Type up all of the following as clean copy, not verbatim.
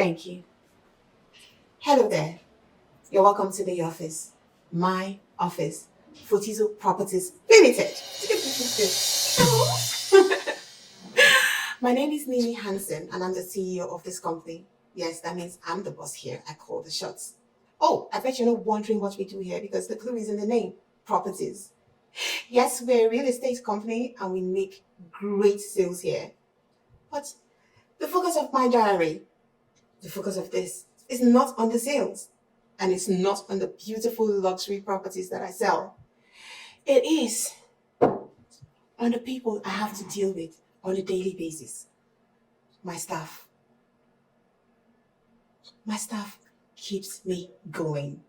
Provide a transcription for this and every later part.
Thank you. Hello there. You're welcome to the office. My office. Futizo Properties Limited. My name is Nini Hansen and I'm the CEO of this company. Yes, that means I'm the boss here. I call the shots. Oh, I bet you're not wondering what we do here because the clue is in the name, properties. Yes, we're a real estate company and we make great sales here. But the focus of my diary, the focus of this, is not on the sales and it's not on the beautiful luxury properties that I sell. It is on the people I have to deal with on a daily basis. My staff. My staff keeps me going.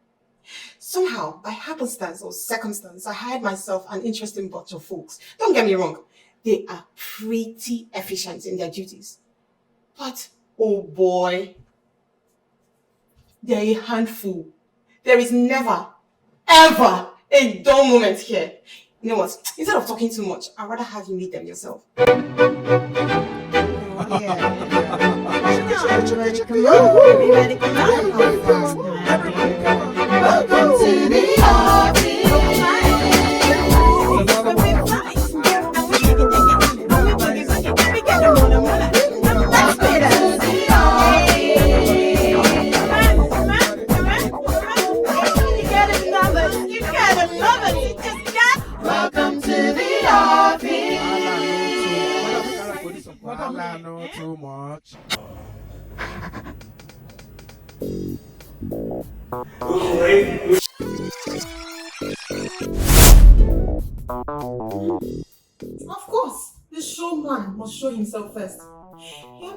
Somehow, by happenstance or circumstance, I hired myself an interesting bunch of folks. Don't get me wrong, they are pretty efficient in their duties. But, oh boy, they're a handful. There is never, ever a dull moment here. You know what? Instead of talking too much, I'd rather have you meet them yourself. Everybody come on. Everybody come on. Welcome to the office. Welcome to the office. Wahala, no too much. Of course, the showman must show himself first. Yeah,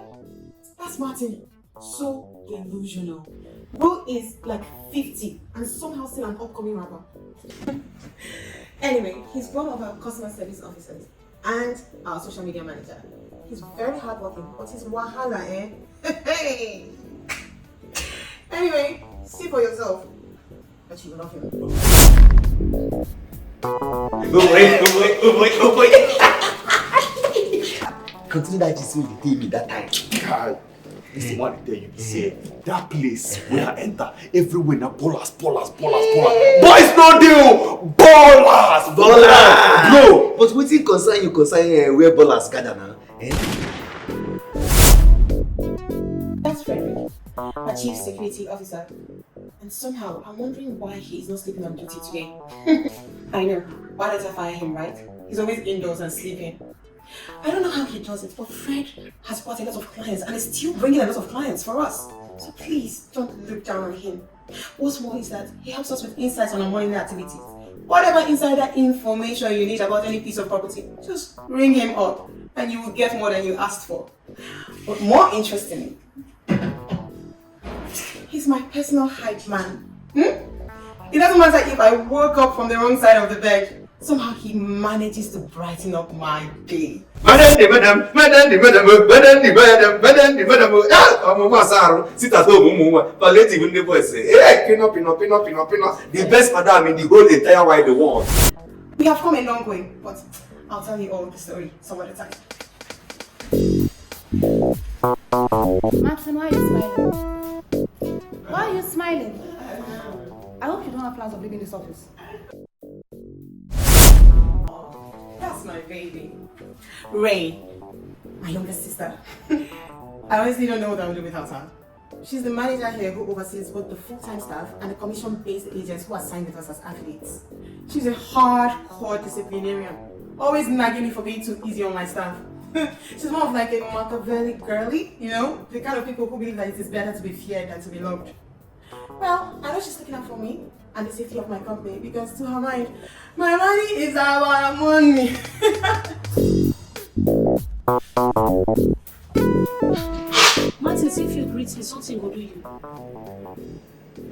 that's Martin. So delusional. Bro is like 50 and somehow still an upcoming rapper. Anyway, he's one of our customer service officers and our social media manager. He's very hardworking, but he's Wahala, eh? Hey! Anyway, see for yourself. But you will love him. Oh boy. Consider that is what you did me that time. This is what I tell you. See, that place where I enter, everywhere now ballers. Boys no deal! Ballers! Bro! But what it concern where ballers gather now? That's Frederick, our chief security officer. And somehow, I'm wondering why he's not sleeping on duty today. I know, why don't I fire him, right? He's always indoors and sleeping. I don't know how he does it, but Fred has brought a lot of clients and is still bringing a lot of clients for us. So please, don't look down on him. What's more is that he helps us with insights on our morning activities. Whatever insider information you need about any piece of property, just ring him up and you will get more than you asked for. But more interestingly, he's my personal hype man. It doesn't matter if I woke up from the wrong side of the bed. Somehow he manages to brighten up my day. Madam. Sit at home, palliative in the voice. Hey, pin up. The best madam in the whole entire wide world. We have come a long way, but I'll tell you all the story some other time. Martin, why are you smiling? Why are you smiling? I hope you don't have plans of leaving this office. That's my baby. Ray, my younger sister. I honestly don't know what I would do without her. She's the manager here who oversees both the full-time staff and the commission-based agents who are signed with us as affiliates. She's a hardcore disciplinarian, always nagging me for being too easy on my staff. She's more of like a Machiavelli girly, you know, the kind of people who believe that it is better to be feared than to be loved. Well, I know she's looking out for me and the safety of my company because to her mind, my money is our money. Martin, see if you greet me, something will do you.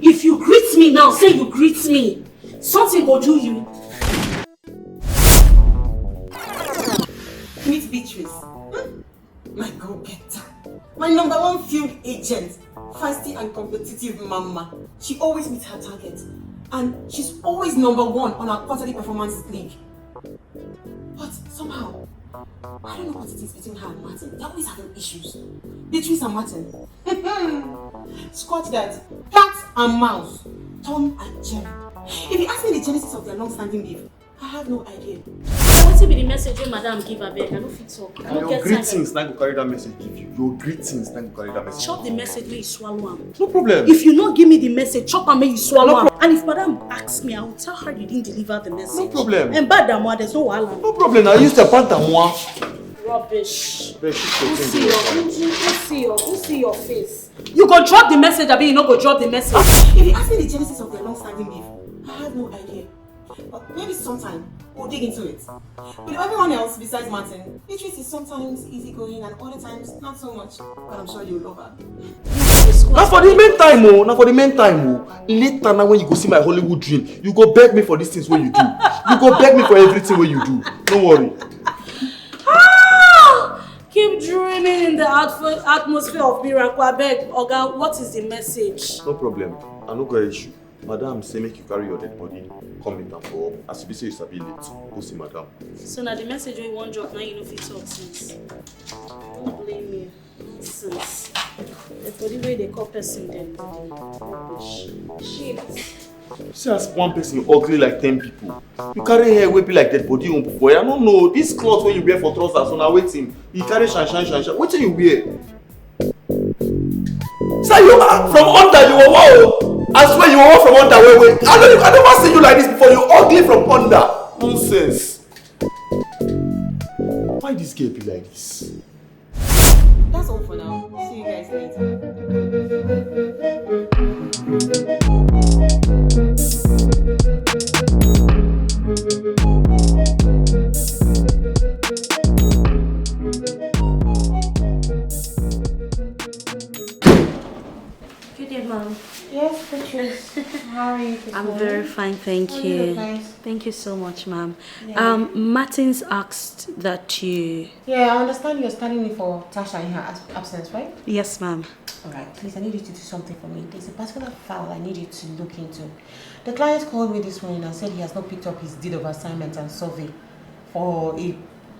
If you greet me now, say you greet me, something will do you. Meet Beatrice, my go-getter, my #1 field agent, feisty and competitive mama. She always meets her targets and she's always #1 on our quarterly performance league. But somehow, I don't know what it is between her and Martin. They're always having issues. Beatrice and Martin. Scotch that. Cat and mouse. Tom and Jerry. If you ask me the genesis of their long-standing beef, I have no idea. What will be the message when Madam give her beg? I don't fit talk. I don't Your get greetings, now you carry that message give you. Your greetings, now you carry that message. Chop the message when you swallow am. No problem. If you not give me the message, chop and make you swallow am. And if Madam asks me, I will tell her you didn't deliver the message. No problem. And bad damn there's no wahala. No problem. I used to pantamwa. Rubbish. Who see your face? You go drop the message, Abi, you not go drop the message. If you ask me the genesis of their long-standing beef, I have no idea. But maybe sometime we'll dig into it. With everyone else besides Martin, Beatrice is sometimes easygoing and other times not so much. But I'm sure you'll love her. Now for the meantime, later now when you go see my Hollywood dream, you go beg me for these things when you do. You go beg me for everything when you do. Don't worry. Keep dreaming in the atmosphere of miracle. I beg, Oga, what is the message? No problem. I no got issue. Madam say make you carry your dead body, come meet am for up. As you be say you sabi late, go see madam. So now the message when you want drop, now you know fit talk since. Don't blame me. Since the body way they call person then. Shit. See as one person ugly like 10 people. You carry hair wey be like dead body on before. I don't know. This cloth wey you wear for trousers, so now waiting. You carry shine. Wetin you wear? Say you are from under, you were wow. I swear you were from under. Wait. I never seen you like this before. You ugly from under. Nonsense. Why this girl be like this? That's all for now. See you guys later. Good day, Mom. Yes, Patrice. How are you? I'm very fine, thank Oh, you. you look nice. Thank you so much, ma'am. Yeah. Martins asked that you... Yeah, I understand you're standing in for Tasha in her absence, right? Yes, ma'am. Alright, please, I need you to do something for me. There's a particular file I need you to look into. The client called me this morning and said he has not picked up his deed of assignment and survey for a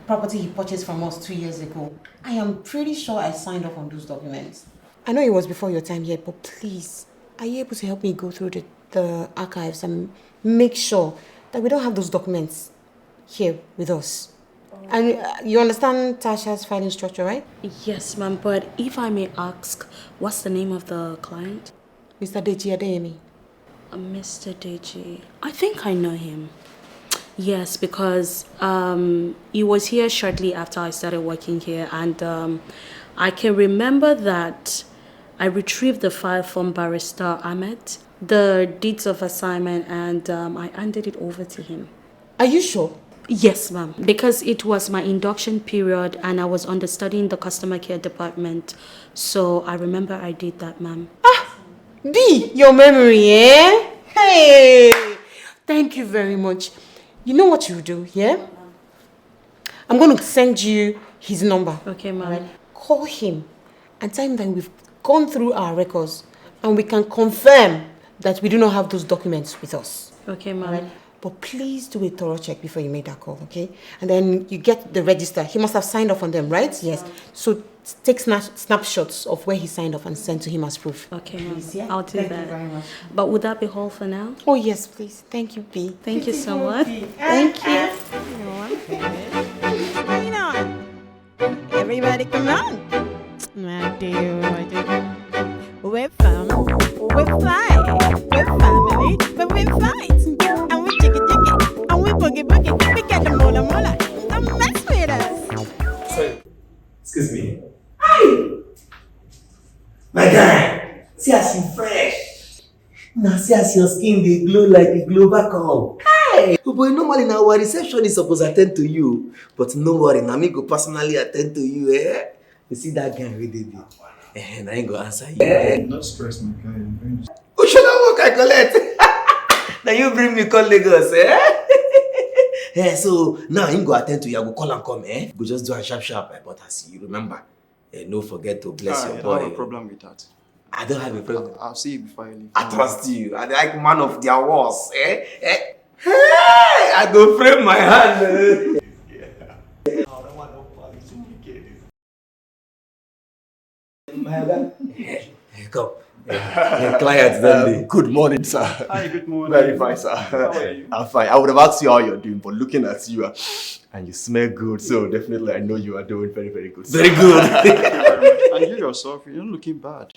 property he purchased from us 2 years ago. I am pretty sure I signed off on those documents. I know it was before your time here, but please, are you able to help me go through the archives and make sure that we don't have those documents here with us? And you understand Tasha's filing structure, right? Yes, ma'am, but if I may ask, what's the name of the client? Mr. Deji Adeyemi. Mr. Deji. I think I know him. Yes, because he was here shortly after I started working here, and I can remember that I retrieved the file from Barrister Ahmed, the deeds of assignment, and I handed it over to him. Are you sure? Yes, ma'am, because it was my induction period and I was understudying the customer care department. So I remember I did that, ma'am. D, your memory, eh? Hey! Thank you very much. You know what you do, yeah? I'm going to send you his number. Okay, ma'am. Right? Call him and tell him that we've gone through our records and we can confirm that we do not have those documents with us. Okay, ma'am. Right? But please do a thorough check before you make that call, okay? And then you get the register. He must have signed off on them, right? Yes. So take snapshots of where he signed off and send to him as proof. Okay, ma'am. Please, yeah? I'll do Thank that. you very much. But would that be all for now? Oh, yes, please. Thank you, B. Thank you so much. Thank you. Bring it on. Everybody come on. I do. We're fam, we're fly, we're family, but we fight. And we jiggy, and we boogie. We get the mola. Don't mess with us. Sorry. Excuse me. Hi! My guy, see as you fresh. Now see as your skin dey glow like a global cup. Hi! Oh boy, normally now our receptionist supposed to attend to you. But no worry, now me go personally attend to you, eh? You see that guy wey dey there? And I ain't gonna answer you. Not stress, my guy. Who should I work I collect? Now you bring me call Lagos, eh? Yeah, so now him go attend to you. I go call and come, eh? Go just do a sharp, but as you remember, no forget to bless your I boy. don't have a problem with that. I don't have a problem. I'll see you before I leave. I trust you. I like man of their words, eh? Hey, I go frame my hand. Come. Clients, don't Good morning, sir. Hi, good morning. Very fine, sir. How are you? I'm fine. I would have asked you how you're doing, but looking at you, and you smell good, so definitely I know you are doing very, very good. Very good. And you yourself, you're not looking bad.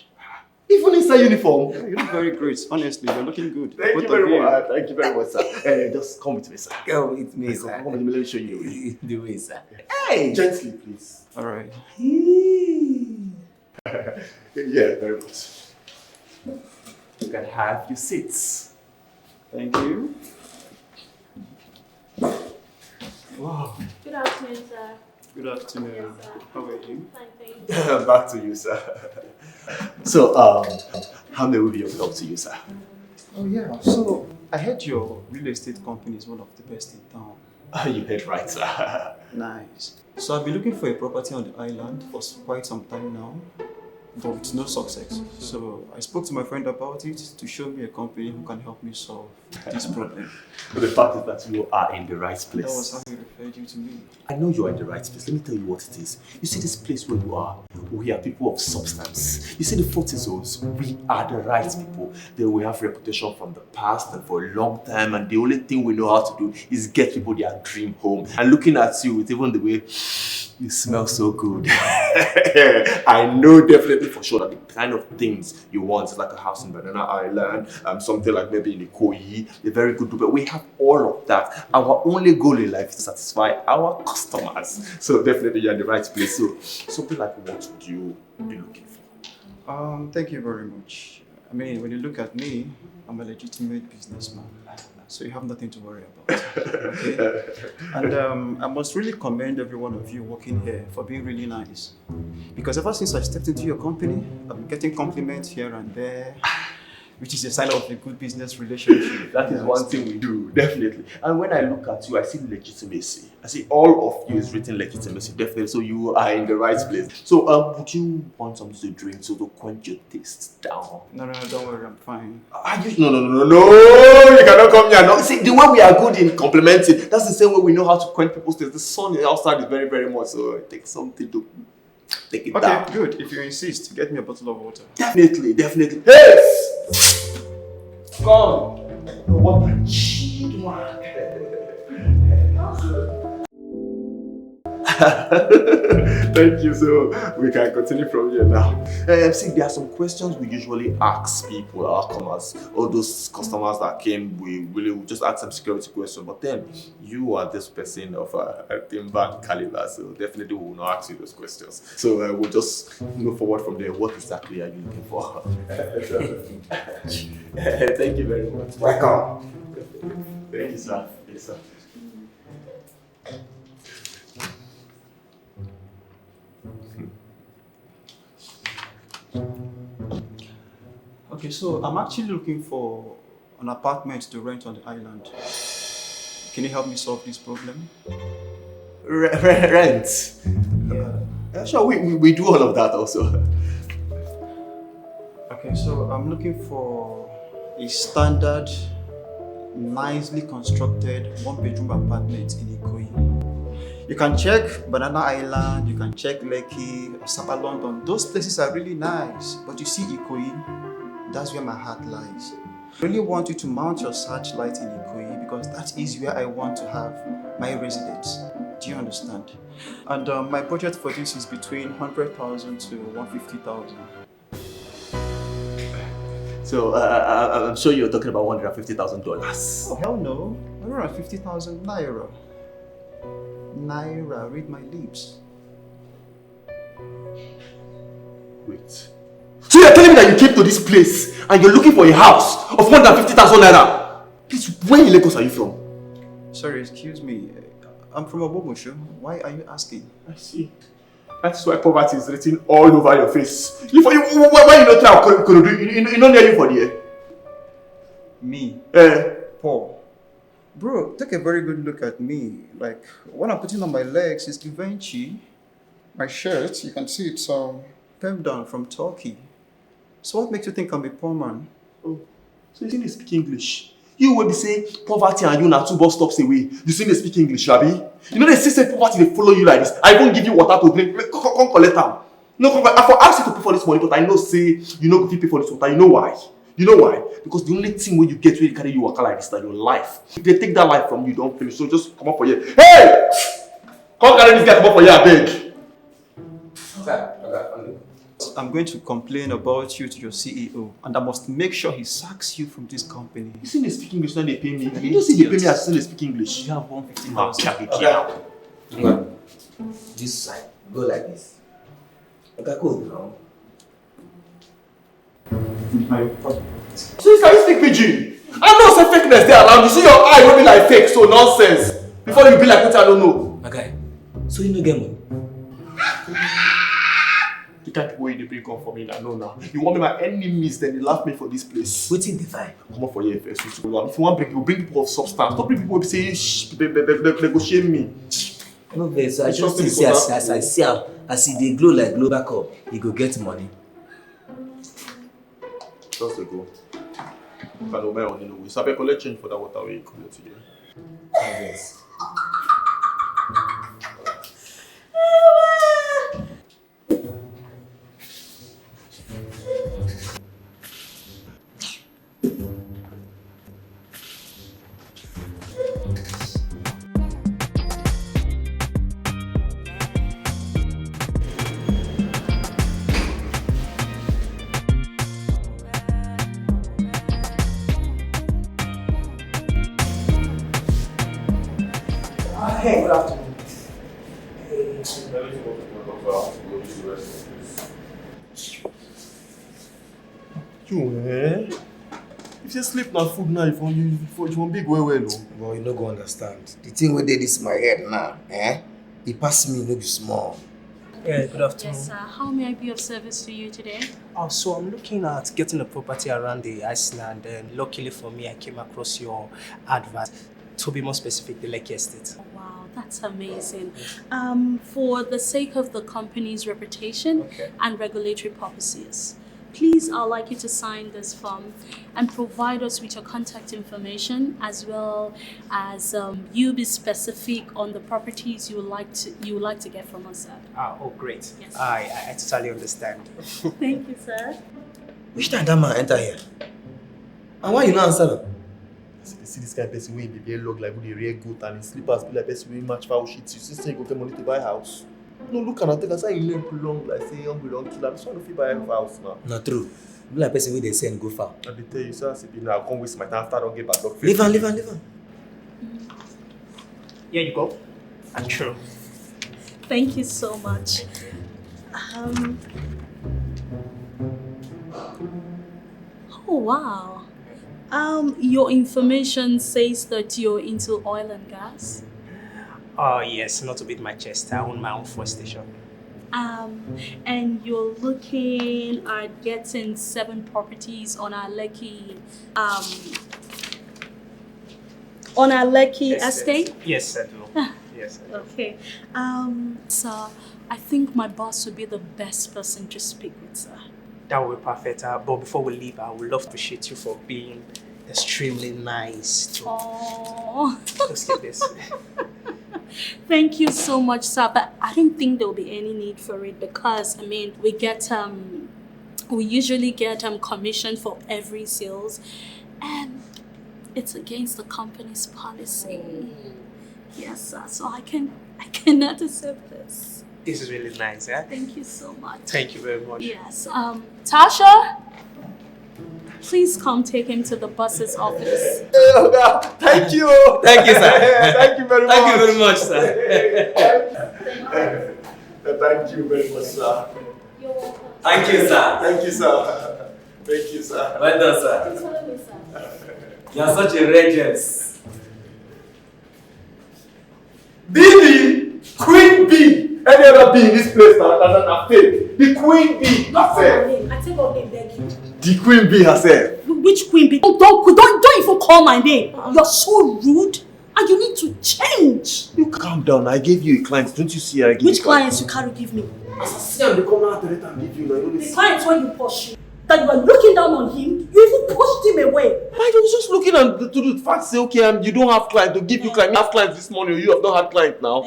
Even inside uniform. You look very great. Honestly, you're looking good. Thank Both you very of much. Thank you very much, sir. Just come with me, sir. Come with me, Come sir. with me. Let me show you. The way, sir. Hey, gently, please. All right. Yeah, very much. You can have your seats. Thank you. Wow. Good afternoon, sir. Good afternoon. Yes, sir. How are you? Fine, thank you. Back to you, sir. So, how may we be of help to you, sir? Oh, yeah. So, I heard your real estate company is one of the best in town. You heard right, sir. Nice. So, I've been looking for a property on the island for quite some time now, but with no success. So, I spoke to my friend about it to show me a company who can help me solve this problem. But the fact is that you are in the right That was place. how he referred you to me. I know you are in the right place. Let me tell you what it is. You see this place where you are, we are people of substance. You see the Fortisos, we are the right people. They will have reputation from the past and for a long time, and the only thing we know how to do is get people their dream home. And looking at you with even the way you smell so good. I know definitely for sure that the kind of things you want is like a house in Banana Island, something like maybe in Ikoyi, a very good but we have all of that. Our only goal in life is to satisfy our customers. So definitely you're in the right place. So something like what would you be looking for? Thank you very much. I mean, when you look at me, I'm a legitimate businessman, so you have nothing to worry about. Okay? And I must really commend every one of you working here for being really nice. Because ever since I stepped into your company, I've been getting compliments here and there, which is a sign of a good business relationship. That is one thing we do, definitely. And when I look at you, I see legitimacy. I see all of you is written legitimacy, definitely. So you are in the right place. So would you want something to drink so to quench your taste down? No, don't worry, I'm fine. No, you cannot come here. No, see, the way we are good in complimenting, that's the same way we know how to quench people's taste. The sun outside is very, very much, so take something to take it down. Okay, good. If you insist, get me a bottle of water. Definitely. Hey! Come. What a cheat one. Thank you. So we can continue from here now. See, there are some questions we usually ask people, our customers, all those customers that came. We will just ask them security questions. But then you are this person of a timber caliber, so definitely we will not ask you those questions. So we'll just move forward from there. What exactly are you looking for? Thank you very much. Welcome. Thank you, sir. Yes, sir. Okay, so I'm actually looking for an apartment to rent on the island. Can you help me solve this problem? Rent. Yeah. Sure, we do all of that also. Okay, so I'm looking for a standard, nicely constructed one-bedroom apartment in Ikoyi. You can check Banana Island, you can check Lekki, Osaka, London. Those places are really nice. But you see Ikoyi, that's where my heart lies. I really want you to mount your searchlight in Ikoyi because that is where I want to have my residence. Do you understand? And my budget for this is between 100,000 to 150,000. So I'm sure you're talking about $150,000. Oh, hell no. 150,000 naira. Naira, read my lips. Wait. So you're telling me that you came to this place and you're looking for a house of 150,000 naira? Please, where in Lagos are you from? Sorry, excuse me. I'm from Mbonu. Why are you asking? I see. That's why poverty is written all over your face. Why you not try you not near you for the air? Me? Eh. Paul. Bro, take a very good look at me. Like, what I'm putting on my legs is Givenchy. My shirt, you can see it's pem down from Turkey. So what makes you think I'm a poor man? Oh, so you see me speak English? You will be saying poverty and you now 2 bus stops away. You see me speak English, Rabi? You know they say poverty they follow you like this. I won't give you water to drink. Come collect them. No, come back. I for ask you to pay for this money, but I know say you know if you pay for this water. You know why? You know why? Because the only thing when you get where you carry you waka like this is your life. If they take that life from you, don't finish. So just come up for here. Hey! Come carry this guy come up for here, I beg. Okay. I'm going to complain about you to your CEO, and I must make sure he sacks you from this company. You see they speak English when they pay me. You don't see they pay me as they speak English. You have 150,000. Okay. This side, go like this. Okay, cool now. So you can speak pidgin? I know say fakeness there around. You see your eye will be like fake, so nonsense. Before you be like what I don't know. My guy, so you no get money? The kind of way they bring come for me, I know now. You want me my enemies, then they laugh me for this place. Wetin dey find? Come up for here first. If you want bring, you bring people of substance. Don't bring people who say shh, they go shame me. No vex, I just think say as I see am, as e dey glow like global cup, he go get money. Just a go. Can obey on the way. So I collect change for that water way come to here. No vex. Hey, good afternoon. You if you sleep na food now, if you want big well. Well, you no go understand. The thing wey dey this my head now, e pass me no be small. Yeah, good afternoon. Yes, sir. How may I be of service to you today? So I'm looking at getting a property around the Iceland, and luckily for me, I came across your advert. To be more specific, the Lekki Estate. Wow, that's amazing. For the sake of the company's reputation and regulatory purposes, please, I'd like you to sign this form and provide us with your contact information, as well as you be specific on the properties you would like to get from us, sir. Oh, great. Yes. I totally understand. Thank you, sir. Which time that man enter here? And why you not answer am? See this kind of person wey dey log like with the real goat and his slippers be like person wey match foul shit. You see say you go get money to buy house. No, look and tell us how you name belong like say you belong to them. So I no fit buy a house now. Not true. Be like person wey dey send go far. I dey tell you, sir, say I come waste my time after I don't get bad luck. Leave am. Here you go. And true. Thank you so much. Oh, wow. Your information says that you're into oil and gas. Oh, yes, not to beat my chest. I own my own fuel station. And you're looking at getting 7 properties on our Lekki estate? Yes, I do. Yes, I do. Okay. So I think my boss would be the best person to speak with, sir. That would be perfect. But before we leave, I would love to appreciate you for being extremely nice. Oh. Let's get this. Thank you so much, sir. But I don't think there'll be any need for it because we usually get commission for every sales, and it's against the company's policy. Yes, sir. So I cannot accept this. This is really nice, eh? Thank you so much. Thank you very much. Yes. Tasha, please come take him to the boss's office. Hey, Oga, thank you. Thank you, sir. Thank you very much. Thank you very much, sir. Thank you very much, sir. You're welcome. Thank you, sir. Thank you, sir. Thank you, sir. Well done, sir. Please follow me, sir. You are such a rare gem. Nini, Queen Bee. Any other bee in this place that fake. The Queen Bee herself. I take your name, beg you. The Queen Bee herself. Which queen bee? Don't even call my name. You're so rude, and you need to change. You calm down. I gave you a client. Don't you see I gave Which you clients you carry give me? As I see, I'm the corner to let and give you. The clients when you pursue. that you are looking down on him. You even pushed him away. I was just looking at to the fact say, okay, you don't have client to give you client. You have clients this morning, you have not had client now.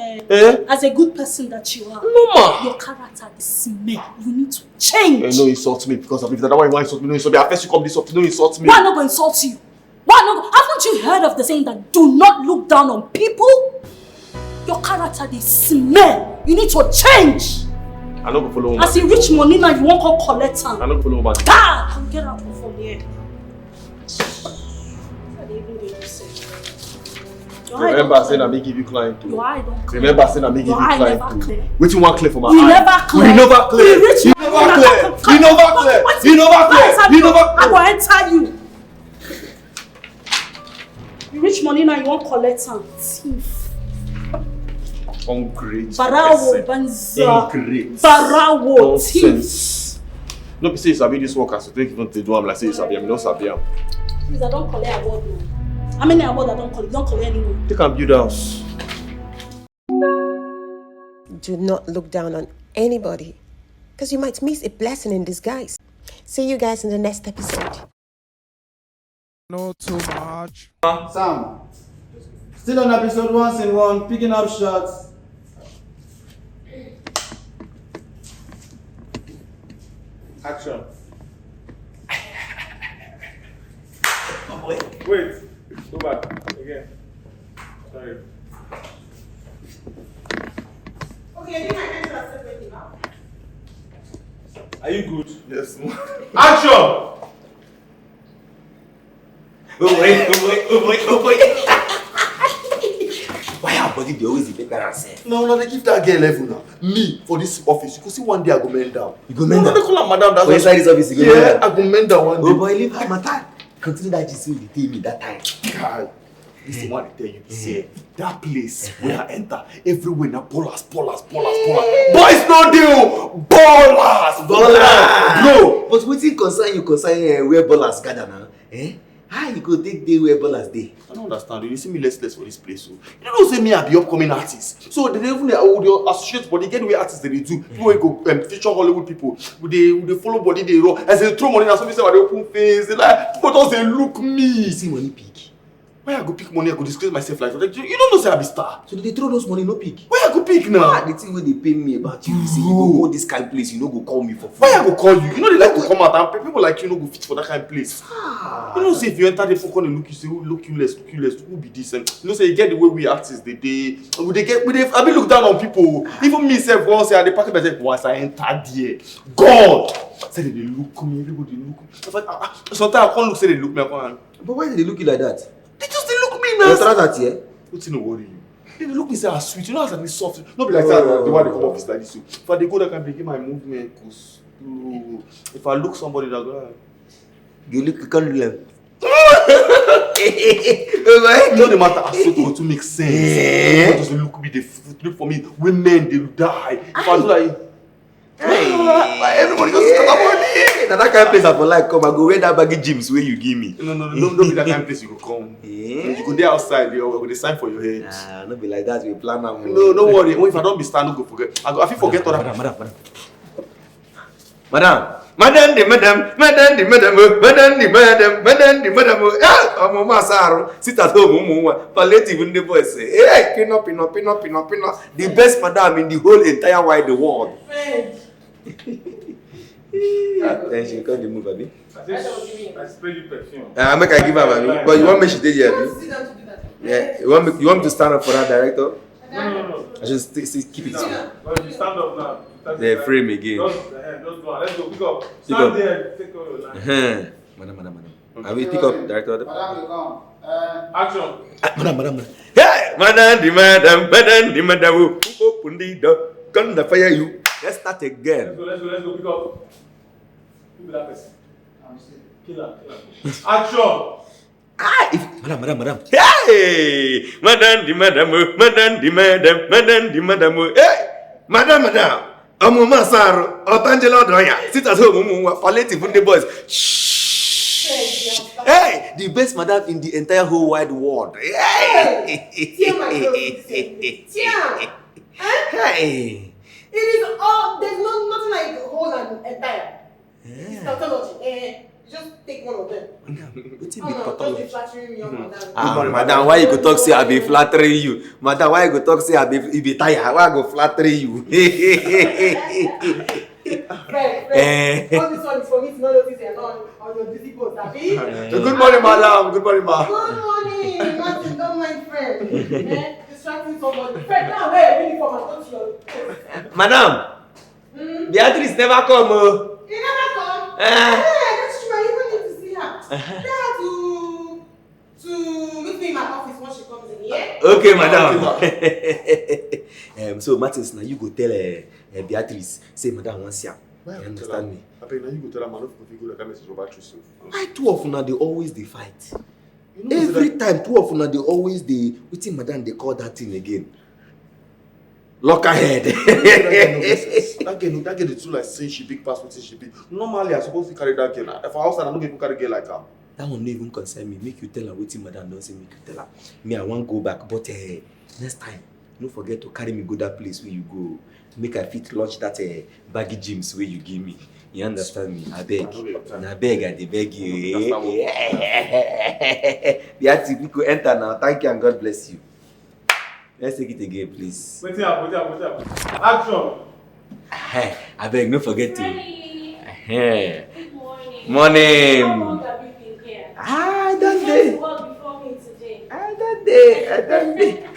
As a good person that you are, No, ma. your character is smell. You need to change. No insult me because of if that's why you want to insult me. No insult me. At first you come this up, no insult me. Why not going to insult you? Why not? Haven't you heard of the saying that do not look down on people? Your character is smell. You need to change. I don't go follow woman. As you reach money now, you won't go collect her. I don't go follow woman. God, get out from here. Remember saying I may give you client too. Your eye don't clear. Remember saying I may give you Your eye client never too. clear. Which one clear for my You eye? never clear. We never clear. You reach You money never now, clear. come, You never clear. What? You never clear. You never I clear. go enter you. You reach money now, you won't collect her. Thief. Ungrateful Barawo, person. banza. Ingrate. Barawo, thief. Nonsense. No be say you sabi this work as you take even to do am like say you sabi am. You no sabi am. Please, I don't collect award now. How many awards I don't collect? You don't collect anyway. Take am build house. Do not look down on anybody, because you might miss a blessing in disguise. See you guys in the next episode. Not too much. Sam, still on episode 1 scene 1, picking up shots. Action. Wait, go back again. Sorry. Okay, I think I can separately now. Are you good? Yes. Action! Oh boy. Why our body they always be better than self? No, they give that girl level now. Me, for this office, you could see one day I go mend down. You go mend No, down? they call her madam. That's Oh, inside this office, you go mend down? I go mend down one day. Oh boy, leave her matter. Consider that you see you tell me that time. God, This is what I tell you. Say that place where I enter, everywhere now ballers. Boys no deal, ballers. Bro, but wetin concern where ballers gather now? How you go take day where ballers dey? I don't understand. You see me less for this place. So you don't say me I be upcoming artist. So they even they associate body get the way artists they do. People wey go feature Hollywood people. They follow body they roll. As they throw money, na somebody say they open face. They like people just they look me. You see money pick. Where I go pick money, I go disgrace myself like that. You don't know say I be star. So they throw those money no pick. Where I go pick now? The thing wey dey pain me about you say you go go this kind place, you no go call me for Why free. I go call you? You know they like to come out and people like you no go fit for that kind of place. You know say if you enter the phone and look, you say look you less, who be this? And you know say you get the way we artists they I be look down on people. Even me self once say I dey pack myself once I enter there. God say they look me, everybody look me. Sometimes I can't look say they look me. But why did they look you like that? They just they look me You now. try that here? What's no worry you? They look me say I sweet. You know as I be soft. Not be like that the way they come office like this. So if I dey go there can begin my movement go slow. If I look somebody that go. You look you can't do them. You know the matter as so to make sense. People just look me, they look for me. Women they die. If I do like everybody just scatter money. Now that kind of place I for like come, I go wear that baggy gyms where you give me. No, don't be that kind of place you go come. You go there outside, with the sign for your head. Nah, not be like that. We plan now. No, don't worry. If I don't be stand, don't go forget. I feel forget all that. Madam, ah, Mama Saro, sit at home, palliative in the voice. Hey, pin up. The best madam in the whole entire wide world. Then she can't move, Abi. I spray you perfume. I make I give her, Abi. But you want me to stay here, Abi? Yeah. You want me to stand up for that director? No. I should keep it. Well, you stand up now. They frame again. Just go on. Let's go. Pick up. Pick up. Stand there. Take over your line. Madam. I will pick up, director. Madam, you come. Action. Madam. Hey, madam, the madam who open the door, come to fire you. Let's start again. Let's go. Pick up. Who be that person? Killer. Action. Madam. Hey, madam, the madam. Hey, madam. Mama Saro, Otangelo Doya, sit at home, palliative in the boys. Shh. Hey, the best madam in the entire whole wide world. Hey. Hey. It is all, there's nothing like whole and entire. It's tautology. Just take one of them. Wetin Oh be no, just tautology? be flattering me, madam. Madam, why you go talk say I be flattering you? Madam, why you go talk say I be tired? Why I go flattering you? Friend. All this one is for me to not notice you're not on your busy post, Abi. Good morning, madam. Good morning, ma. Good morning. Martin, don't mind friend. Distracting somebody. Friend, now wear a uniform and go to your post. Madam, Beatrice never come. You never come? Yeah, that's true. I even need to see her. Tell her to meet me in my office when she comes in, yeah? Okay, madam. So, Martins, now you go tell Beatrice, say, madam, once ya. You understand me? I think now you go tell her, man, if you go like a message about Tristan. Why two of una they always they fight? Every time two of una they always they waiting, madam, they call that thing again. Lock her head. That girl is too like saying she big pass what she big. Normally, I supposed to carry that girl. If I outside, I don't even carry girl like her. That one don't even concern me. Make you tell her waiting, madam. Don't say make you tell her. Me, I want go back, but next time, don't forget to carry me go that place where you go. Make I fit launch that baggy gyms where you give me. You understand me? I beg. I beg you. Beatrice, we could enter now. Thank you and God bless you. Let's take it again, please. Wait up. Action. I beg, don't forget to. Good morning. Morning. How long have you been here? I You done came to day. work before me today. I done day.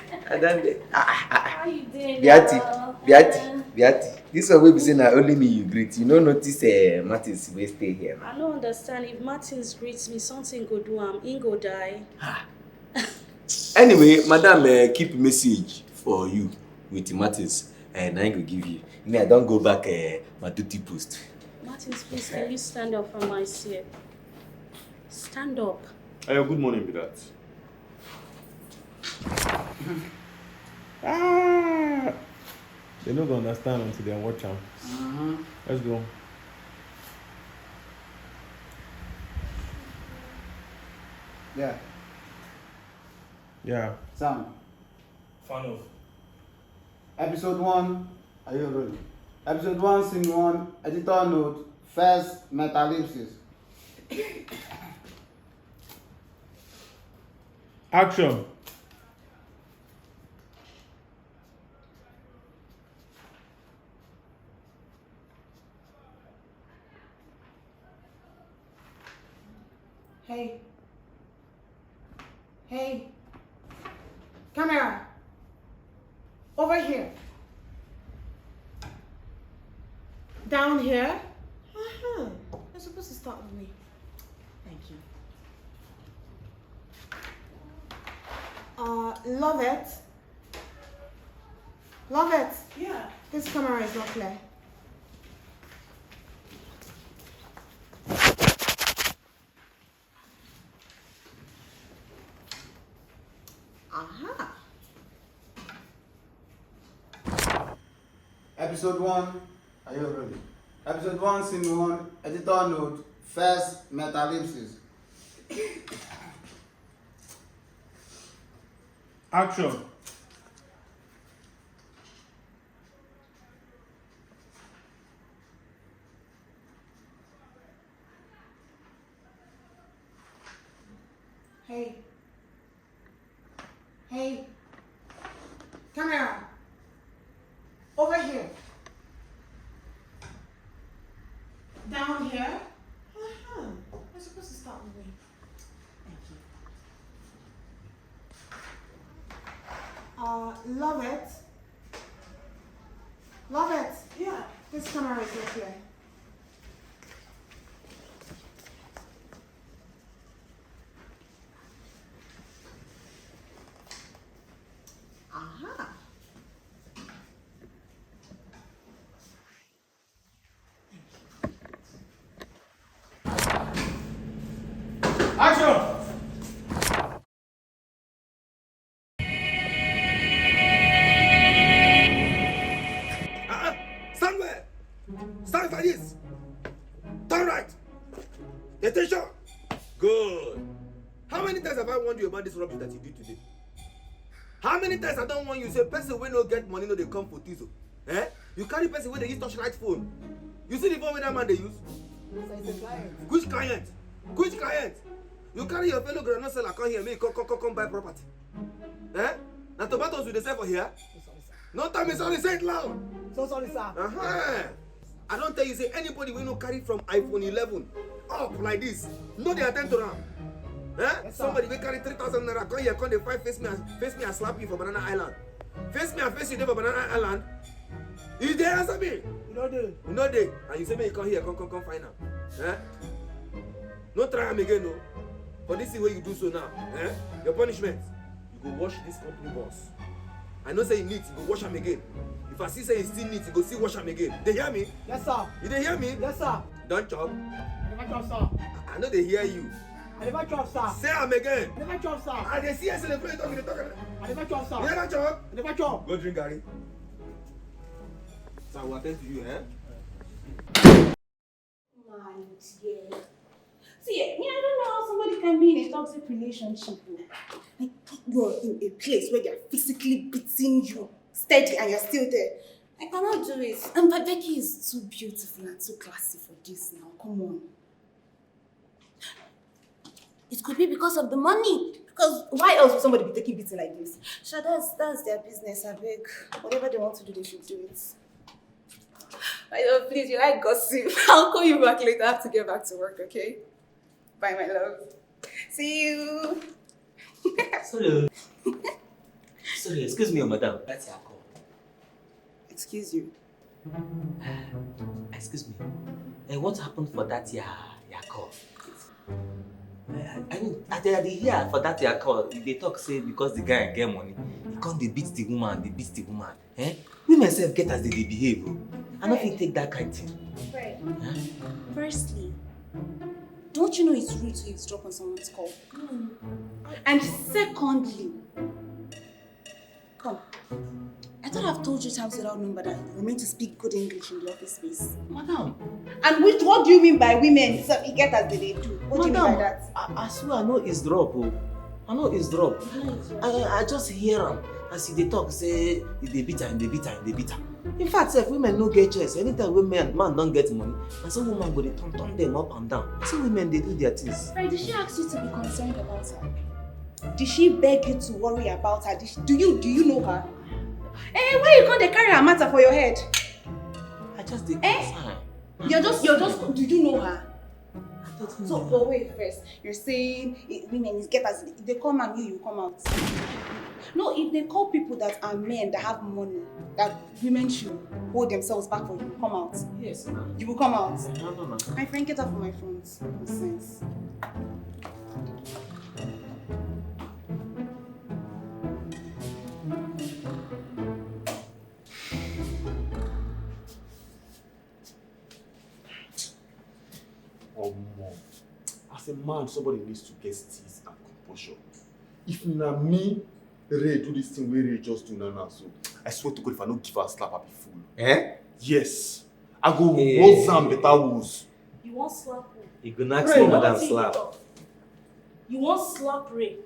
How you doing? Beati. This one will be saying that only me you greet. You don't notice Martins will stay here. I don't understand. If Martins greets me, something go do he go die. Anyway, madam, keep message for you with Martins, and I go give you. Me, I don't go back my duty post. Martins, please, can you stand up from my seat? Stand up. Hey, good morning, be that. They don't understand until they watch them. Let's go. Yeah. Sam. Fan of. Episode 1. Are you ready? Episode 1, scene 1. Editor note. First metalepsis. Action. Hey. Camera. Over here. Down here. You're supposed to start with me. Thank you. Love it. Love it. Yeah. This camera is not clear. Episode 1. Are you ready? Episode 1, scene 1. Editor note. First metalepsis. Action. Hey. Camera. Over here. Down here. You're supposed to start with me. Thank you. Love it. Love it. Yeah. This camera is not clear. Action. Stand where? Stand like this. Turn right. Attention. Good. How many times have I warned you about this rubbish that you did today? How many times I don't want you say person wey no get money no dey come for Tizo? You carry person wey dey use touchlight phone. You see the phone wey that man dey use? Which client? Which client? You carry your fellow granite seller come here, make come buy property. Eh? Now tomatoes will they sell for here? No time is sorry, say it loud. So sorry, sir. I don't tell you, say anybody will not carry from iPhone 11 up like this. No, they attend to them. Eh? Yes, somebody will carry 3,000 naira, come here, come they fight, face me and slap you for Banana Island. Face me and face you there for Banana Island. You there answer me? You know they. You know they. And you say me you come here, come find them. Eh? No try them again, no. For this is what you do so now. Eh? Your punishment, you go wash this company boss. I know say you need, you go wash him again. If I see say you still need, you go see wash him again. They hear me? Yes, sir. You they hear me? Yes, sir. Don't chop. I never chop, sir. I know they hear you. I never chop, sir. Say am again. I never chop, sir. And they see us in the play talking. I never chop, sir. You never chop? I never chop. Go drink Gary. So I will attend to you, eh? My dear. See, I don't know how somebody can be in a toxic relationship. Like, you're in a place where they're physically beating you steady and you're still there. I cannot do it. And Becky is too beautiful and too classy for this now. Come on. It could be because of the money. Because why else would somebody be taking beating like this? Sure, that's their business, I beg. Whatever they want to do, they should do it. My love, please, you like gossip. I'll call you back later. I have to get back to work, okay? Bye, my love. See you. Sorry, excuse me, madam. That's your call. Excuse you. Excuse me. What happened for that your call? I mean, I hear for that your call, they talk say because the guy get money, he can't they beat the woman, they beat the woman. Eh? Women self get as they behave. I don't think take that kind of thing. Right. Firstly, don't you know it's rude to eavesdrop on someone's call? And secondly, come. I thought I've told you times without number that you're meant to speak good English in the office space. Madam. And what do you mean by women? So you get as they do. What do you mean by that? I swear I know it's drop. I know it's drop. I just hear them as they talk, say they beat her and they beat her and they beat her. In fact, if women no get choice, anytime man don't get money, and some woman go they turn them up and down. Some women they do their things. Right, did she ask you to be concerned about her? Did she beg you to worry about her? Do you know her? Eh, why you can't carry her matter for your head? I just did. You're just. Do you know her? So, but wait first. You're saying women is get as if they call man, you come out. No, if they call people that are men that have money, that women should hold themselves back for you, come out. Yes, ma'am. You will come out. No. My friend, get off my front. No sense. As a man, somebody needs to get steeze and composure. If na me, Ray do this thing where Ray just do now, so I swear to God, if I don't give her a slap, I'll be fool. Eh? Yes. I go rose and better woes. You want slap her? You go next to madam slap. You want slap Ray?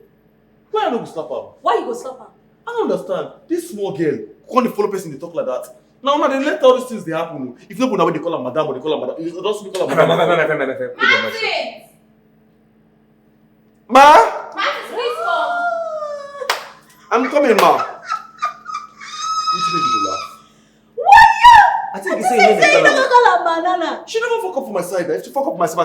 Why I don't go slap her? Why you go slap her? I don't understand. This small girl, can't follow person they talk like that. Now they let all these things they happen. If you know they call her madam or they call her madam, you just call her madam. Martin! Ma? Martin, please come. I'm coming, ma. What's making you laugh? I think you say you don't call her banana. She never fuck up for my side. If she fuck up for my side,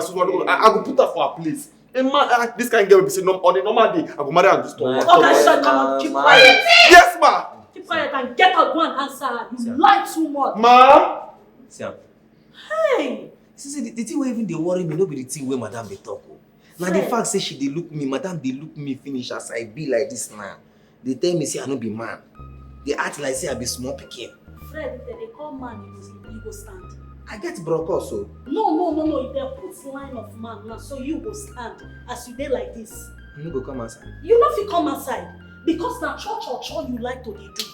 I go put her for her place. A man, this kind of girl will be saying, on a normal day, I go marry her and just talk. Okay, shut up. Keep quiet. Yes, ma. Keep quiet and get out. Go and answer her. You lie too much. Ma. Siam. Hey. See, the thing where even they worry me, no be the thing where madam they talk. Now the fact say she they look me, madam they look me finish as I be like this now. They tell me say I no be man. They act like say I be small pikin. Fred, if they call man, you go stand. I get broke also. No. If they put line of man now, so you go stand as you dey like this. You no go come outside. You no fit come outside because na church you like to dey do.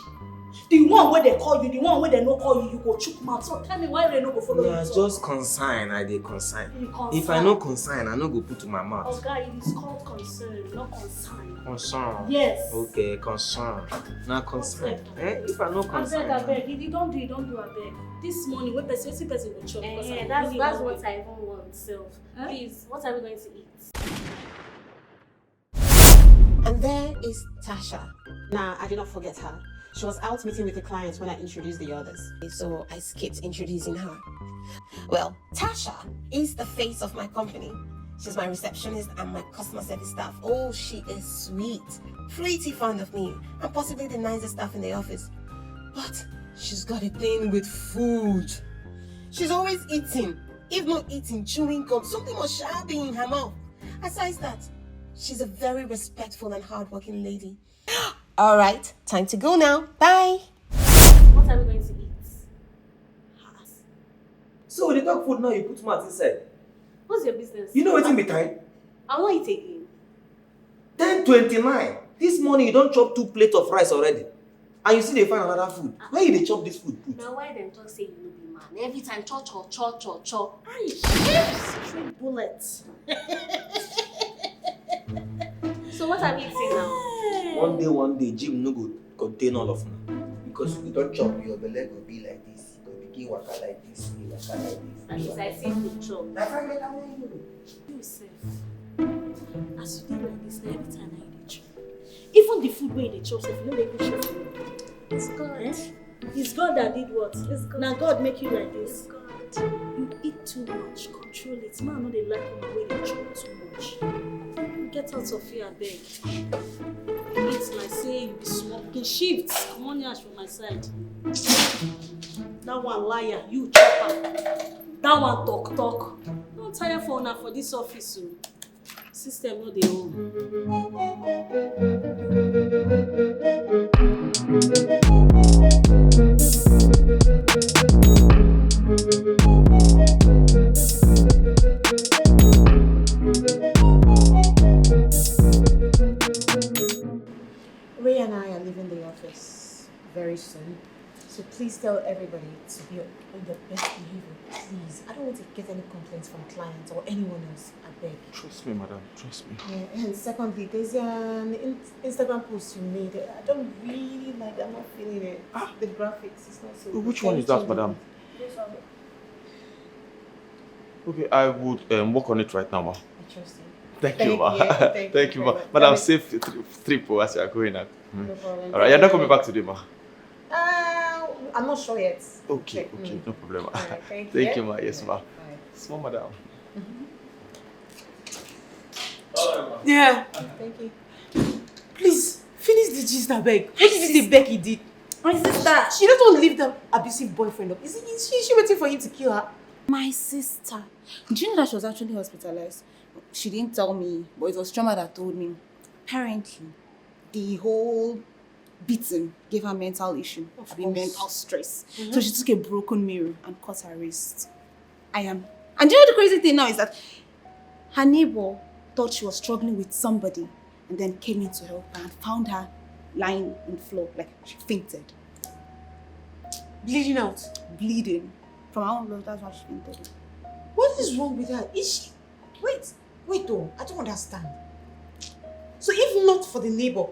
The one where they call you, the one where they no call you, you go chook mouth. So tell me why they no go follow Yeah, you? just consign, I dey consign. If I no consign, I no go put to my mouth. Oh God, it is called concern, not consign. Concern. Yes. Okay, concern. Not consign. If I no consign. I beg. If you don't do, I beg. This morning, when person will chop. That's what I even want, self. Please, what are we going to eat? And there is Tasha. Nah, I did not forget her. She was out meeting with the clients when I introduced the others. So I skipped introducing her. Well, Tasha is the face of my company. She's my receptionist and my customer service staff. Oh, she is sweet, pretty fond of me, and possibly the nicest staff in the office. But she's got a thing with food. She's always eating. If not eating, chewing gum, something must shall be in her mouth. Aside that, she's a very respectful and hardworking lady. All right, time to go now. Bye. What are we going to eat? So when you talk food now, you put mouth inside. What's your business? You know what's be time? I will not eat again. 10:29. This morning you don't chop 2 plates of rice already. And you see they find another food. Why you dey chop this food? Now why them talk say you no be man? Every time cho. Ay, straight bullets. So what are we eating now? One day, gym no go contain all of them. Because if you don't chop, your belly will be like this. It will begin waka like this, waka like this. At least I see food chop. My friend, get away You yourself. As you do like this, every time I eat chop. Even the food where they chop, if you know they go chop food. It's God. It's God that did what? It's God. Now God make you like this. It's God. You eat too much, control it. Man, no they like when way they chop too much. Get out of here, I beg. It's like say you be smoking shifts. Come on, Yash, from my side. That one liar, you chopper. That one talk. Don't tire for now for this office soon. System no dey own. Ray and I are leaving the office very soon. So please tell everybody to be on their best behavior, please. I don't want to get any complaints from clients or anyone else, I beg. Trust me, madam. Trust me. Yeah, and secondly, there's an Instagram post you made. I don't really like it. I'm not feeling it. The graphics is not so good. Which one is that, madam? This one. Okay, I would work on it right now, ma. I trust you. Thank you, ma. Thank you, ma. very much. Madam, safe trip as you are going out. No problem. Alright, you're not coming back today, ma. I'm not sure yet. Okay, no problem. Alright, thank you. Thank you, ma. Yes, ma. Small madam. Yeah. Thank you. Please, finish the gist, I beg. What did you say Becky did? My sister. She doesn't want to leave that abusive boyfriend up. Is she waiting for him to kill her? My sister. Do you know that she was actually hospitalized? She didn't tell me, but it was trauma that told me. Apparently, the whole beating gave her mental issue. Mental stress. So she took a broken mirror and cut her wrist. And do you know the crazy thing now is that her neighbor thought she was struggling with somebody and then came in to help her and found her lying on the floor, like she fainted. Bleeding out? Bleeding. From her own blood, that's why she fainted. What is wrong with her? Is she... Wait though, I don't understand. So if not for the neighbor,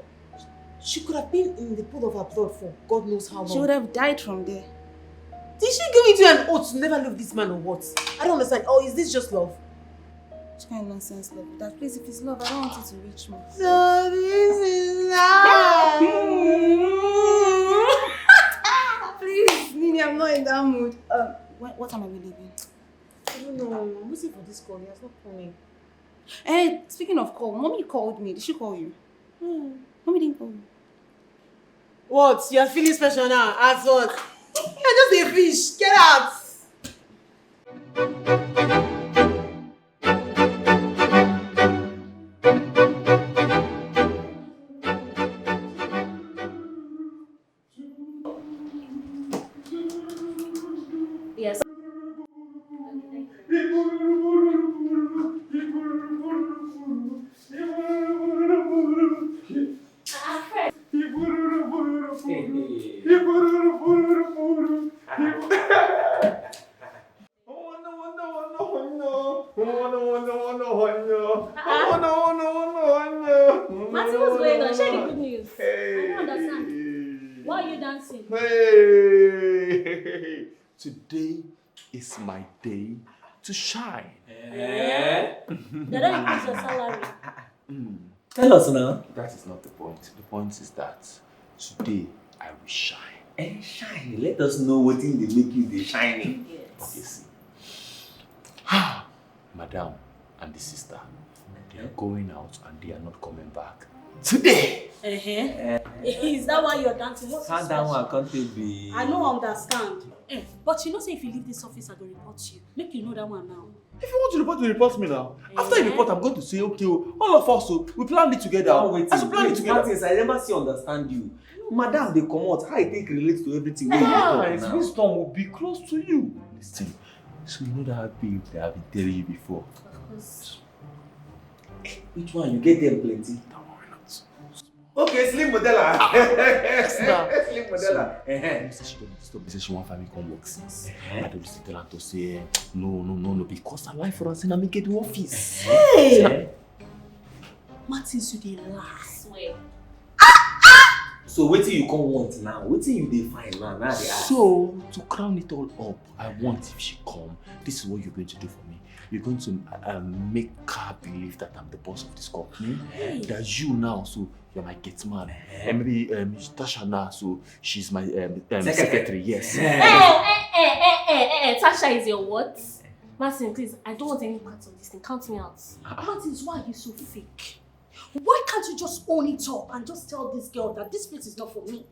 she could have been in the pool of her blood for God knows how long. She would have died from there. Did she go into an oath to never love this man or what? I don't understand. Or is this just love? What kind of nonsense love? That please, if it's love, I don't want it to reach me. So this is love. Please, Nini, I'm not in that mood. What time are we leaving? I don't know. I'm waiting for this call. He has not called me. Hey, speaking of call, Mommy called me. Did she call you? Mommy didn't call you. What? You're feeling special now? As what? You're just a fish. Get out. Yes. you dancing? Hey! Today is my day to shine. They don't increase your salary. Tell us now. That is not the point. The point is that today I will shine. And shine. Let us know what thing they make you the shining. Okay, see. Madam and the sister, they are going out and they are not coming back today. Is that why you're dancing? What's How so that special? one can't be? I don't understand. But you know, say if you leave this office, I go report you. Make you know that one now. If you want to report me now. After you report, I'm going to say, okay, all of us, we planned it together. Wait, I should plan it together. Martins, I never see understand you. Madam, they come out. How I think relates to everything. His wisdom will be close to you. Listen, so you know that babe that I've been telling you before. Which one? You get them plenty. That one will not. Okay, Slim Modella. Slim Modella. So she don't stop. She want family come work since. I don't just tell her to say no because I like for us and I make it the office. Hey! Martins, you dey lie. Swear. So what do you come want now? What do you define now? Now they ask. So to crown it all up, I want if she come, this is what you're going to do for me. You're going to make her believe that I'm the boss of this company. That you now, so you're my gate man. And maybe Tasha now, so she's my secretary. Yes. Tasha is your what? Martin, please, I don't want any part of this thing. Count me out. Martins, why are you so fake? Why can't you just own it up and just tell this girl that this place is not for me?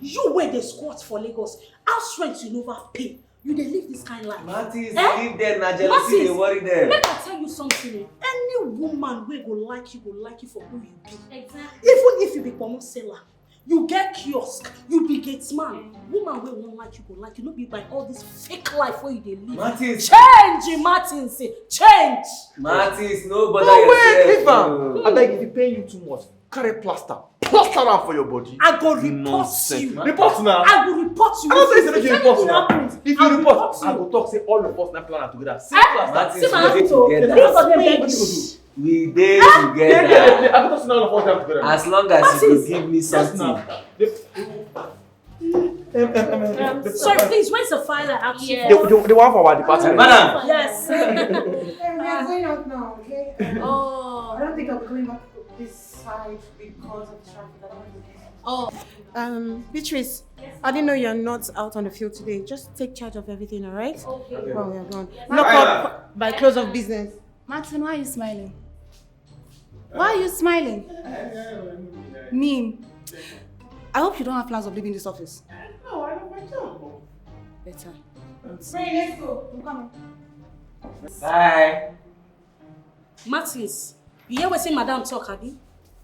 You wear the squats for Lagos. House rent you never pay. You dey live this kind of life. Martins, leave them. Na jealousy they worry them. Make I tell you something. Any woman wey go like you for who you be. Exactly. Even if you be pomo seller, you get kiosk, you be gate man. Woman wey won't like you go like you, no be by all this fake life where you dey live. Martins. Change, Martins. Change. Martins, no bother wait, leave yourself. her. I beg if you pay you too much, carry plaster am for your body. I go report Nonsense. you. Report now. I will report you. I don't say you report now. happens, If I you will report, you. I will talk say all of us now plan together. See Martins, See my we dey hospital. together. Both of them beg What you. you go do? We dey I together. will talk say all of us them together. As long as you go give me something. Sorry, please, where's the file I asked you Yeah. for? They want for our department. Madam. Yes. We are going out now, okay? Oh. I don't think I'll be coming back this side because of traffic. I don't want to Beatrice, I didn't know you're not out on the field today. Just take charge of everything, all right? Okay. Well, we are gone. Knock up by close of business. Martin, why are you smiling? Why are you smiling? Mean. I hope you don't have plans of leaving this office. No, I don't like job. Better. Ray, let's go. I'm coming. Bye. Martins, you hear what say Madam talk, Abi?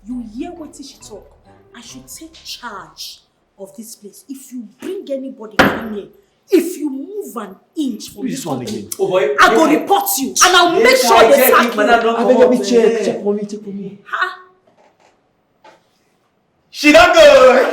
You hear what she talk? I should take charge of this place. If you bring anybody come here, if you move an inch from this company, Oh boy. I go report you and I'll make sure they sack you. Madam, don't come Let me up, check for me. Ha! She don't go.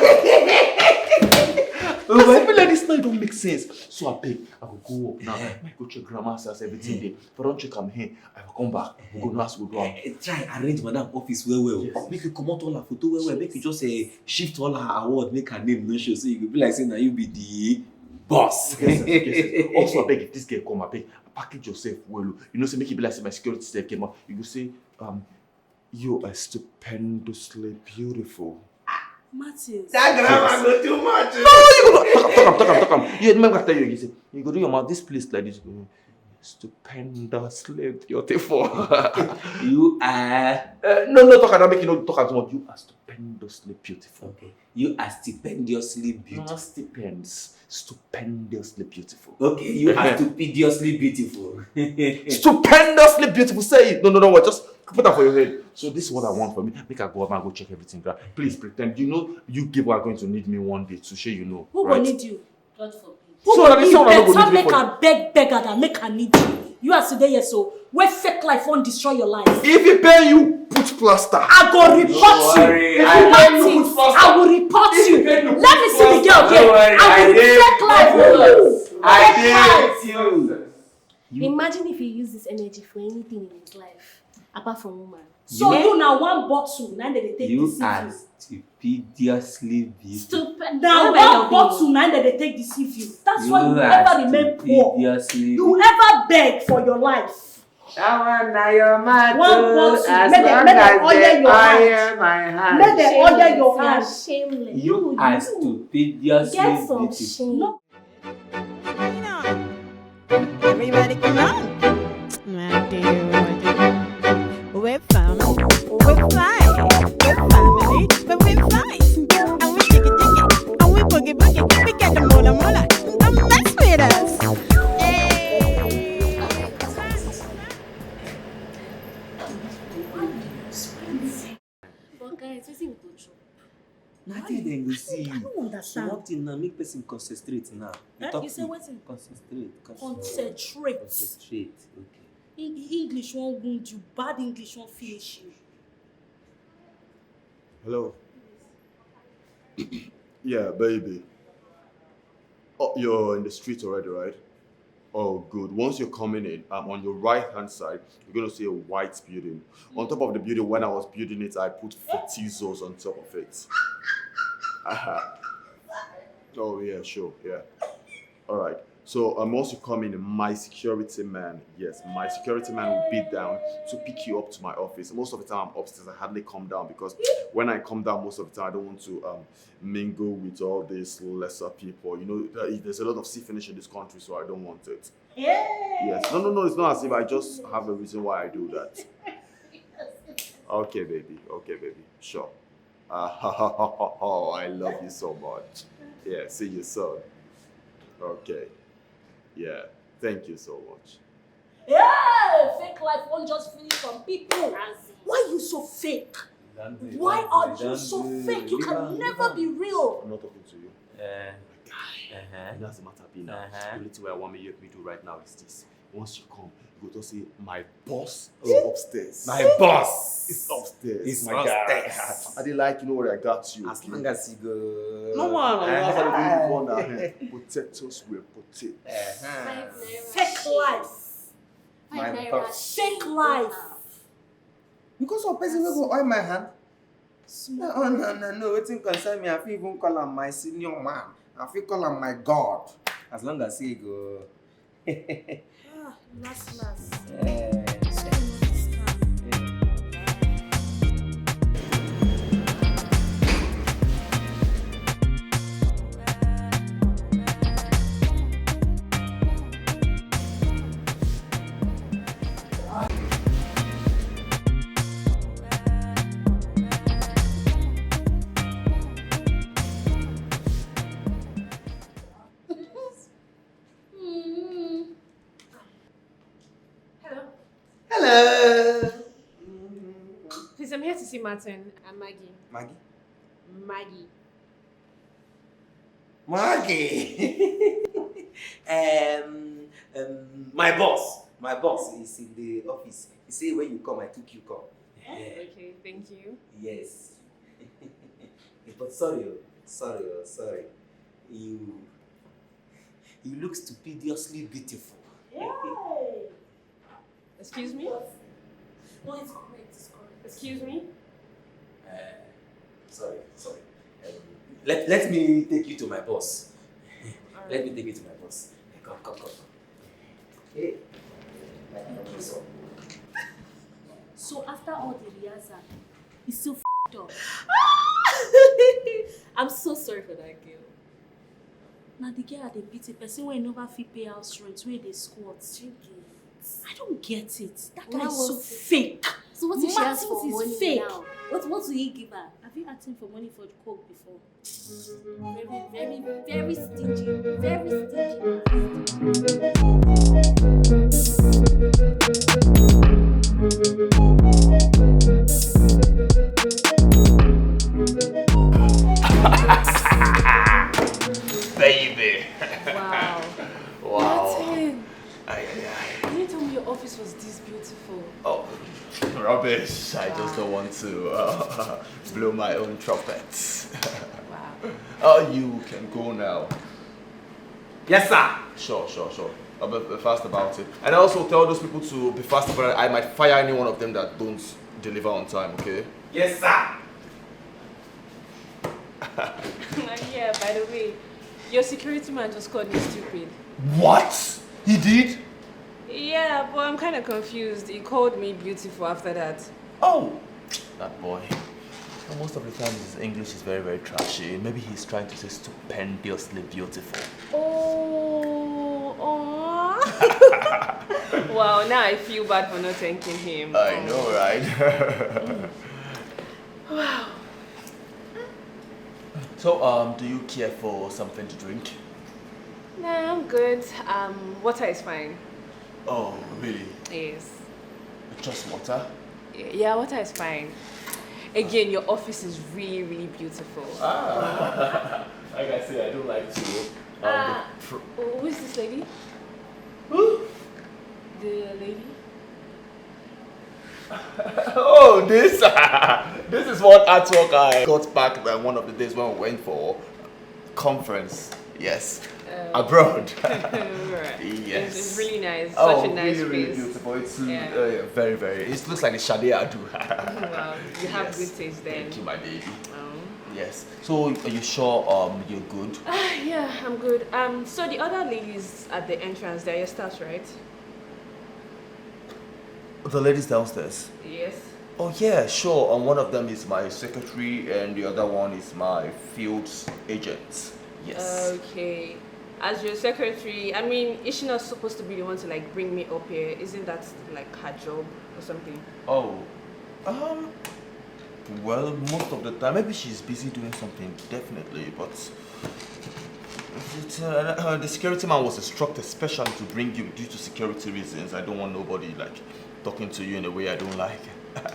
Simple like this now, it don't make sense. So I beg, I will go up now. I go check grandma's house everything there. If I don't check I'm here, I will come back. We go now, we go out. Try arrange Madam office well. Yes. Make you come out all her photo well. Make you just shift all her award, make her name no show. So you go be like saying that you be the boss. Yes. Also, I beg if this girl come, I beg, package yourself well. You know, say make it be like say my security staff came out. You go say, you are stupendously beautiful. Martins. That grammar go too much. No, you go talk him. You remember I tell you, say, you go do your mouth this place like this. Stupendously beautiful. You are. No, talk. I don't make you know talk too much. You are stupendously beautiful. Okay. You are stupendiously beautiful. Not stupends. Stupendously beautiful. Okay. You are stupendiously beautiful. Stupendously beautiful. Say it. No. What? Just put that for your head. So this is what I want for me. Make I go up and go check everything. Please pretend. You know, you people are going to need me one day to show you know. Who right? will need you? God forbid. Who So will that need is someone not better gonna need make me for her beg beggar than make her need you. You are today, yes, so where fake life won't destroy your life. If you pay you, put plaster. I go report you. worry, If I you pay want you, it, put plaster. I will report If you. you pay you, Let put me see the plaster. girl here. Don't worry, I will fake life. I dare you. Imagine if he used this energy for anything in his life, apart from woman. So you now one bottle, now they take You deceive are you. stupidiously beautiful. Stupid. Now one bottle, now they take deceive you. That's why you ever remain poor. You ever beg for your life. That one now your man. One bottle, as make long them as order they your iron hand. my hand. Make them order your hand. Shameless. You are stupidiously Get some beautiful. shame. No. Everybody come on. I do. We're fam, we're fly, we're family, but we're fly. And we jiggy jiggy, and we boogie boogie. We got the mola mola. Don't mess with us. But guys, what's in control? Nothing then go see you. I don't understand. So one thing now make person concentrate now. You say what's in? Concentrate. Concentrate. Concentrate. Okay. English won't wound you. Bad English won't finish you. Hello. Yeah, baby. Oh, you're in the street already, right? Oh, good. Once you're coming in, on your right-hand side, you're going to see a white building. On top of the building, when I was building it, I put Fortizos on top of it. Oh, yeah, sure, yeah. All right. So once you come in, my security man, yes, my security man will be down to pick you up to my office. Most of the time I'm upstairs, I hardly come down because when I come down, most of the time I don't want to mingle with all these lesser people. You know, there's a lot of sea finish in this country, so I don't want it. Yeah. Yes. No, it's not as if I just have a reason why I do that. Okay, baby. Sure. I love you so much. Yeah, see you soon. Okay. Yeah, thank you so much. Yeah, fake life won't just finish from people. Why you so fake? Why are you so fake? You can never be real. I'm not talking to you. Guy. That's the matter be now. The only thing I want me to do right now is this. Once you come, you go to see my boss is upstairs. My boss is upstairs. It's my upstairs. guy. I didn't like, you know what I got you. As long as you go. No man, that's how they do it before now. Potatoes will potato. Fake life. My boss. Fake life. Because of person will go oil my hand. No. Waiting concern me. I feel even call him my senior man. I feel call him my God. As long as he go. Last. Hello. Please, I'm here to see Martin and Maggie. Maggie? My boss is in the office. He say when you come, I took you come. Okay, thank you. Yes. But sorry. You look stupidiously beautiful. Yay. Excuse me? No, it's correct. Excuse me? Sorry. Let me take you to my boss. Right. Let me take you to my boss. Come. Hey. So after all the rehearsal, he's still f***ed up. I'm so sorry for that girl. Now the girl at the pity person when never fit pay house rent, where they squat. I don't get it. That guy is so fake. So what if she asks for Martins is money fake. now? What will he give her? Have you asked him for money for coke before? Very stingy. Very Baby. Wow. Wow. You didn't tell me your office was this beautiful. Oh, rubbish. I just don't want to blow my own trumpet. Wow. Oh, you can go now. Yes, sir. Sure. I'll be fast about it. And also tell those people to be fast about it. I might fire any one of them that don't deliver on time, okay? Yes, sir. Yeah, by the way, your security man just called me stupid. What? He did? Yeah, but I'm kind of confused. He called me beautiful after that. Oh, that boy. And most of the time his English is very, very trashy. Maybe he's trying to say stupendously beautiful. Oh, wow, now I feel bad for not thanking him. I know, right? Wow. So, do you care for something to drink? Nah, I'm good. Water is fine. Oh, really? Yes. Just water? Yeah, water is fine. Again, your office is really, really beautiful. Like I say, I do like to. Who is this lady? Who? The lady? Oh, this is what artwork I got back then one of the days when we went for conference. Yes. Abroad. Right. Yes. It's really nice. Such a nice really, really place. beautiful. It's Yeah. very. It looks like the Shade I do. Wow, you have good taste then. Thank you, my baby. Yes. So, are you sure you're good? Yeah, I'm good. So the other ladies at the entrance, they're your staffs, right? The ladies downstairs. Yes. Oh yeah, sure. One of them is my secretary, and the other one is my field agent. Yes. Okay. As your secretary, I mean, is she not supposed to be the one to like bring me up here? Isn't that like her job or something? Oh, well, most of the time, maybe she's busy doing something, definitely, but the security man was instructed specially to bring you due to security reasons. I don't want nobody like talking to you in a way I don't like.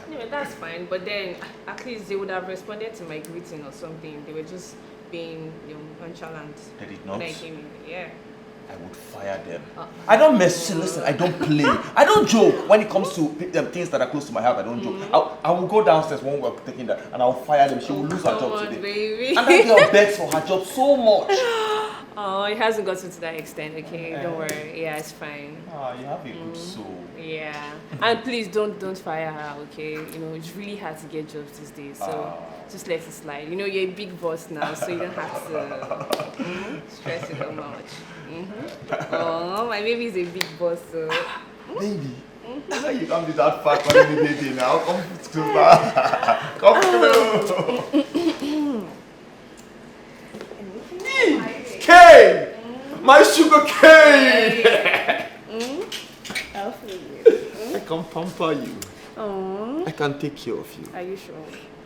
Anyway, that's fine, but then at least they would have responded to my greeting or something. They were just being nonchalant. They did not? When I came in, yeah. I would fire them. I don't mess. Listen, I don't play. I don't joke. When it comes to things that are close to my heart, I don't joke. I will go downstairs when we're taking that, and I'll fire them. She will lose her job today. Baby. And that girl begs for her job so much. Oh, it hasn't gotten to that extent. Okay, don't worry. Yeah, it's fine. You have a good soul. Yeah, and please don't fire her. Okay, you know it's really hard to get jobs these days. So just let it slide. You know you're a big boss now, so you don't have to stress it so much. Oh, my baby is a big boss, so. Baby, you can't be that fat for me, baby. Now come to come through. Cane, my sugar cane. I'll feel you. I can pamper you. I can take care of you. Are you sure?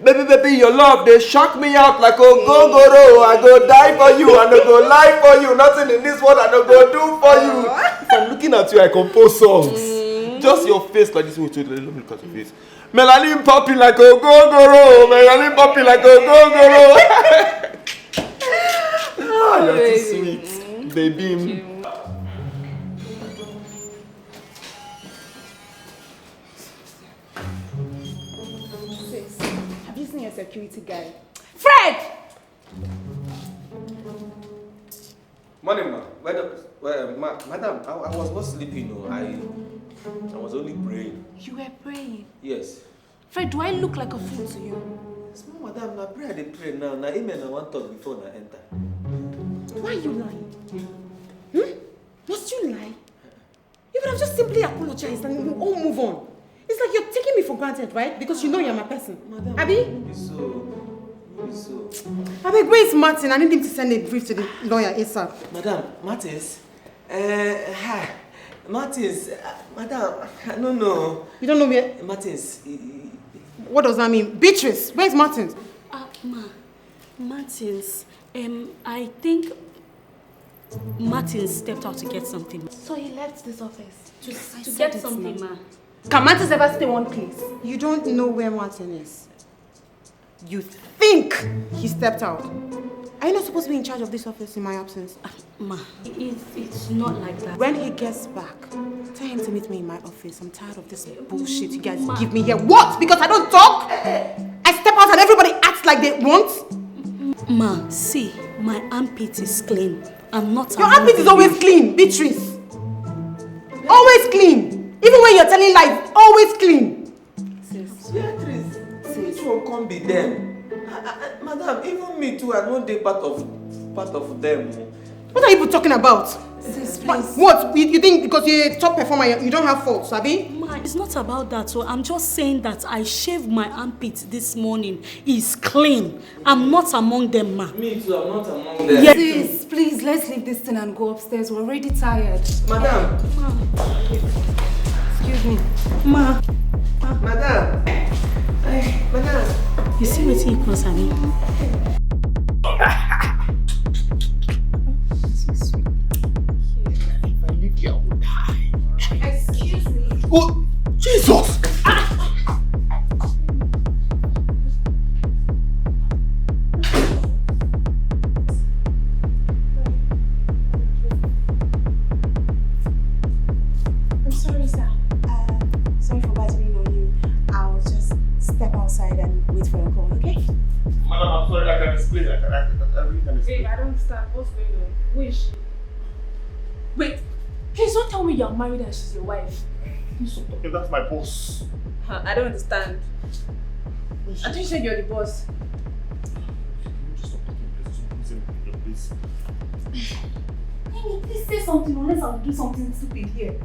Baby, your love, they shock me out like a go-go-ro. I go die for you, I no go lie for you. Nothing in this world I no go do for you. If I'm looking at you, I compose songs. Just your face like this. Wait, let me look at your face. Melanin popping like a go-go-ro. Melanin popping like a go-go-ro. You're too sweet, baby. Have you seen your security guy? Fred! Morning, ma. Madam, I was not sleeping. No, I was only praying. You were praying. Yes. Fred, do I look like a fool to you? Small madam, na pray I dey pray now. Na amen I wan talk before na enter. Why are you lying? Must you lie? You could have just simply apologized and we all move on. It's like you're taking me for granted, right? Because you know you're my person. Madam, Abi? be so. I beg, where is Martin? I need him to send a brief to the lawyer ASAP. Madam, Martins? Hi. Martins, madam, I don't know. You don't know where? Martins. What does that mean? Beatrice, where's Martin? Martins, I think Martin stepped out to get something. So he left this office to get something, ma. Can Martin ever stay one place? You don't know where Martin is. You think he stepped out. Are you not supposed to be in charge of this office in my absence? Ma, it's not like that. When he gets back, tell him to meet me in my office. I'm tired of this bullshit you guys give me here. What? Because I don't talk? I step out and everybody acts like they want? Ma, see, my armpit is clean. I'm not. Your armpit is always clean, Beatrice. Always clean. Even when you're telling lies, always clean. Sis. Yeah, come be them. Madam, even me too, I know they part of them. What are you talking about? Sis, please. What? You think because you're a top performer, you don't have faults, Sabi? Ma, it's not about that. So I'm just saying that I shaved my armpit this morning. It's clean. I'm not among them, ma. Me too, I'm not among them. Yes. Sis, please, let's leave this thing and go upstairs. We're already tired. Madam. Excuse me. Ma. Madam. Madam. You see what he calls Abi? Excuse me. Oh, Jesus! I'm sorry, sir. Sorry for barging on you. I'll just step outside and wait for your call, okay? Madam, I'm sorry, I can explain. I really can explain. Babe, I don't understand. What's going on? Who is she? Wait, please don't tell me you're married and she's your wife. Okay, that's my boss. I don't understand. I thought you said you're the boss. Can you just stop talking? Please. Nini, please say something unless I'll do something stupid here.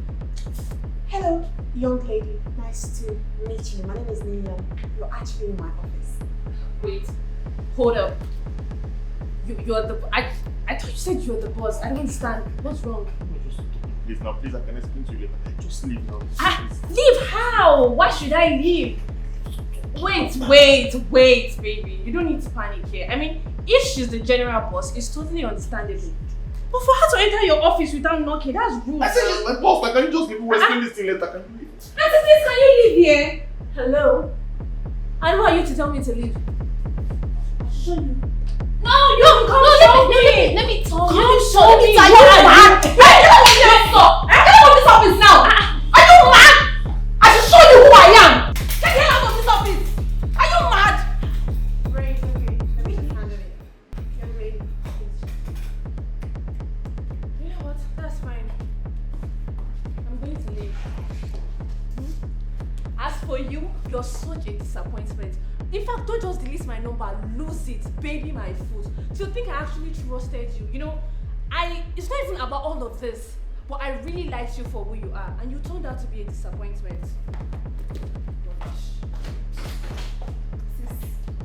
Hello, young lady. Nice to meet you. My name is Nini. You're actually in my office. Wait, hold up. You're the. I thought you said you're the boss. I don't understand. What's wrong? Please, now, please, I can explain to you later. Just leave now. Leave how? Why should I leave? Wait, baby. You don't need to panic here. I mean, if she's the general boss, it's totally understandable. But for her to enter your office without knocking, that's rude. I said she's my boss. Like, can you just leave? We'll explain this thing later. Can you leave? Auntie, please, can you leave here? Hello? And who are you to tell me to leave? I'll show you. No, let me talk. Come show me. You are mad. Get out of this office now. Are you mad? I should show you who I am. Get the hell out of this office. Are you mad? Ray, it's okay. Let me just handle it. Young lady, please. You know what? That's fine. I'm going to leave. As for you, you're such a disappointment. In fact, don't just delete my number, lose it, baby my foot. So you think I actually trusted you? You know, it's not even about all of this, but I really liked you for who you are, and you turned out to be a disappointment.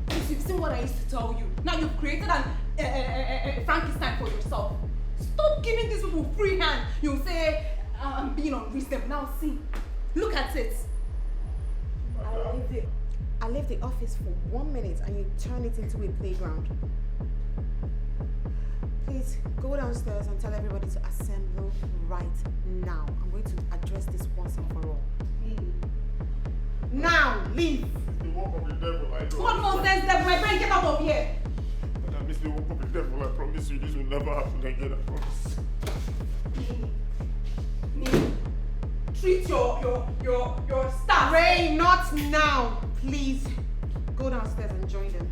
Sis, you've seen what I used to tell you. Now you've created a Frankenstein for yourself. Stop giving these people free hand. You'll say, I'm being unreasonable. Now see, look at it. I left the office for 1 minute and you turn it into a playground. Please go downstairs and tell everybody to assemble right now. I'm going to address this once and for all. Now, leave! The work of the devil, I know. What nonsense, devil? My friend, get out of here! Madam, this is the work of the devil. I promise you, this will never happen again. I promise. Treat your staff. Ray, not now! Please go downstairs and join them.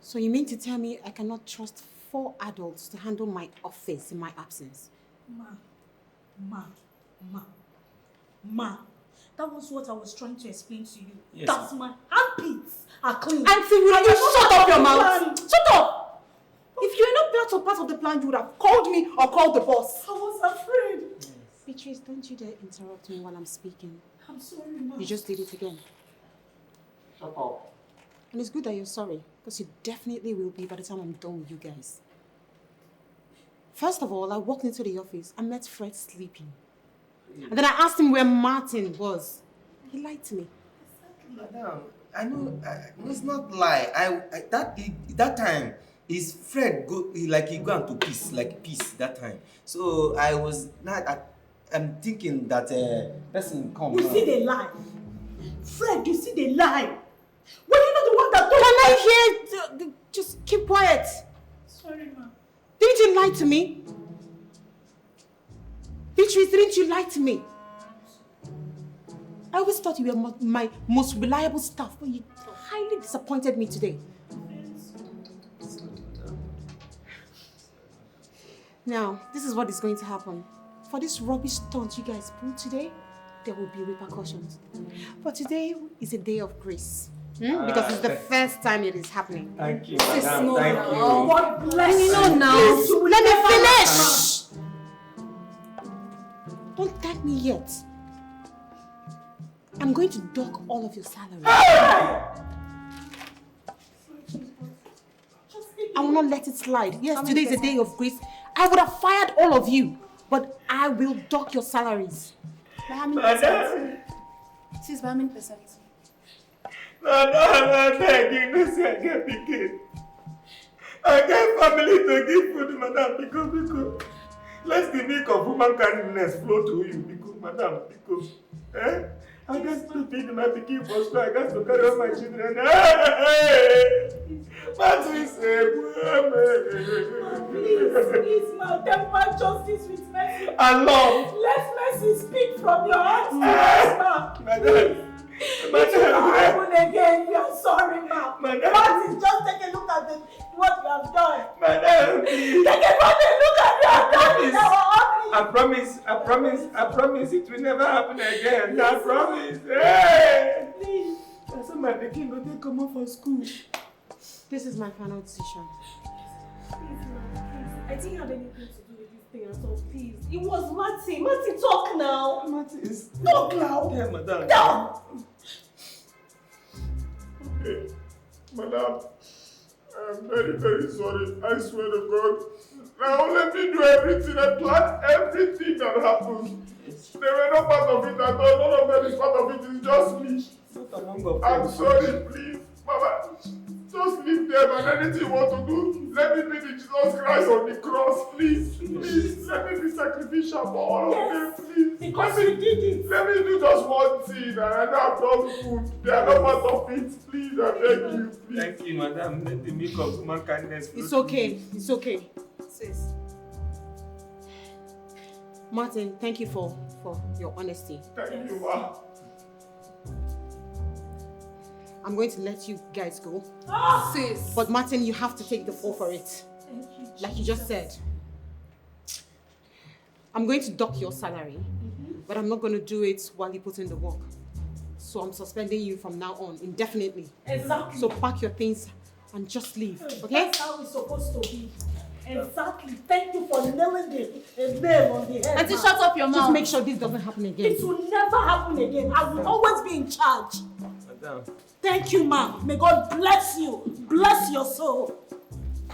So you mean to tell me I cannot trust 4 adults to handle my office in my absence? Ma, that was what I was trying to explain to you. Yes, That's my armpits are clean. Auntie, will you shut up your mouth? Shut up! If you're not part of the plan, you would have called me or called the boss. I was afraid. Beatrice, don't you dare interrupt me while I'm speaking. I'm sorry, Ma. You just did it again. Shut up. And it's good that you're sorry, because you definitely will be by the time I'm done with you guys. First of all, I walked into the office and met Fred sleeping. And then I asked him where Martin was. He lied to me. Madam, I know, it's not lie. That time, his Fred he go into peace that time. So I was not. I'm thinking that person come. You see the lie, Fred. You see the lie. Were you not the one opened the door. Can I hear? Just keep quiet. Sorry, ma. Didn't you lie to me? Beatrice, didn't you lie to me? I always thought you were my most reliable staff, but you highly disappointed me today. Now, this is what is going to happen. For this rubbish stunt you guys pulled today, there will be repercussions. But today is a day of grace. Because it's the first time it is happening. Thank you, Sis, madam. no, Thank no. you. Oh, God bless you. No, now. Please, Let me finish! Don't thank me yet. I'm going to dock all of your salary. I will not let it slide. Yes, today is a day of grace. I would have fired all of you, but I will dock your salaries. By how many percent? Sis, by how many percent? No, thank you. No, say I get pikin. I get family to give food, madam, because let the milk of human kindness flow to you, because, madam, because, I got to feed my pikin for school, I got to carry on my children. Please, ma, temper justice with mercy. And love. Let mercy speak from your heart to us, ma. Madam. It will not happen again. We are sorry, ma. Martin, just take a look at what you have done. Madam, please. Take a look at what you have done in our office. I promise it will never happen again. Yes, I promise. Hey! Please. That's why my pikin go take come out from school. This is my final decision. Please, ma, please. I didn't have anything to do with this thing at all, please. It was Martin. Martin, talk now. Martin, talk now. Yeah, madam. Talk. Hey, madam, I'm very, very sorry. I swear to God. Now let me do everything. I planned everything that happened. They were not part of it at all. None of them is part of it. It's just me. Not among of I'm them. sorry, please. Mama, just leave them and anything you want to do, let me be the Jesus Christ on the cross, please. Please, let me be sacrificial for all of them, please. Because you did it. Let me do just one thing and I know I've done good. They are not part of it. Please, I beg you, please. Thank you, madam. Let the milk of human kindness flow. It's okay. It's okay. Sis. Martin, thank you for your honesty. Thank you, ma. I'm going to let you guys go. Sis. But Martin, you have to take the fall for it. Thank you, Like you just said. I'm going to dock your salary, but I'm not going to do it while you put in the work. So I'm suspending you from now on, indefinitely. Exactly. So pack your things and just leave, okay? That's how it's supposed to be. Exactly. Thank you for nailing the nail on the head. Auntie, shut up your mouth. Just make sure this doesn't happen again. It will never happen again. I will always be in charge. Madam. Thank you, ma'am. May God bless you. Bless your soul.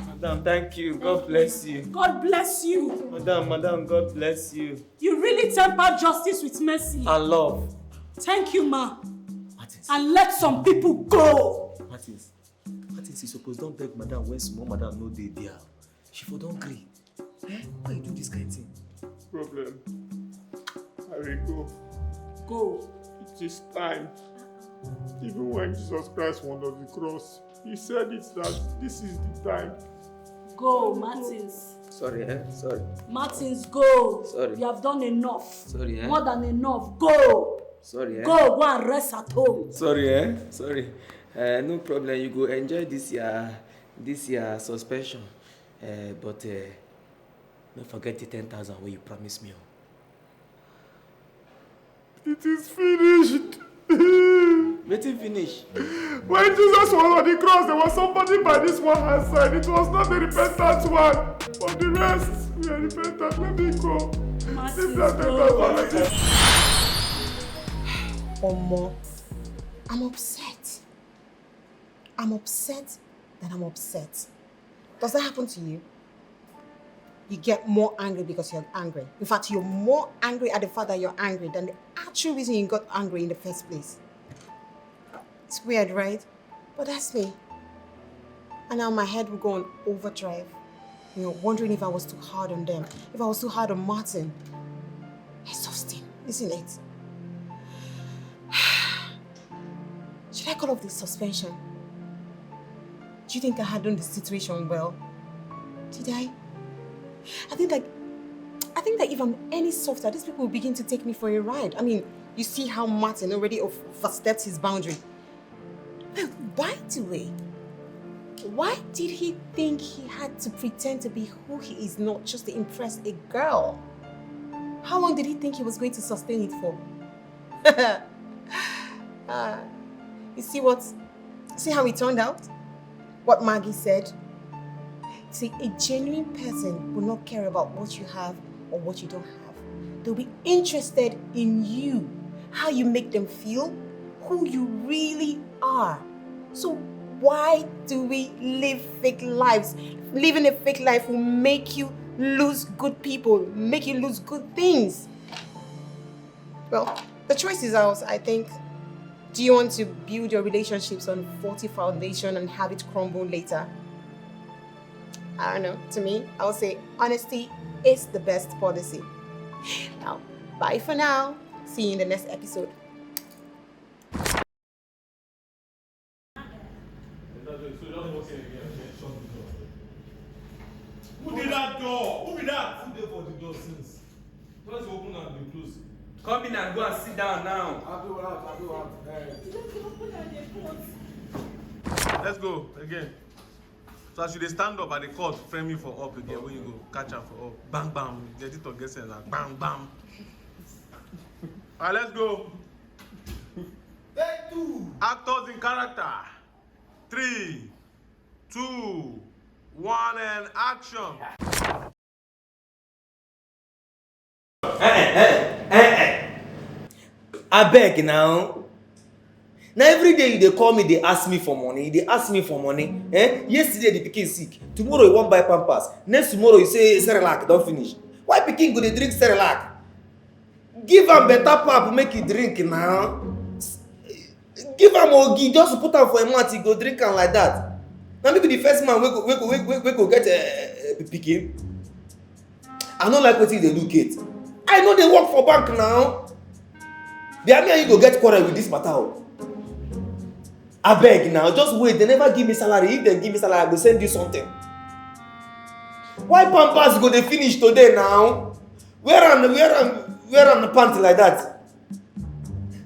Madam, thank you. God bless you. God bless you. Madam, God bless you. You really temper justice with mercy. And love. Thank you, ma. Martins. And let some people go. Martins, you suppose don't beg madam when small madam no dey there. She for don't agree. Why you do this kind of thing? Problem. I will go. Go. It is time. Even when Jesus Christ went on the cross, he said it that this is the time. Go, Martins. Sorry, Sorry. Martins, go. Sorry. You have done enough. Sorry, More than enough. Go. Sorry, Go and rest at home. Sorry, Sorry. No problem. You go enjoy this year suspension. But don't forget the 10,000 where you promised me. It is finished. Let it finish. When Jesus was on the cross, there was somebody by this one hand side. It was not the repentant one. But the rest, we are repentant. Let me go. Leave that 10,000. Omo, I'm upset. I'm upset that I'm upset. Does that happen to you? You get more angry because you're angry. In fact, you're more angry at the fact that you're angry than the actual reason you got angry in the first place. It's weird, right? But that's me. And now my head will go on overdrive. You know, wondering if I was too hard on them. If I was too hard on Martin. Exhausting, isn't it? Should I call off this suspension? Do you think I handled the situation well? Did I? I think that if I'm any softer, these people will begin to take me for a ride. I mean, you see how Martin already overstepped his boundary. Well, by the way, why did he think he had to pretend to be who he is not just to impress a girl? How long did he think he was going to sustain it for? You see how it turned out? What Maggie said? See, a genuine person will not care about what you have or what you don't have. They'll be interested in you, how you make them feel, who you really are. So why do we live fake lives? Living a fake life will make you lose good people, make you lose good things. Well, the choice is ours, I think. Do you want to build your relationships on faulty foundation and have it crumble later? I don't know. To me, I would say honesty is the best policy. Now, bye for now. See you in the next episode. Who did that door? Who did that? Who did for the door since? Let's open and be closed. Come in and go and sit down now. I'll do out. Let's go again. So as you stand up at the court, frame you for up again. When you go catch her for up, bang bang. The editor gets in like bang bang. Alright, let's go. Take 2. Actors in character. 3, 2, 1, and action. I beg now. Now every day they call me, they ask me for money. Yesterday the pikin sick. Tomorrow you won't buy Pampers. Next tomorrow you say Cerelac don't finish. Why pikin go dey drink Cerelac? Give am better pap, make you drink now. Give am ogi, just put am for a month, he go drink am like that. Now maybe the first man we go get a pikin. I don't like wetin they look at. I know they work for bank now. They are me and you go get quarrel with this matter. I beg now, just wait. They never give me salary. If they give me salary, I will send you something. Why Pampers go they finish today now? Where am the pants like that?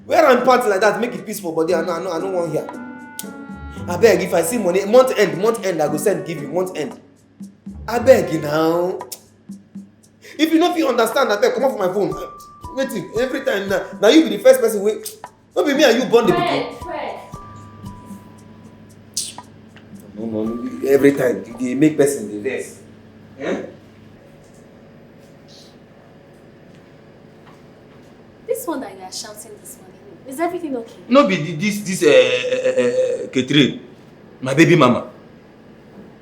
Where am pants like that? Make it peaceful, but I don't want here. I beg, if I see money, month end, I go send give you month end. I beg now. If you don't feel understand, I beg, come off my phone. Wait, every time now you be the first person. Wait, not be me and you born the people. No, every time they make person the less. Eh? This one that you are shouting this morning, is everything okay? No be this Catherine, my baby mama.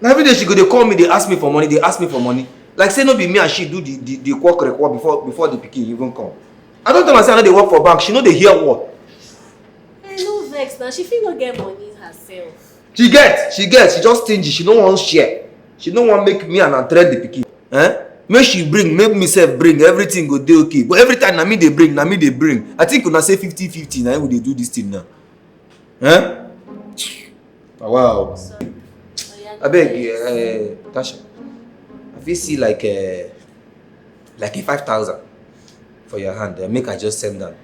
Now every day she go they call me, they ask me for money. Like say no be me and she do the work record before the pikin even come. I don't understand how they work for bank. She know they hear what. Hey, no vex now. She feel not get money herself. She get. She just stingy. She don't want share. She don't want make me and trade the pikin. Eh? Make she bring, make myself bring. Everything go dey okay. But every time na me they bring. I think una say 50-50 na we dey do this thing now. Eh? Wow. Sorry. I beg, Tasha. If you see like a 5,000 for your hand, make I just send them.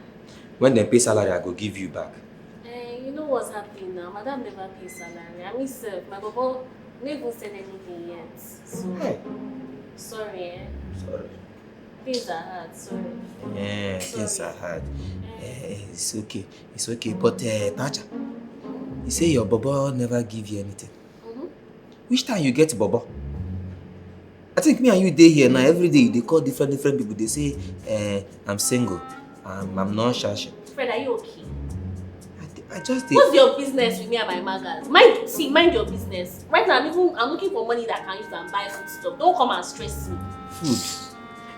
When they pay salary, I go give you back. You know what's happening now? Madam never pays salary. I mean, sir, my baba never send anything yet. So, hey. Sorry, eh? Sorry. Things are hard, sorry. Yeah, things are hard. It's okay. But Tasha, you say your baba never give you anything. Which time you get baba? I think me and you day here now. Every day they call different people. They say, I'm single. I'm not shashi. Fred, are you okay? I just did. What's your business with me and my magas? Mind your business. Right now, I'm looking for money that I can use and buy food stuff. Don't come and stress me. Food.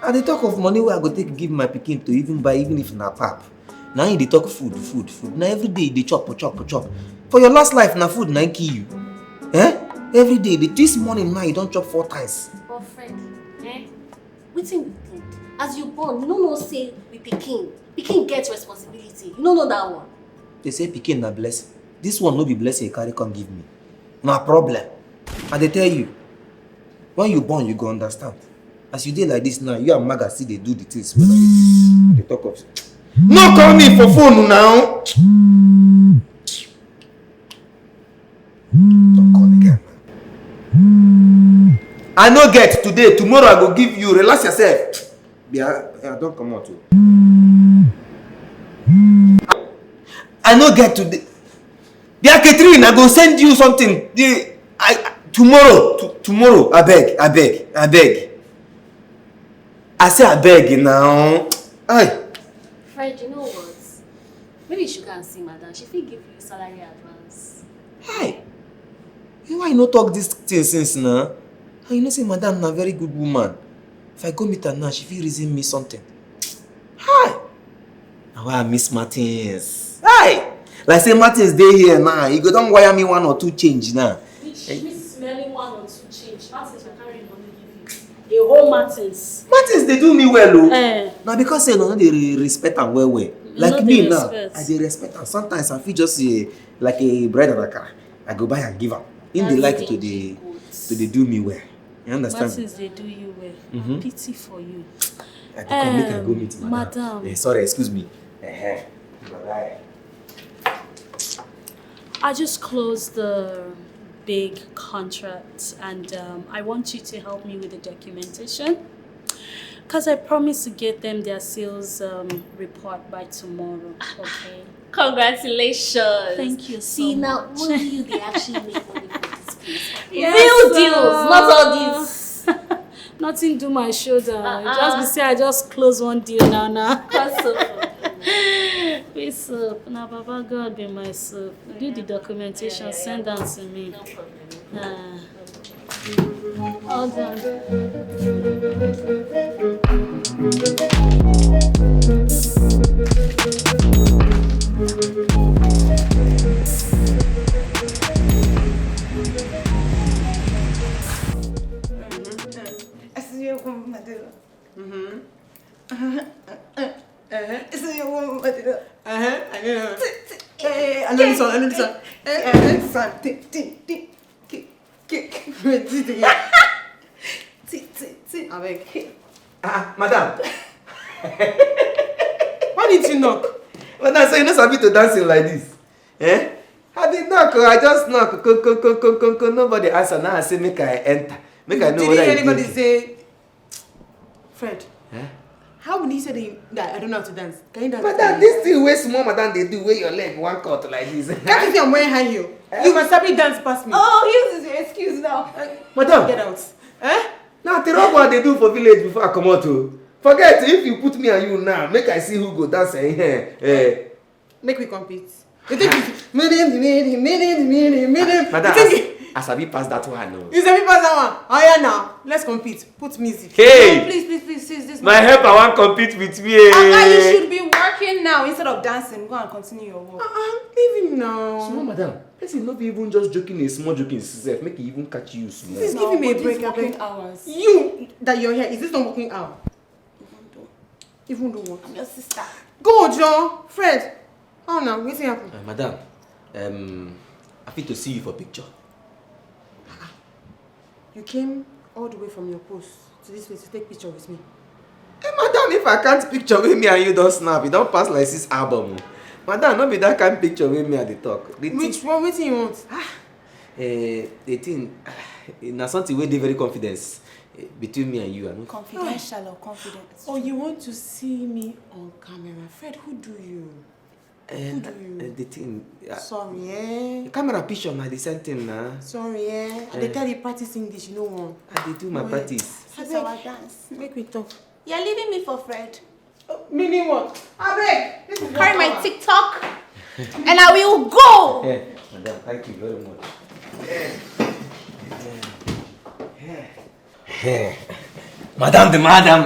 And they talk of money where I go take give my pikin to even buy, even if na pap. Now they talk food. Now every day they chop. For your last life, na food na kill you. Eh? Every day, this morning now you don't chop 4 times. But Fred, wetin we think? As you born, you don't know say we pikin. Pikin gets responsibility. You don't know that one. They say pikin na blessing. This one no be blessing you carry come give me. No problem. And they tell you, when you born, you go understand. As you did like this now, you and Maga see they do the things. They talk of. No call me for phone now. Don't call again. I no get today. Tomorrow I go give you. Relax yourself. Yeah, don't come out. I no get today. Yeah, Catherine, I go send you something. Tomorrow. I beg. I say I beg now. Aye. Fred, you know what? Maybe you should go and see Madam. She will give you salary advance. Hi. You why you no talk this thing since now? And you know say Madam na very good woman. If I go meet her now, she will reason me something. Hi. Now why I miss Martins? Hi. Like say Martins dey here now. You go don't wire me 1 or 2 change now. Miss smelling 1 or 2 change. Martins will carry money give you. A whole Martins. Martins they do me well oh. Now because say no they respect am well. Like No me dey now, respect. I dey respect am. Sometimes I feel just like a bread and a car. I go buy and give am. In the like to the do me well. You understand? Martins, they do you well. Mhm. Pity for you. I go come make I go meet Madam. Madam. Sorry, excuse me. Bye-bye. I just closed the big contract and I want you to help me with the documentation. Because I promised to get them their sales report by tomorrow. Okay. Congratulations. Thank you so See, now, much. only you they actually make money for this place. Yes, Real deals, not all these. Nothing do my shoulder. Just be say I just close one deal now. Be soap. Now Baba God be my soap. Do the documentation, send them to me. No problem. All done. I know this one. Madam. Why did you knock? Madam, so you know sabi to dancing like this? Eh? I did knock. I just knock. Nobody answer. Now I say make I enter. Make I know Did what I anybody do. say, Fred? Eh? How would he say that I don't know how to dance? Can you dance? Madam, this thing way small, madam, they do where your leg one cut like this. Can't you see I'm wearing high heel? You must have dance past me. Oh, use your excuse now. Madam. Get out. Eh? Now, the rock what they do for village before I come out to. Forget, if you put me and you now, make I see who go dance here. Make we compete. You think Madam, as I be past that one, no. you say me pass that one. Oh yeah, now let's compete. Put music. Hey! No, please, sis, this My help, I want compete with me. you should be working now instead of dancing. Go and continue your work. Leave him now. Small madam, person not be even just joking a small joking self, make it even catch you small. Please give him a break, working abeg. hours. You that you're here, is this not working out? Even do what? I'm your sister. Go, Joe. Fred. Oh no, what's happening? Madam, I fit to see you for picture. You came all the way from your post to this place to take picture with me. Hey, madam, if I can't picture with me and you don't snap, it don't pass like this album. Madam, not be that kind of picture with me at the talk. Which one? What you want? The thing, na something wey dey very confidence between me and you. Confidential or confidence? Oh, you want to see me on camera? Fred, who do you? Who do you? The thing. Sorry, eh? The camera picture na the same thing na. Sorry, eh? I dey tell you practice English, you know one. I dey do my practice. It's our dance. Make me talk. You're leaving me for Fred. Meaning what? Abeg, this is Carry my TikTok and I will go. Yeah, madam, thank you very much. Madam the madam.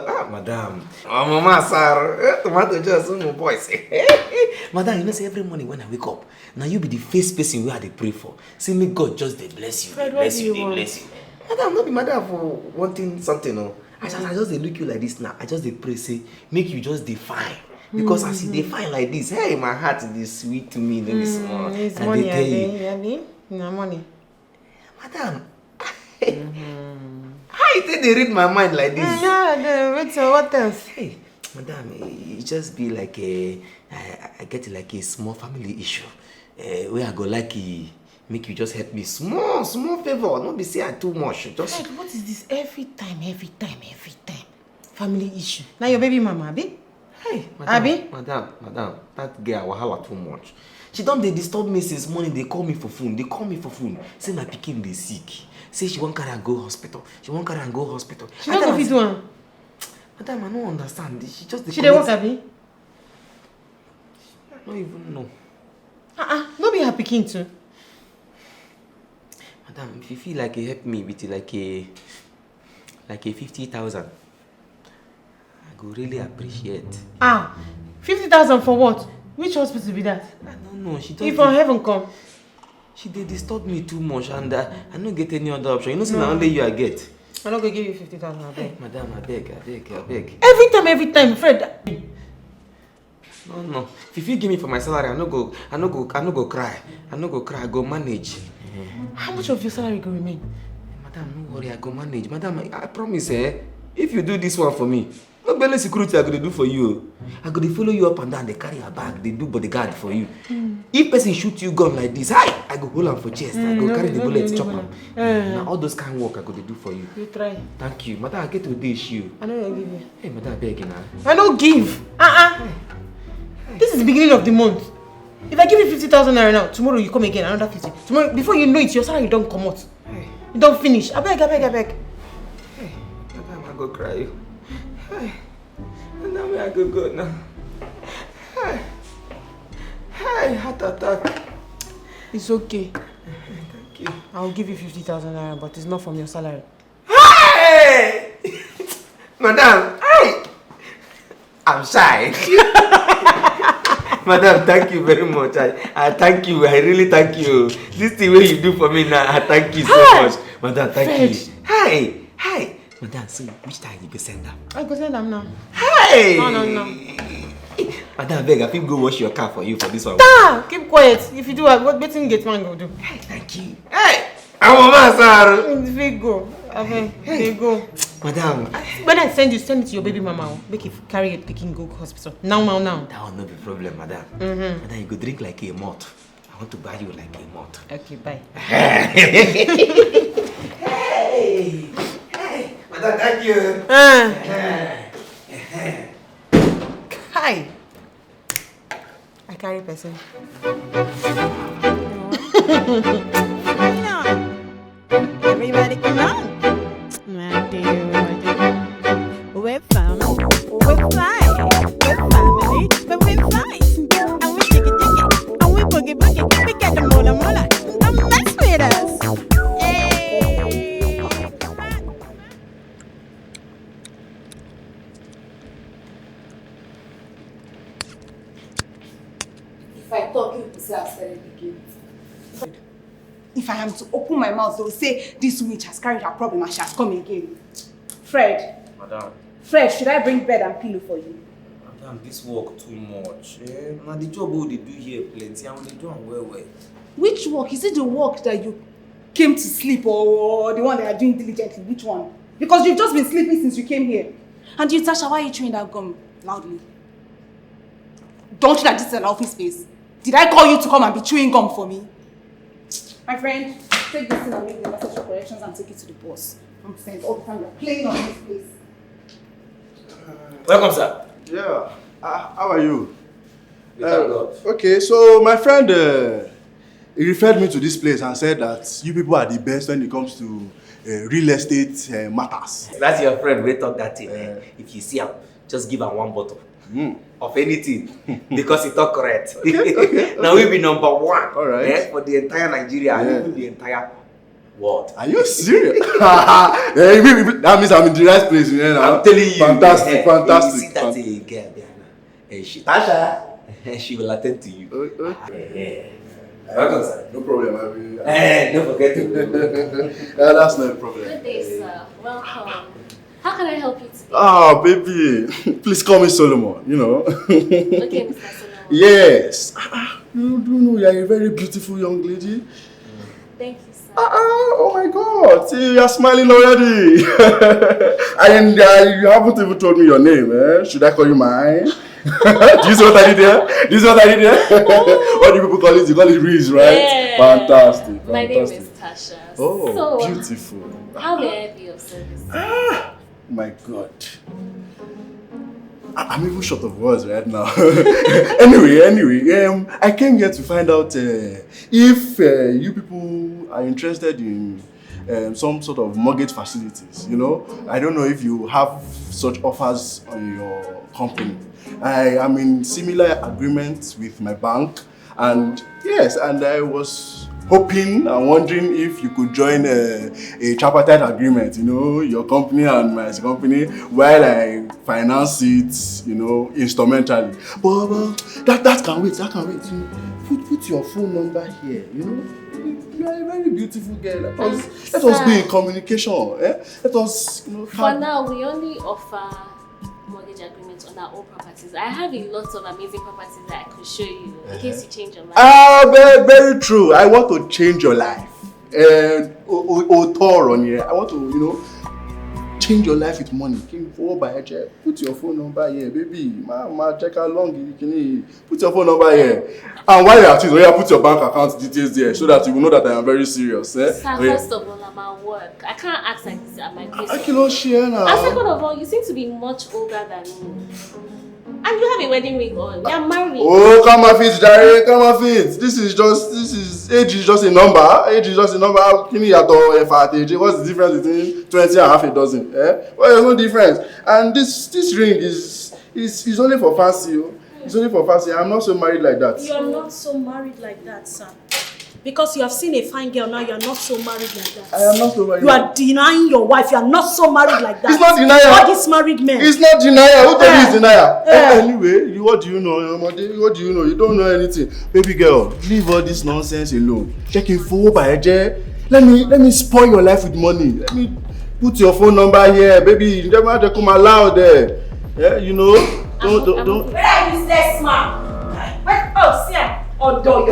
Ah, madam. Oh, mama, sir. Tomato just my boys. Madam, you know, say every morning when I wake up, now you be the first person where I dey pray for. Say, may God just dey bless you, Fred, dey bless what do you, you dey want? bless you. Madam, not be madam for wanting something, no. I just dey look you like this now. I just dey pray, say, make you just dey fine. Because I see they find like this, hey, my heart is sweet to me, no be small. It's And money, they tell you, Abi. No money. Madam, how you think they read my mind like this? Wait, so what else? Hey, madam, it just be like I get like a small family issue. Where I go like make you just help me small favor. Not be say I too much. Just Fred, what is this? Every time. Family issue. Now your baby mama, Abi? Hey, Abi? Madam, that girl Wahala too much. She don't they disturb me since morning. They call me for phone. Say my pikin dey sick. Say she won't carry and go hospital. She don't go fit one. Madam, I don't understand. She just She dey work, Abi? I don't even know. No be her pikin too. Madam, if you feel like you help me with like a 50,000, I go really appreciate. 50,000 for what? Which hospital be that? I don't know. She If from heaven come. She dey disturb me too much and I don't get any other option. You know, say na only you I get. I'm not gonna give you 50,000, I beg. Madam, I beg. Every time, Fred. No. If you give me for my salary, I no go cry. I go manage. How much of your salary go remain? Madam, no worry, I go manage. Madam, I promise, if you do this one for me, no belly security I go to do for you. I go to follow you up and down, they carry your bag, they do bodyguard for you. If person shoot you gun like this, I go hold am for chest, I go carry the bullet, chop am. Now all those kind of work I go to do for you. You try. Thank you. Madam, I get to dish you. I know I'll give you. Hey, madam, I beg you now. I don't give. This is the beginning of the month. If I give you 50,000 naira now, tomorrow you come again, another 50. Tomorrow, before you know it, your salary don't come out. You don't finish. I beg. Hey, madam, I go cry you. Hey, and now I go now. Hey, heart attack. It's okay. Thank you. I'll give you 50,000 naira, but it's not from your salary. Hey! Madam, hey! I'm shy. Madam, thank you very much. I thank you. I really thank you. This thing what you do for me now, I thank you so much. Madam, thank you. Hi. Madam, so which time you go send them? I go send them now. Hey! No. Madam, I beg, I think go wash your car for you for this one. Keep quiet. If you do, what betting get man go do? Hey, thank you. Hey! I'm a master. They go. They go. Madam. When I send it to your baby mama. Make it carry it, picking go hospital. Now. That will not be a problem, madam. Madam, you go drink like a malt. I want to buy you like a malt. Okay, bye. Hey! Madam, thank you. Hi. I carry person. Everybody come on. My dear, we're fam, we're fly, we're family, but we're fight. And we jiggy, and we boogie, we get the mola. Don't mess with us. Hey. If I talk, you will say I said it again. If I am to open my mouth, they will say this witch has carried her problem and she has come again. Fred. Madam. Fred, should I bring bed and pillow for you? Madam, this work too much. Now the job they do here plenty and they do am well. Which work? Is it the work that you came to sleep or the one that you are doing diligently? Which one? Because you've just been sleeping since you came here. And you, Tasha, why are you chewing that gum loudly? Don't you like this is an office space? Did I call you to come and be chewing gum for me? My friend, take this thing and make the necessary corrections and take it to the boss. I'm saying all the time you're playing on this place. Welcome, sir. Yeah. How are you? Thank God. Okay, so my friend he referred me to this place and said that you people are the best when it comes to real estate matters. That's your friend. We talk that thing. If you see him, just give him one bottle of anything because he talk correct. Okay. Now we be number one. All right. For the entire Nigeria and even the entire world. Are you serious? That means I'm in the right place. I'm telling you. Fantastic. You see that girl there. Tasha, she will attend to you. Welcome, sir. No problem. Don't forget to. That's no problem. Good day, sir. Welcome. How can I help you today? Ah, baby, please call me Solomon, you know. Okay, Mr. Solomon. Yes. You do know you are a very beautiful young lady. Thank you, sir. Oh my God, see, you are smiling already. And you haven't even told me your name, eh? Should I call you mine? Do you see what I did there? Do you see what I did there? What do people call it? You call it Reese, right? Yeah. Fantastic. My name is Tasha. Oh, so, beautiful. How may I be of service? My God. I'm even short of words right now. Anyway, I came here to find out if you people are interested in some sort of mortgage facilities, you know. I don't know if you have such offers on your company. I am in similar agreements with my bank, and yes, and I was hoping and wondering if you could join a tripartite agreement, you know, your company and my company, while I finance it, you know, instrumentally. But that can wait, that can wait. You know, put your phone number here, you know. You are a very beautiful girl. Let us be in communication. Eh? Let us, you know. For now, we only offer mortgage agreements on our own properties. I have a lot of amazing properties that I could show you in case you change your mind. Very, very true. I want to change your life. And I want to, you know, change your life with money. Put your phone number here, baby. Mama, check how long you can. Put your phone number here. And while you're at it, put your bank account details there so that you will know that I am very serious. Eh? Sir, first of all, I'm at work. I can't act like this at my place. I cannot share now. And second of all, you seem to be much older than me. And you have a wedding ring on. You're married. Oh, come on, fit, Jerry. Come on, fit. Age is just a number. Age is just a number. What's the difference between 20 and half a dozen? Eh? Well, there's no difference. And this ring is only for fancy. It's only for fancy. I'm not so married like that. You're not so married like that, sir. Because you have seen a fine girl now, you are not so married like that. I am not so married. You are denying your wife. You are not so married like that. It's not denial. All these married men. It's not denial. Who told you it's denial? Anyway, what do you know? What do you know? You don't know anything. Baby girl, leave all this nonsense alone. Check your phone by Let me spoil your life with money. Let me put your phone number here, baby. You never have to come aloud there. Yeah, you know. Don't. Where are you, useless man? Oh, Sia. Odo.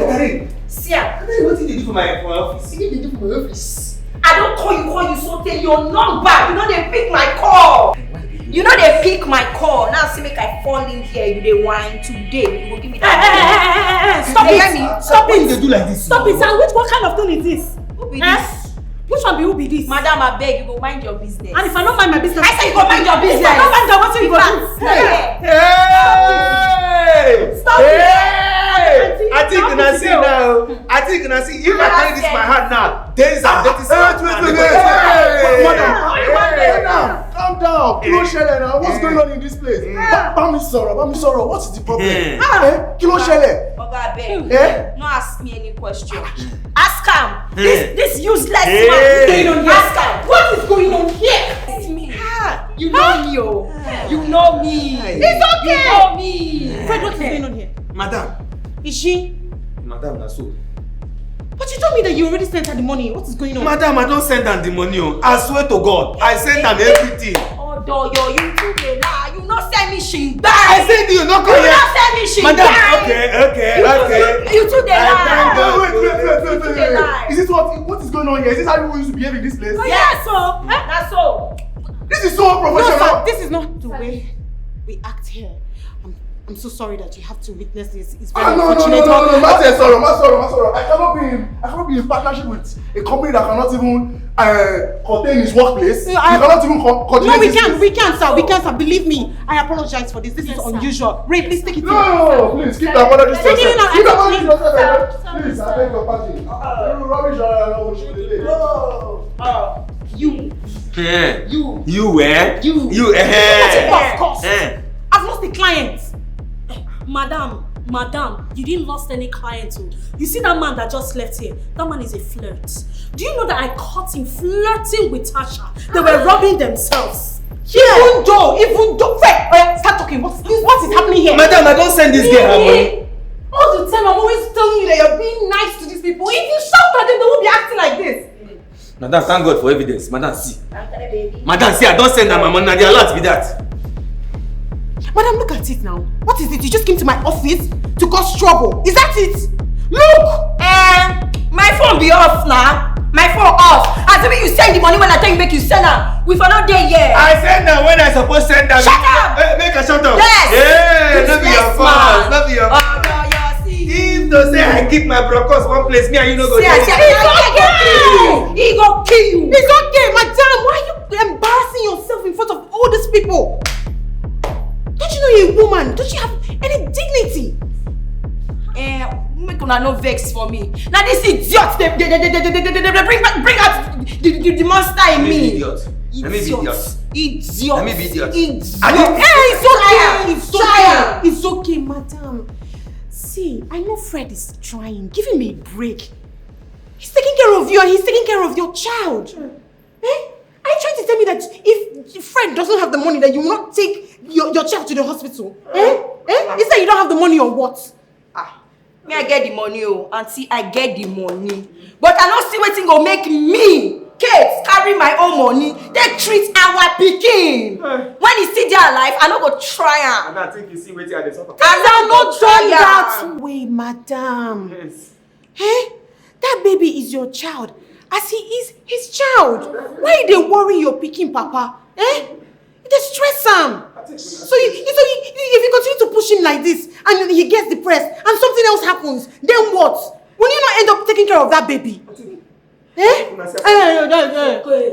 Sia. What did you do for my office? What did you do for my office? I don't call you so tell your number. You know they pick my call. You know they pick my call. Now see make I fall in here. You they whine today. You go give me that. Stop it! Stop it! They do like this. Stop it! And what kind of thing is this? Who be this? Which one be who be this? Madam, I beg you go mind your business. And if I don't mind my business, I say you go mind your business. If I don't mind your what you go do? Hey! Stop it! I think you can see now. I think you can see. If I tell you this my heart now, days and days. Calm down. Kilo Shele now. What's going on in this place? Bami Soro. What is the problem? Kilo Shele. Oga beg. No ask me any question. Ask him. This useless man. What's going on here? Ask him. What is going on here? It's me. You know me, oh. You know me. It's okay. You know me. Fred, what is going on here? Madam. Is she? Madam, that's so. But you told me that you already sent her the money. What is going on? Madam, I don't send her the money. I swear to God, I send her everything. Oh, you too dey lie. You not send me shing back. I send you, not come here. You not send me shing Madam, back. okay. You too dey lie. Wait. Is this what is going on here? Is this how you used to behave in this place? Yes, so. That's so. This is so unprofessional. No, sir, this is not the way we act here. I'm so sorry that you have to witness this. It's very unfortunate. No. Masoro. I cannot be in partnership with a company that cannot even contain his workplace. You cannot even coordinate. No, we can, sir. Believe me, I apologize for this. This is unusual. Ray, please take it. No, please keep the apology to yourself. Keep the apology to yourself. Please, I beg your pardon. Rubbish. You where? You. Of course. I've lost a client. Madam, you didn't lost any clients. You see that man that just left here? That man is a flirt. Do you know that I caught him flirting with Tasha? They were rubbing themselves. Even though, start talking. What is happening here? Madam, I don't send this girl her money. All the time I'm always telling you that you're being nice to these people. If you shout at them, they won't be acting like this. Madam, thank God for evidence. Madam, see. baby. Madam, see, I don't send her my money. Now the alert be that. Madam, look at it now. What is it? You just came to my office to cause trouble. Is that it? Look! My phone be off now. My phone off. As if you send the money when I tell you make you send her. We for not there yet. I send her when I supposed to send her. Shut up! Make her shut up. Yes! Yeah, not be your fault. Not be your fault. Oh, no, yeah, see. If to say I keep my brokers one place, me and you no go. See, I say, it's okay. He go kill you. It's okay, madam. Why are you embarrassing yourself in front of all these people? Don't you know you're a woman? Don't you have any dignity? Make una no vex for me. Now this idiot, they bring out the monster in me. Idiot. Let me be idiot. Idiot. Let me be idiot. It's okay. It's okay, madam. See, I know Fred is trying. Give him a break. He's taking care of you and he's taking care of your child. Are you trying to tell me that if Fred doesn't have the money, that you will not take your child to the hospital? Is that you don't have the money or what? Me, I get the money, auntie, I get the money. But I don't see wetin go make me, Kate, carry my own money. They treat our pikin. When he still there alive, I no go try am. And I think you see wetin I dey suffer. I not done that way, madam. Yes. That baby is your child, as he is his child. Why they worry your pikin, papa? They stress him. So if you continue to push him like this and he gets depressed and something else happens, then what? Will you not end up taking care of that baby?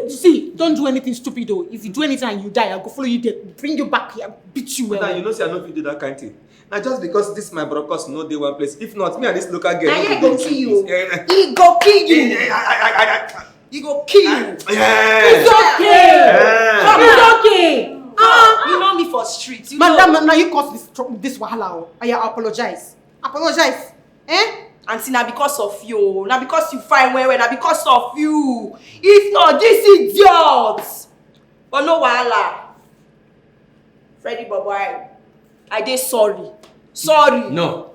See, don't do anything stupid though. If you do anything and you die, I'll go follow you there, bring you back here, beat you well. Now you know say I no fit do that kind of thing. Now just because this my brokers no dey one place. If not, me and this local girl. Now he go kill you. He go kill you. He go kill you. It's okay. It's okay. You know me for streets. Madam, now you cause this wahala. I apologize. Apologize. Auntie, now because of you. Now because you find where, now because of you. If not, this idiot. But no wahala. Freddy Boboy, I dey sorry. Sorry. No.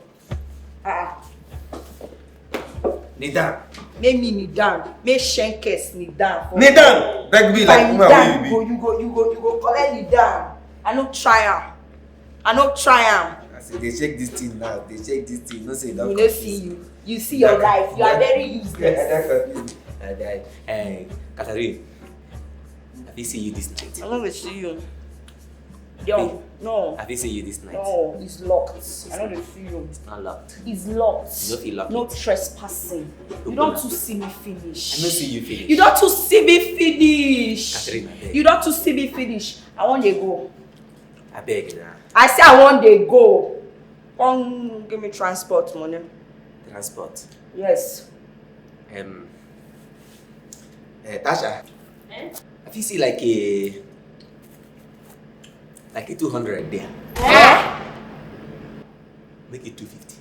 Kneel down. Make me kneel down. Make Shenkes kneel down. Kneel down. Beg me like woman wey you be. You go collect kneel down. I no try am. I say they check this thing now. They check this thing. No say don't. We no see you. You see your life. You are very useless. Hey, Catherine. Have you seen you this night? I'm not gonna see you. Yo, no. Have you seen you this night? No, it's locked. I don't see you. It's not locked. It's locked. You don't feel locked. No trespassing. You don't to see me finish. I don't see you finish. You don't to see me finish. Catherine, I beg. You don't to see me finish. I want to go. I beg now. I say I want to go. Come give me transport money. Transport. Yes. Tasha. Have you seen like a 200 there? Make it 250.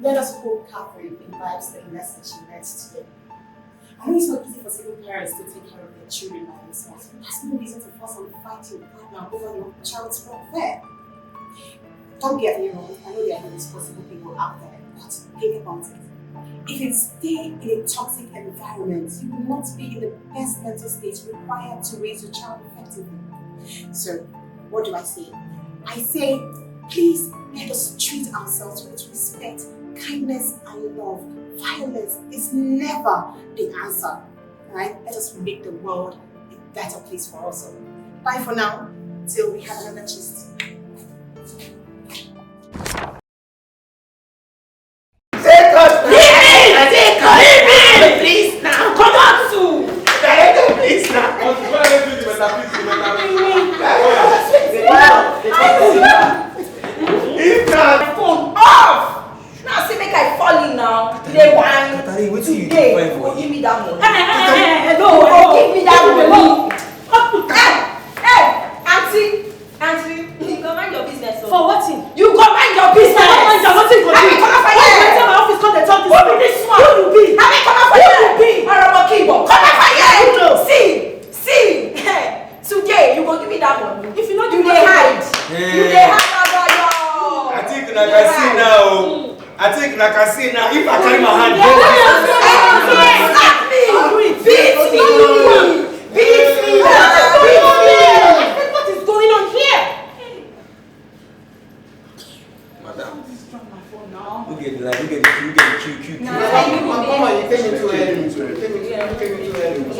Let us hope Catherine imbibes the message she meant today. I know it's not easy for single parents to take care of their children by themselves, but that's no reason to force and fight your partner over your child's welfare. Don't get me wrong, I know there are responsible people out there, but think about it. If you stay in a toxic environment, you will not be in the best mental state required to raise your child effectively. So, what do I say? I say, please let us treat ourselves with respect, kindness, and love. Violence is never the answer. Alright? Let us make the world a better place for us all. Bye for now, till we have another gist. Please now, come on soon. Please now. My phone off. Now see, make I fall in now. Today one. Today, go give me that money. No, give me that money. Auntie, you go mind your business. For what? You go mind your business. I don't mind your business. I mean, come up for here. My office come and talk this. Who be this one? Who you be? I mean, come up for here. Who you be? Honorable Kibo. Come up for here. See. Today, you go give me that money. If you know you dey hide. You dey hide, Abayo. I think I can see now. If I carry my hand. Slap me. What is going on here? Madam. Now. Look at the cute. Mama, you came in too early. You came in too early. You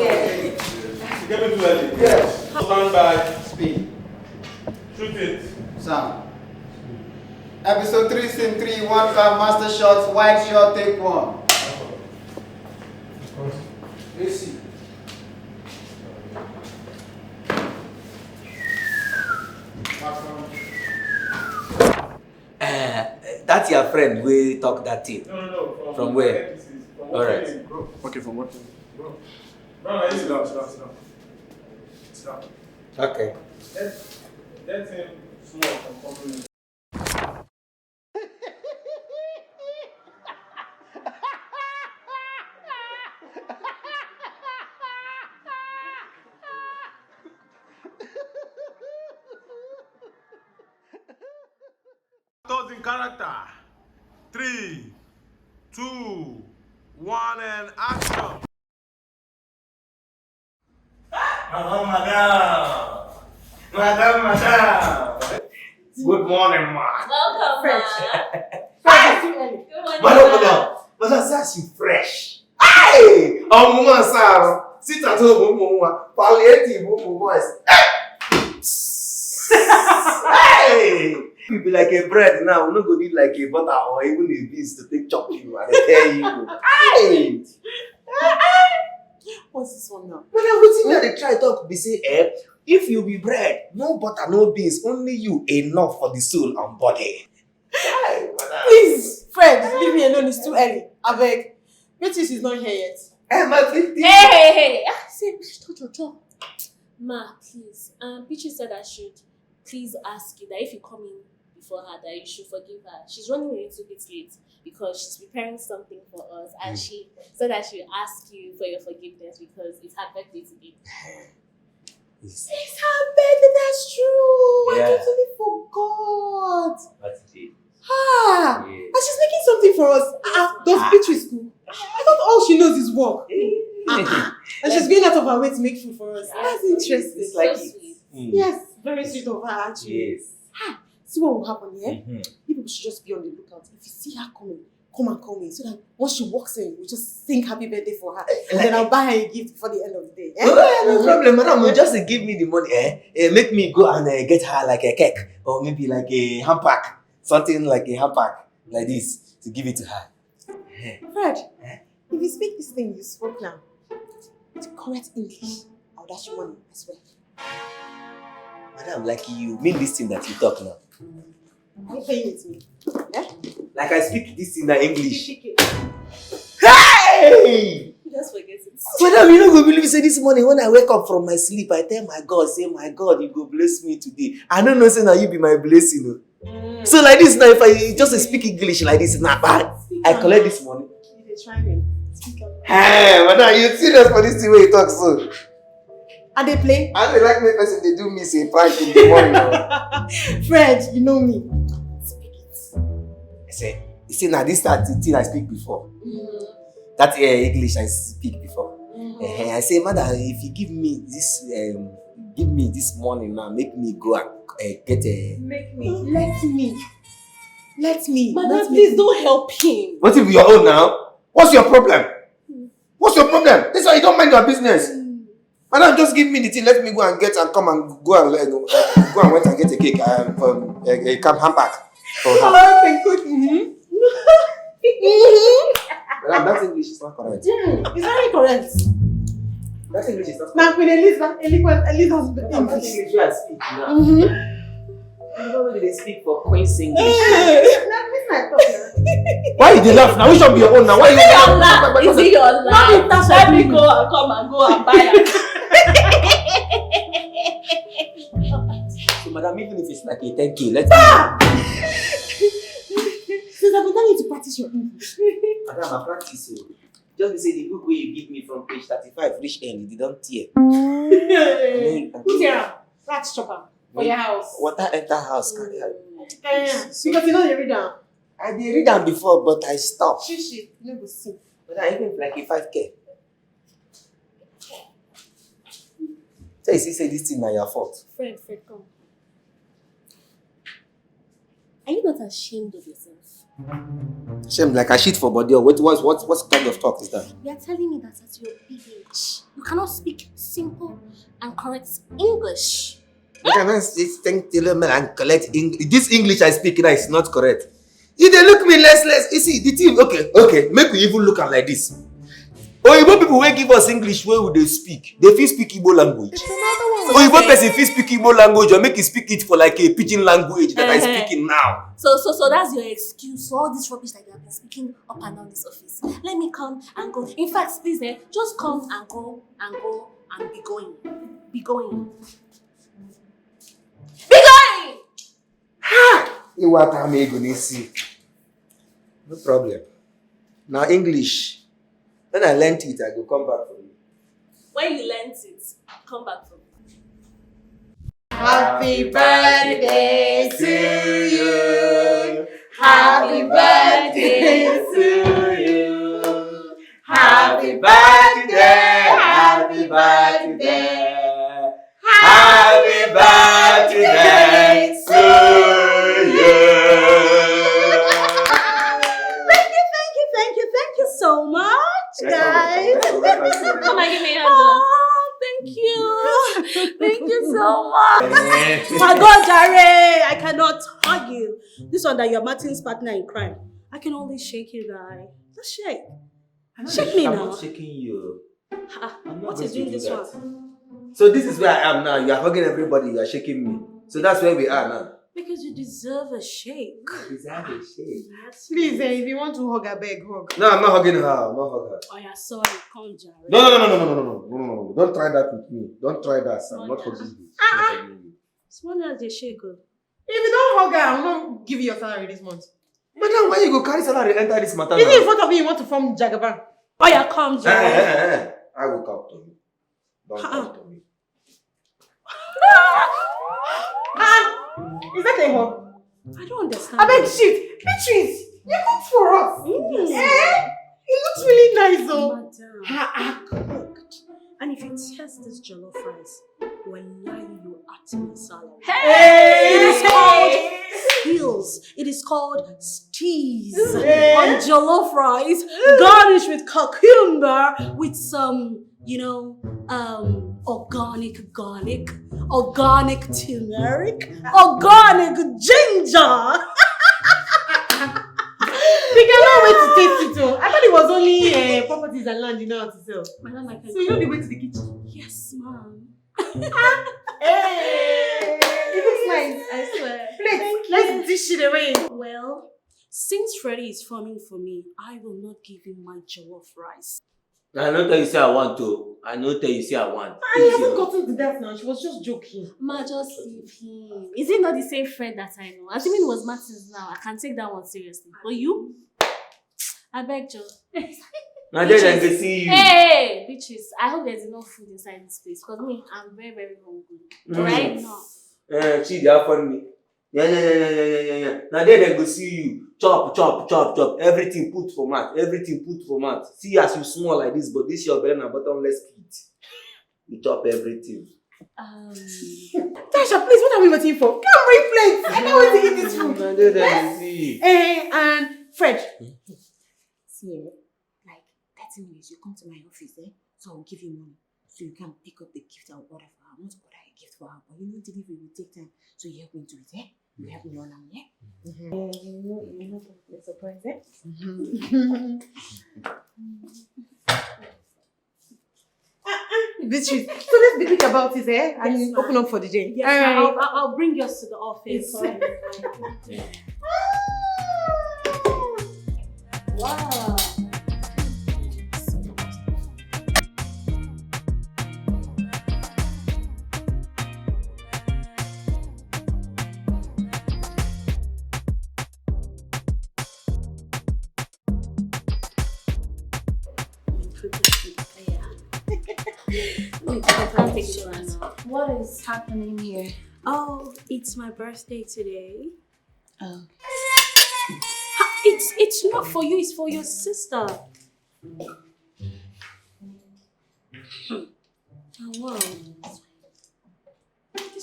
came in too early? Yes. Stand by. Speed. Shoot it. Sound. Episode 3, scene 3, 1 car, master shots, wide shot, take 1. Let's see. That's your friend. We talk that thing. No. From where? All right. Okay, from what? No, sit down. Sit down. Okay. Let him small from coming. Those in character. 3, 2, 1, and action. Madam. Good morning, ma. Welcome, Fresh. Madam, says you fresh. Hey! Mama, sir. Sit at home, mama. Palliative, voice. Hey! You be like a bread now. We're not going to need like a butter or even a beans to take chop you and tell you. Hey! What's this one now? Madam, what's in they try talk be say, if you be bread, no butter, no beans, only you enough for the soul and body. Hey, Please, Fred, leave me alone. It's too early. I beg. British is not here yet. Hey. Say, touch your jaw. Ma, please. Peachy said I should please ask you that if you come in before her, that you should forgive her. She's running a little bit late because she's preparing something for us, and she said I should ask you for your forgiveness because it's her birthday today. It's her birthday, that's true. Yeah. I totally forgot. That's it. Ah, Yeah. and she's making something for us. Does Beatrice school? I thought all she knows is work. And she's going out of her way to make food for us. That's interesting. It's like So sweet. Yes, very sweet of her actually. Yes. See what will happen here? People should just be on the lookout. If you see her coming, come and call me so that once she walks in, we just sing happy birthday for her. And then I'll buy her a gift before the end of the day. Eh? No problem, madam. You just give me the money, make me go and get her like a cake or maybe like a hand pack, something like a hand pack like this to give it to her. Fred, if you speak this thing you spoke now, with correct English, I'll dash you money, I swear. Madam, like you mean this thing that you talk now? Are you paying it to me? Yeah? Like I speak this in English. Speak it. Hey! Just forget it. Madam, you don't go believe say this morning when I wake up from my sleep, I tell my God, say, my God, you go bless me today. I don't know, say now you be my blessing. So like this now, if I just speak English like this, not bad. I collect this money. You try me. Speak up. Hey, madam, you serious for this thing when you talk so? And they play? I don't like my person, they do me say prank in the morning. Fred, you know me. Speak it. I say, you see now this that thing I speak before. That English I speak before. I say, madam, if you give me this money now, make me go and get a. Make me. Let me. Madam, please don't help him. What if your own now? What's your problem? What's your problem? This why you don't mind your business. Madam, just give me the thing. Let me go and get and come and go and wait and get a cake a camp handbag for her. Thank God. Madam, that English is not correct. It's very correct. That English is not correct. Now, Queen Elizabeth English. That English you are speaking now. You know when they speak for Queen's English. Why you dey laugh now? Which one be your own now? Why you laugh? Is it your laugh? Let me go and come and go and buy it. So, madam, even if it's like a 10K, let's go. Since I've been telling you to practice your English. Madam, I practice you. Just be say the book where you give me from page 35 reach end, you don't tear. Who tear? Rat chopper. For your house. Water enter house, carry her. Because you know you read down. I did read them before, but I stopped. Shit. You know go see. But I even like a 5K. Say, say this thing na your fault. Fred, come. Are you not ashamed of yourself? Shame, like I shit for body. Or what kind of talk is that? You are telling me that at your big age, you cannot speak simple and correct English. You cannot think and collect English. This English I speak now is not correct. If they look me less, you see, the thing, okay, make we even look at like this. Oyibo people wey give us English wey we dey speak, they fit speak Igbo language. Oyibo person fit speak Igbo language or make you speak it for like a pidgin language that I speaking now. So that's your excuse for all this rubbish that you have been speaking up and down this office. Let me come and go. In fact, please, just come and go and be going. Be going. Be going! Ha! What am I gonna see? No problem. Now English. When I learned it, I go come back for you. When you learnt it, come back for me. Happy birthday to you. Happy birthday to you. Happy birthday. Happy birthday. Happy birthday to you. Thank you so much, guys. Come and give me a hand. Thank you. Thank you so much. My God, Jare, I cannot hug you. This one that you're Martin's partner in crime. I can only shake you, guy. Just shake. Shake me now. I'm not shaking you. What is doing this one? So this is where I am now. You are hugging everybody. You are shaking me. So that's where we are now. Because you deserve a shake. You deserve a shake. Please, if you want to hug a beg, hug. No, I'm not hugging her. I'm not hugging her. Oh, yeah, sorry. Come, Jare. No. Don't try that with me. Don't try that. I'm not hugging you. Small as a shake. If you don't hug her, I'm not give you your salary this month. Madam, why you go carry salary enter this matter? Is it in front of me you want to form Jagaban? Oh, yeah, come, Jare. I will come to you. Don't come to me. Is that a hug? I don't understand. I beg shit. Beatrice, you cooked for us. Yes. It looks really nice though. Madam, cooked. And if you test this jollof rice, wallahi you at my salary. Hey! It is called skills. It is called steez on jollof rice, garnished with cucumber, with some, organic garlic, organic turmeric, organic ginger. We cannot wait to taste it too. I thought it was only properties and land you know how to sell. Madam, I can so you know the way to the kitchen? Yes, ma'am. Hey! It looks nice, I swear. Please, let's dish it away. Well, since Freddy is farming for me, I will not give him my jollof rice. I don't tell you say I want to. I don't tell you say I want. I haven't gotten to that now. She was just joking. Ma, just leave him. Is it not the same friend that I know? Assuming it was Martin's now, I can take that one seriously. But you? I beg you. Now then I can see you. Hey, bitches. I hope there's enough food inside this place. Because me, I'm very, very hungry. Right now. She they are funny. Yeah. Now then I go see you. Chop. Everything put for mat. See as you small like this, but this your belly and bottomless pit. You chop everything. Tasha, please, what are we waiting for? Come bring plates. I can't wait to eat this food. And Fred. See, like 30 minutes, you come to my office, so I'll give you money. So you can pick up the gift or whatever. I want to order a gift for her, but delivery will take time. So you help me do it, You help me run am, You know the surprise, Beatrice, so let's be quick about it, and Yes, open up for the day. Yes, I'll bring yours to the office. Wow. What is happening here? Oh, it's my birthday today. Oh. It's not for you, it's for your sister. Oh, wow.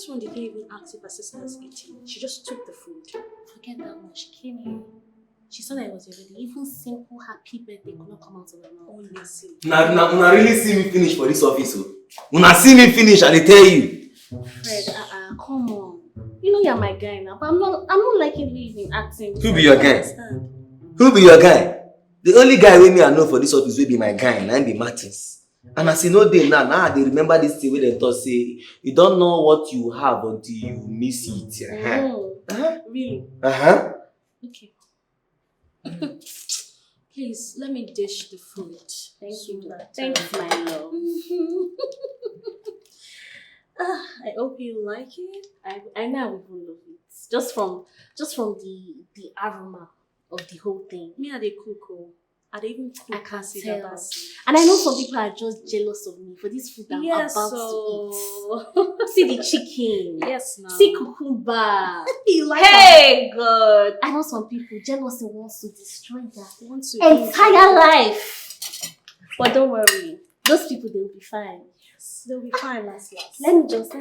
this one didn't even ask if her sister has eaten. She just took the food. Forget that one. She came here. She saw that it was already. Even simple happy birthday could not come out of her mouth. Honestly. Una really see me finish for this office, oh. Una see me finish, and they tell you. Fred, come on. You know you're my guy now, but I'm not liking the way you've been acting. Who be your guy? Who be your guy? The only guy with me I know for this office will be my guy, and I be Martins. And as you know day now they remember this thing where they thought say you don't know what you have until you miss it. Really? Okay. Please, let me dish the food. Thank you. Thank you, my love. I hope you like it. I know I will love it. Just from the aroma of the whole thing. Me and the cook. I even cook. I can see tell. that. And I know some people are just jealous of me for this food I'm about to eat. See the chicken. Yes, now. See cucumber. You like Hey, God. I know some people jealousy wants to destroy their entire life. But don't worry. Those people, they'll be fine. Yes, they'll be fine last. Let me just.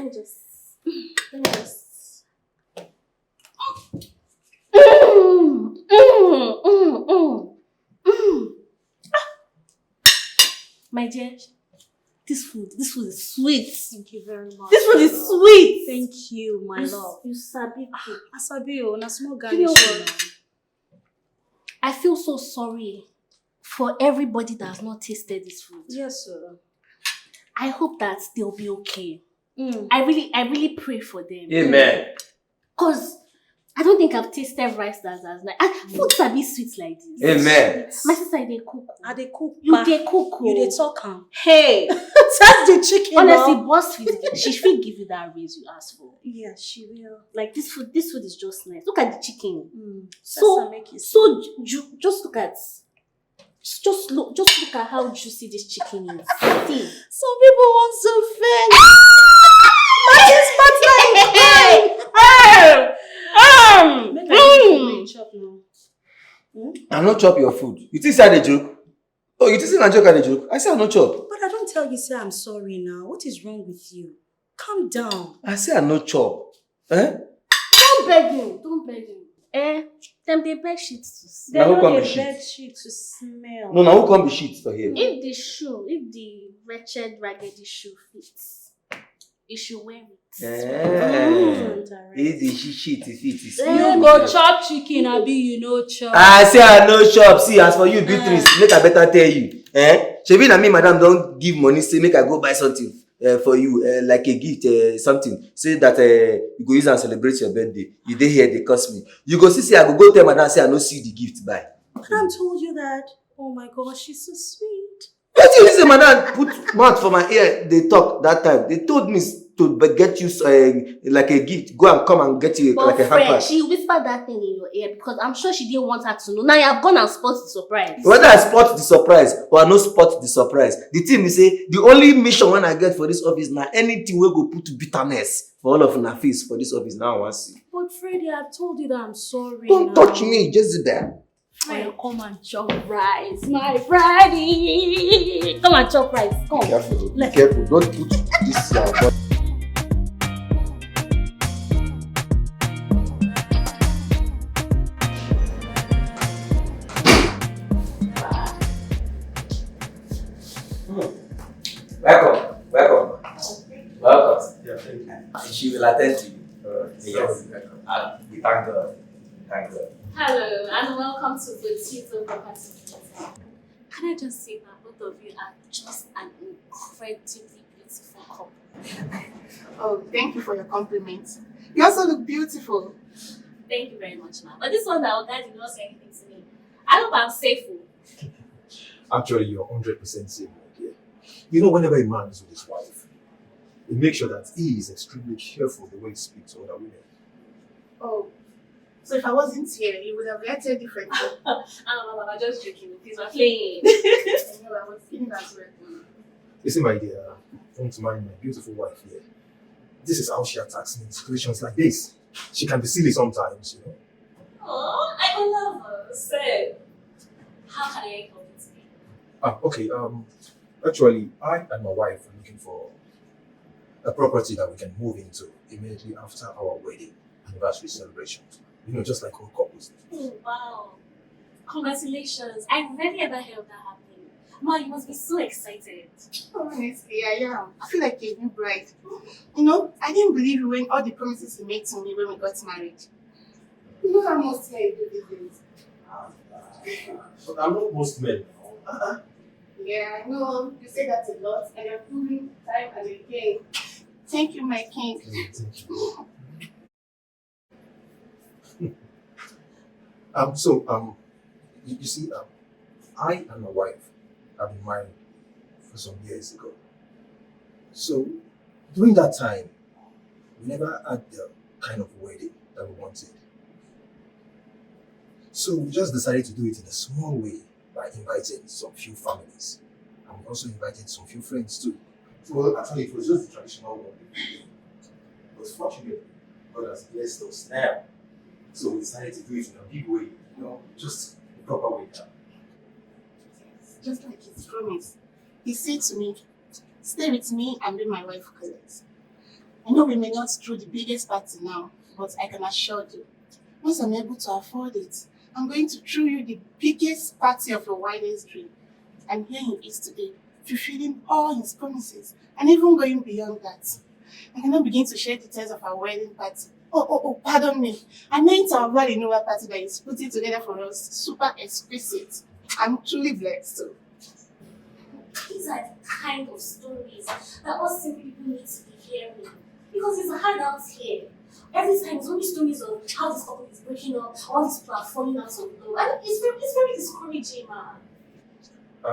My dear, this food is sweet. Thank you very much. This food is sweet. Thank you, my love. You sabi cook. I sabi na small You know garnish. what? I feel so sorry for everybody that has not tasted this food. Yes, sir. I hope that they'll be okay. I really pray for them. Amen. Cause I don't think I've tasted rice that's nice. Food sabi sweet like this. Amen. My sister, they cook. They cook. You they cook. You they talk am. Hey. That's the chicken. Honestly, now. boss feed, she should give you that raise you asked for. Yeah, she will. Like this food is just nice. Look at the chicken. Just look at just look at how juicy this chicken is. See. Some people want to faint. I not chop your food. You think say I dey joke? Oh, you think say na joke I dey joke? I say I no chop. But I don't tell you, say I'm sorry now. What is wrong with you? Calm down. I say I no chop. Don't beg him. Them they beg shit to Now smell. who come be shit? beg shit to smell. No, now who come be shit for here? If the wretched raggedy shoe fits, you should wear it. If the shit fit. You go chop chicken, abi you no chop. I say I no chop. See, as for you, Beatrice, make I better tell you. Shebi na me, madam, don't give money. Say make I go buy something for you, like a gift, something. Say that you go use and celebrate your birthday. You dey here, they cost me. You go see, I go tell madam, say I no see the gift buy. Madam told you that. Oh my gosh, she's so sweet. What you say, madam? Put mouth for my ear. They talk that time. They told me to get you like a gift. Go and come and get you But like a friend, hamper. she whispered that thing in your ear because I'm sure she didn't want her to know. Now you have gone and spotted the surprise. Whether I spot the surprise or I no spot the surprise, the thing is say the only mission when I get for this office now anything we go put bitterness for all of una face for this office now I want see. But Freddie, I've told you that I'm sorry. Don't touch me, just there. Fred, come and chop rice, my Friday. Come and chop rice. Come. Careful, be careful. Don't put this body. Welcome. Yeah, thank you. She will attend to you. Yes. We thank God. Hello and welcome to the Tito Property. Can I just say that both of you are just an incredibly beautiful couple? Oh, thank you for your compliments. You also look beautiful. Thank you very much, ma'am. But this one that Oga did not say anything to me. I hope I'm safe. Actually, you're 100% safe, my dear. You know, whenever a man is with his wife, he makes sure that he is extremely careful the way he speaks to other women. Oh, so if I wasn't here, you would have reacted differently. I'm just joking. Please, we're playing. I know, I was feeling that way. Listen, my dear, don't mind my beautiful wife here. This is how she attacks me in situations like this. She can be silly sometimes, you know. Oh, I love her. So, how can I help you today? Okay, actually, I and my wife are looking for a property that we can move into immediately after our wedding anniversary celebration. Just like all couples. Oh, wow. Congratulations. I've never ever heard of that happening. Ma, you must be so excited. Honestly, I am. I feel like a new bride. I didn't believe you when all the promises you made to me when we got married. You know how most men do these things. But I'm not most men. Yeah, I know. You say that a lot, and you're proving time and again. Thank you, my king. Thank you. You see, I and my wife have been married for some years ago. So during that time, we never had the kind of wedding that we wanted. So we just decided to do it in a small way by inviting some few families. And we also invited some few friends too. Well, actually, it was just the traditional one. But fortunately, God has blessed us now. So we decided to do it in a big way, just the proper way now. Just like his promise. He said to me, stay with me and be my wife, Colette. I know we may not throw the biggest party now, but I can assure you, once I'm able to afford it, I'm going to throw you the biggest party of your wildest dream. And here he is today, fulfilling all his promises, and even going beyond that. I cannot begin to share details of our wedding party. Oh, pardon me. I meant our very new party that is putting together for us, super exquisite. I'm truly blessed too. These are the kind of stories that us simple people need to be hearing. Because it's hard out here. Every time it's only stories of how this couple is breaking up, all these people are falling out of love. And it's very discouraging, man.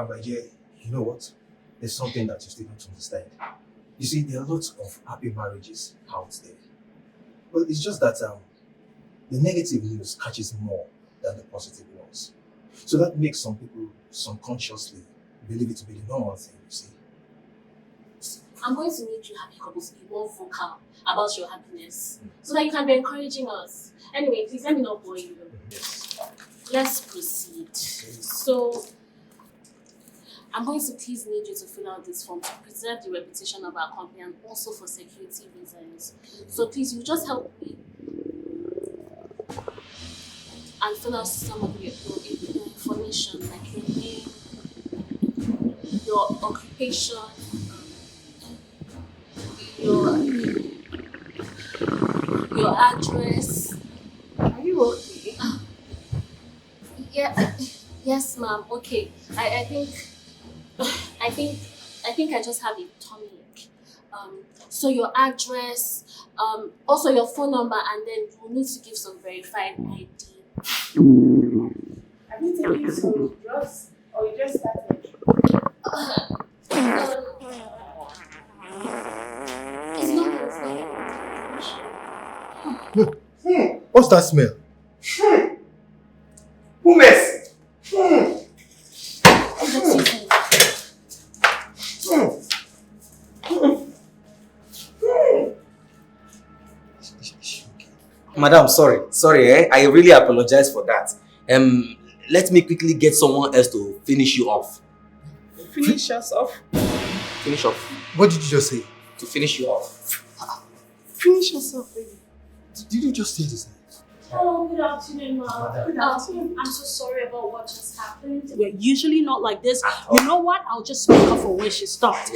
But yeah, you know what? There's something that you still don't understand. You see, there are lots of happy marriages out there. But it's just that the negative news catches more than the positive ones. So that makes some people subconsciously believe it to be the normal thing, you see. I'm going to need you happy couples to be more vocal about your happiness so that you can be encouraging us. Anyway, please let me not bore you. Yes. Let's proceed. So, I'm going to please need you to fill out this form to preserve the reputation of our company and also for security reasons. So please, you just help me and fill out some of your information, like your name, your occupation, your address. Are you okay? Yeah. Yes, ma'am. Okay. I think I just have a tummy ache. So your address, also your phone number, and then we'll need to give some verified ID. Have you taken some drugs or you just started? It's not. What's that smell? Who mess? Madam, sorry, I really apologize for that. Let me quickly get someone else to finish you off. Finish us off. Finish off. What did you just say? To finish you off. Finish us off, baby. Did you just say this? Oh, good afternoon, ma'am. Good afternoon. I'm so sorry about what just happened. We're usually not like this. You know what? I'll just make her for where she stopped.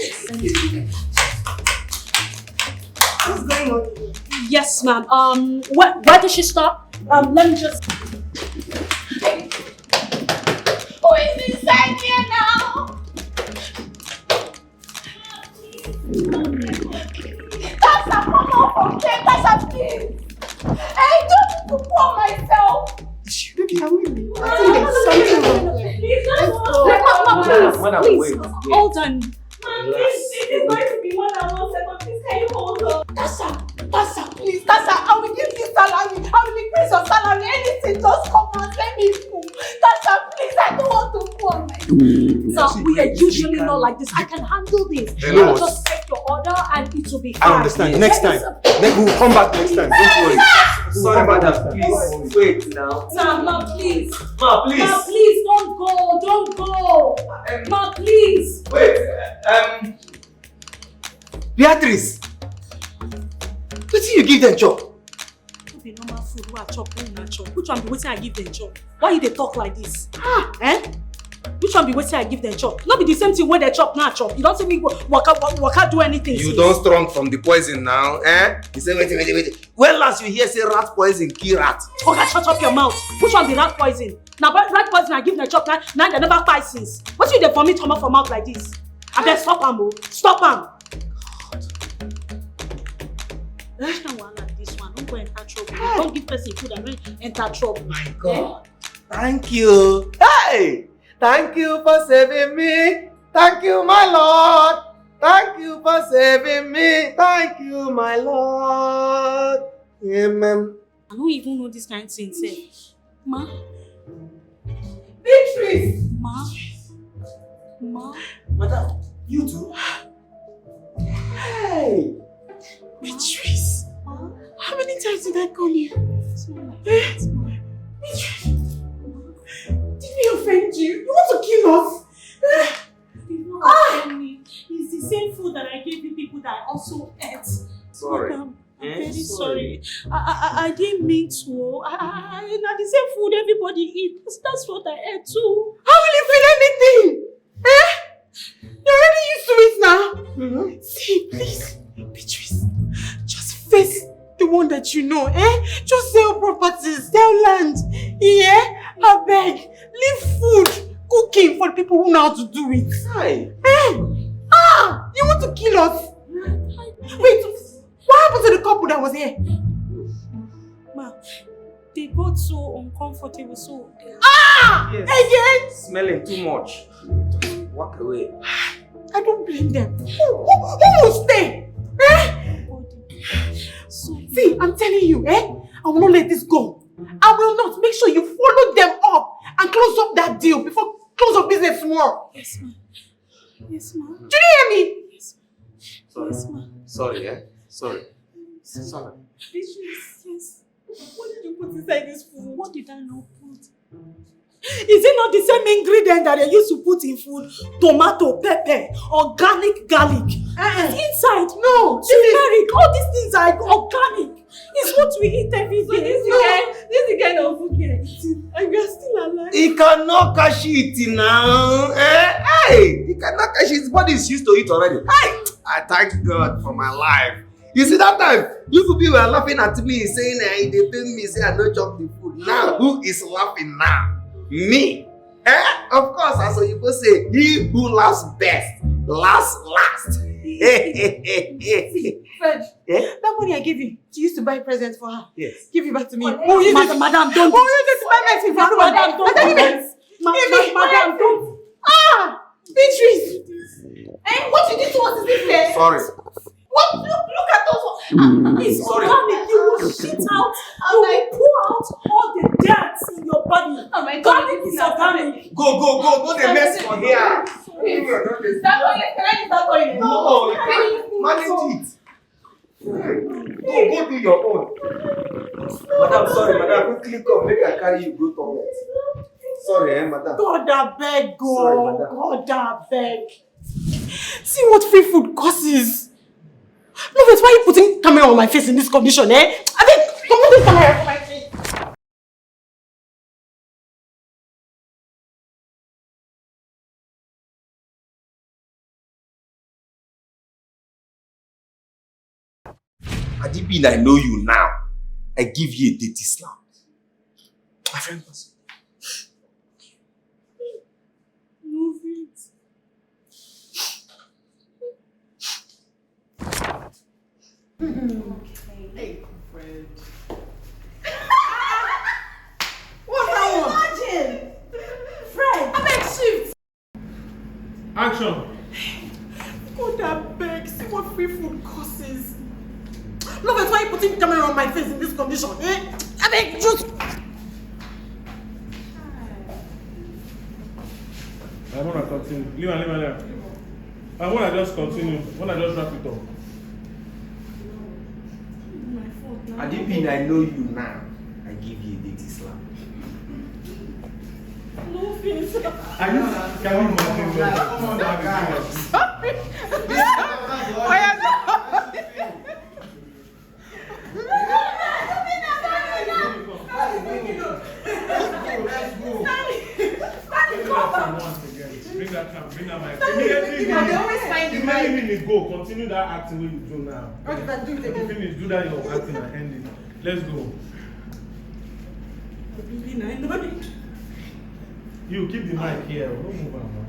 What's going on here? Yes, ma'am. Where did she stop? Let me just. Who is inside here now? Tassa, come on from there. Tassa, please. I don't need to pour myself. Can we leave? I think there's something wrong here. Please, Ma'am, please, hold on. Ma'am, please, it's going to be more than 1 second. Please, can you hold on? Tassa, please, Tassa, I will give you salary. I will increase your salary. Anything, just come and let me go. Tassa, please, I don't want to pour myself. So we are usually not like this. I can handle this. You know I'll what? just take your order and it will be fine. I understand. Next time. We'll come back next time. Don't worry. Sorry, madam. Please, wait now. Ma, please. Ma, please. Ma, please, don't go. Ma, please. Wait, Beatrice. you give them chop? No be normal food wey I chop when you chop. Which one be wetin I give them chop? Why you dey talk like this? Eh? Which one be wetin I give them chop? No be the same thing when they chop, now chop. You don't see me waka do anything. You don't strong from the poison now, eh? You say wait. When last you hear say rat poison kill rat? Okay, shut up your mouth. Which one be rat poison? Now rat poison I give them chop, now they never fight since. What you dey vomit come out from mouth like this? I beg stop am, oh. Stop am. Which kind one like this one? Don't go enter trouble. Don't give person food and don't enter trouble. My God. Thank you. Hey! Thank you for saving me. Thank you, my Lord. Thank you for saving me. Thank you, my Lord. Amen. I don't even know this kind of thing, say. Ma? Beatrice! Ma? Madam, you too? Hey! Beatrice! How many times did I call you? Beatrice! Did we offend you? You want to kill us? Did not offend me. It's the same food that I gave the people that I also ate. Sorry. I'm very sorry. I didn't mean to. Not the same food everybody eats. That's what I ate too. How will you feel anything? Eh? You're already used to it now. See, please, Beatrice, just face the one that you know, eh? Just sell properties, sell land. Yeah? I beg, leave food, cooking for the people who know how to do it. Hi. Eh? You want to kill us? Wait, what happened to the couple that was here? Ma, they got so uncomfortable, so... Yes. Again? Smelling too much. Just walk away. I don't blame them. Who will stay? Eh? See, I'm telling you, eh? I will not let this go. I will not. Make sure you follow them up and close up that deal before close up business tomorrow. Yes, ma. Yes, ma. Do you hear me? Yes, Sorry. Yes, ma. Sorry, eh? Sorry. Sorry. Yes. What did you put inside this food? What did I not put? Is it not the same ingredient that they used to put in food? Tomato, pepper, organic garlic. It's inside. No. Turmeric. All these things are organic. It's what we eat every day. So this is the kind of food we are eating. And we are still alive. He cannot catch it now. Eh? Hey! He cannot catch it. His body is used to it already. Hey! I thank God for my life. You see that time, you people were laughing at me saying they pay me, say I don't chop the food. Now, who is laughing now? Me. Eh? Of course, as you both say, he who laughs best, last. Fred, that money I gave you, she used to buy presents for her. Yes. Give it back to me. Oh, you Madam, don't. Oh, you just buy medicine for everybody. Madam, don't. Madam, don't. Beatrice. What you did to us is this fair? Sorry. What? Look at those. It's Sorry. organic. You will shit out. You will pour out all the dirt in your body. Oh my God, Garlic is organic. Go. Don't they mess for here. Start calling. Can I start calling? No, manage it. Go do your own. Madam, sorry, madam. Quickly come, make I carry you go toilet. Sorry, madam. God, I beg, go. Sorry, madam. God, I beg. See what free food causes. No, wait, why are you putting camera on my face in this condition, eh? I mean, come on, this camera on my face. Adibin, I know you now. I give you a dirty slap. My friend was. Move it. Hey, Fred. What's that one? Imagine! Fred, I beg shift. Action! God, I beg. See what free food causes. Look at why you putting camera on my face in this condition, eh? I beg, just. I want to continue. Leave. I want to just continue. I want to just wrap it up. Adibin, I know you now. I give you a dirty slap. No face. Can you imagine that? They always find the mic. Go, continue that acting way you do now. Okay, but do it again. Finish, do that your acting and end it. Let's go. You keep the mic here. Don't move on.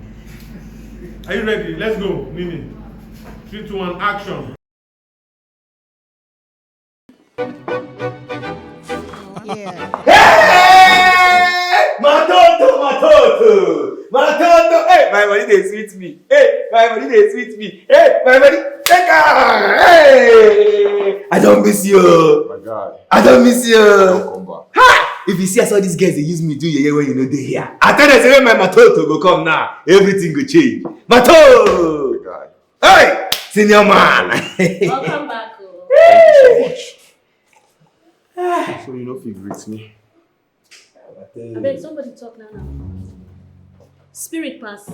Are you ready? Let's go, Nini. 3, 2, 1, action. Hey! Matoto! Hey, my body they sweet me. Hey, my body they sweet me. Hey, my body. Hey! I don't miss you. My God. I don't miss you. Come back. Ha! If you see I saw these guys, they use me do yeah when you know they here. I tell them say when my Matoto go come now, everything go change. Mato! Hey! Senior man. Welcome back. Thank you so much. So you know if you greet me. I beg somebody talk now. Spirit pass.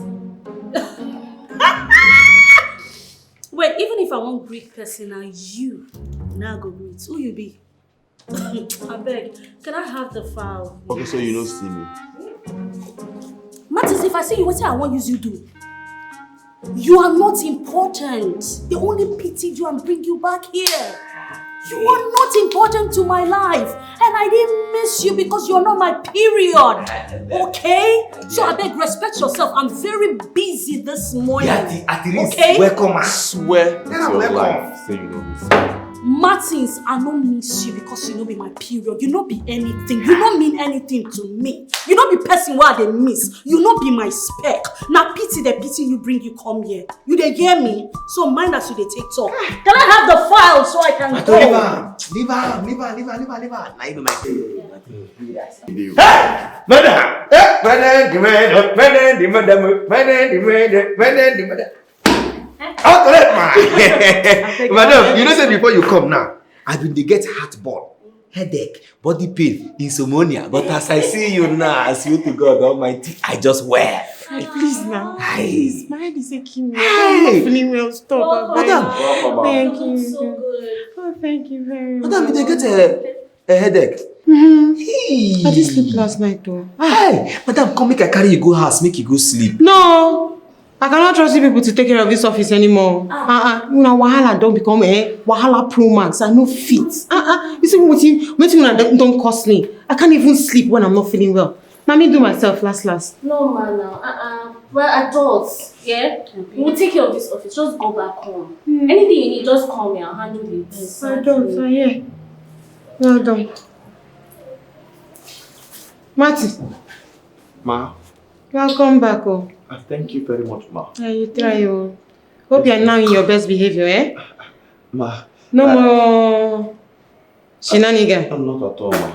Wait, even if I want Greek person now, you now go greet. Who you be? I beg, can I have the file? Okay, so you don't see me. Matters if I say you what I want use you do. You are not important. They only pitied you and bring you back here. You are not important to my life. And I didn't miss you because you're not my period. Okay? So I beg, respect yourself. I'm very busy this morning. At least okay? welcome. I swear to your life, say you don't miss me. Martins, I don't miss you because you know be my period. You don't be anything. You don't mean anything to me. You don't be person where they miss. You don't be my spec. Now pity the pity you bring you come here. You they hear me? So mind as you they take talk. Can I have the file so I can go? Leave her. Now you be my period. Hey! Madam, you know say before you come now, I've been to get heartburn, headache, body pain, insomnia. But as I see you now, I swear to God Almighty, I just wear. Please now. Hey. My head is aching me. Hey. I'm not feeling well. Stop. Madam. Thank you. So good. Oh, thank you very much. Madam, you get a headache. Hey. I didn't sleep last night though. Hey, madam, come make I carry you go house, make you go sleep. No. I cannot trust you people to take care of this office anymore. You know, Wahala don't become Wahala Pro Max. I no fit. You see what you don't cost me. I can't even sleep when I'm not feeling well. Let me do myself last. No, man, now. We're adults, yeah? We'll take care of this office. Just go back home. Anything you need, just call me. I'll handle it. Adults, yeah. Well done. Marty. Ma. Welcome back, oh. Thank you very much, Ma. Yeah, you try, oh. Hope you're now in your best behavior, eh? Ma. No more shenanigan. I'm not at all, Ma.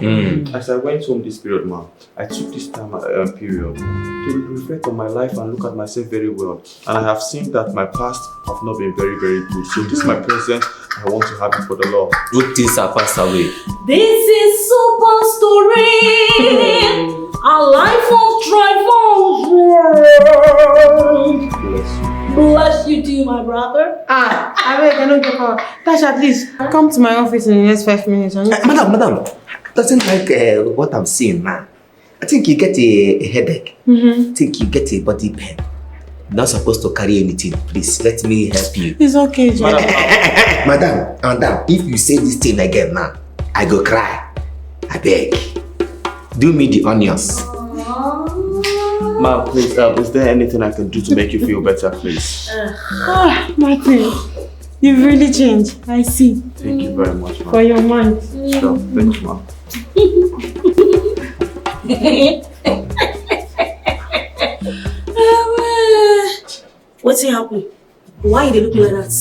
As I went home this period, Ma, I took this time period to reflect on my life and look at myself very well. And I have seen that my past have not been very, very good. So this is my present. I want to have it for the Lord. Good things are passed away. This is Super Story. A life of triumphs. Bless you too, my brother. I beg, I don't get power. Tasha, at least come to my office in the next 5 minutes. Madam, doesn't like what I'm seeing now. I think you get a headache. I think you get a body pain. You're not supposed to carry anything. Please, let me help you. It's okay, John. Madam, if you say this thing again now, I go cry. I beg. Do me the onions. Ma, please, is there anything I can do to make you feel better, please? Martin, you've really changed. I see. Thank you very much, Ma. For your mind. Sure, thank you, Ma. What's happening? Why they look like that?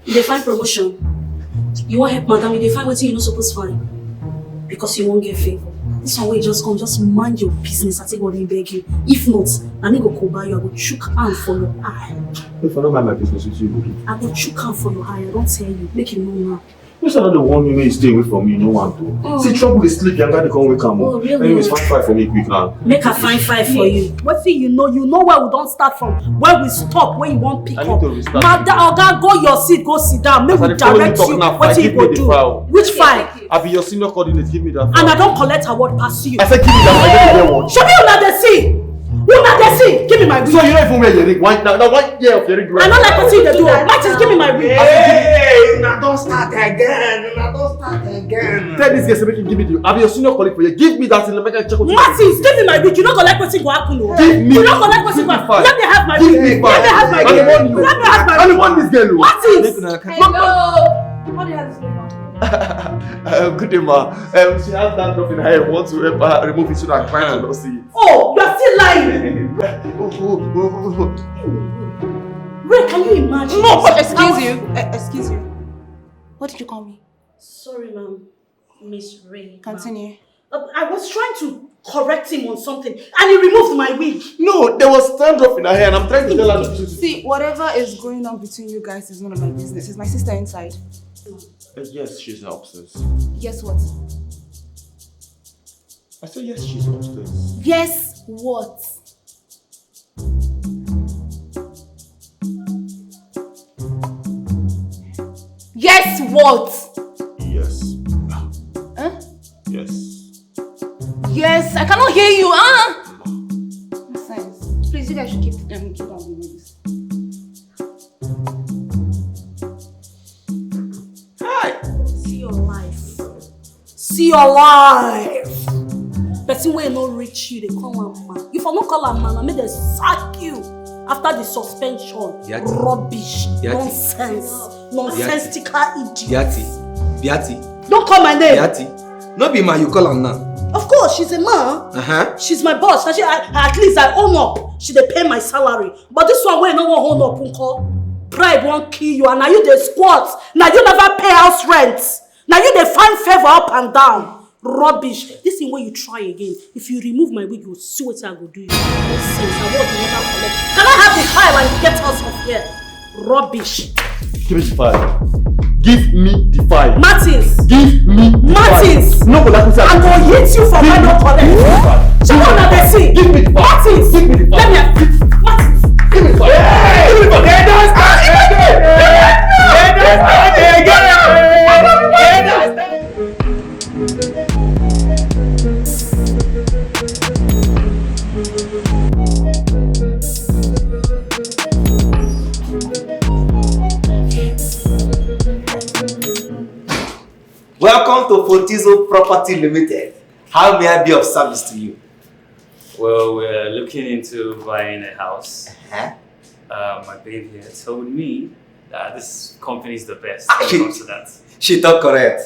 They find promotion. You want help, madam? They find what you're not supposed to find. Because you won't get favor. This one way just come, just mind your business. I take what they beg you. If not, I need to go buy you. I go chook hand for your eye. If I don't mind my business with you, I go chook hand for your eye. I don't tell you. Make you know now. who's another one you may stay away from me? No one to. See, trouble is sleep. Iyanga they come wake up. Oh, really? Anyways, find 5 for me quick now. Make a fine 5 for you. What thing you know where we don't start from. Where we stop, where you won't pick up. Mother, Oga, go your seat, go sit down. Make we direct you. What you go do? Which file? I'll be your senior coordinator. Give me that file. And I don't collect award pass you. I said give me that file. Show me another see. Give me my wig. So you don't even wear your ring. Now 1 year of your ring. I don't like what you do. Martins, give me my wig. Hey, now don't start again. Tell this guy to make him give me the. I'm your senior colleague for you. Give me that in the make check out. Martins, give me my wig. You don't go like what's going to happen. Give me. You don't go like what's going to happen. Let me have my wig. Give me. Let me have my wig. Let me have my wig. I want this girl. Martins. Hello. What do you have to say? Good day, ma. She has that stuff in her hair. Want to help her remove it so that clients will not see it. Oh, you're still lying. Ray, can you imagine? No, but excuse you. What did you call me? Sorry, ma'am. Miss Ray. Continue. I was trying to correct him on something and he removed my wig. No, there was dandruff in her hair and I'm trying to tell her to See, whatever is going on between you guys is none of my business. Is my sister inside? Yes, she's upstairs. Guess what? I said yes, she's upstairs. Guess what? Guess what? Yes. Huh? Yes. Yes, I cannot hear you, huh? Nonsense. Please, you guys should keep down the noise. See your life. See your life. Person wey no reach you, they call am man. If I no call am man, I make them sack you after the suspension. Yati. Rubbish. Yati. Nonsense. Nonsensical idiot. Biati. Don't call my name. Biati. No be man, you call her now. Of course, she's a man. She's my boss. Now at least I own up. She dey pay my salary. But this one wey no wan own up, uncle. Pride won't kill you, and now you dey squat. Now you never pay house rent. Now you dey find favor up and down. Rubbish. This thing where you try again. If you remove my wig, you'll see what I go do you. Nonsense. I want to never collect. Can I have the file and get us off here? Rubbish. Give me the file. Give me the file. Martins. Give me the Martins. file. No, but like I'm gonna hit you for my no collect. Shut up, now, see. Give me the file. Martins. Give me the file. Let me. Martins. Give me the file. Give me the file. Don't start Welcome to Fortizo Property Limited. How may I be of service to you? Well, we're looking into buying a house. My babe here told me that this company is the best when it comes to that. She talk correct.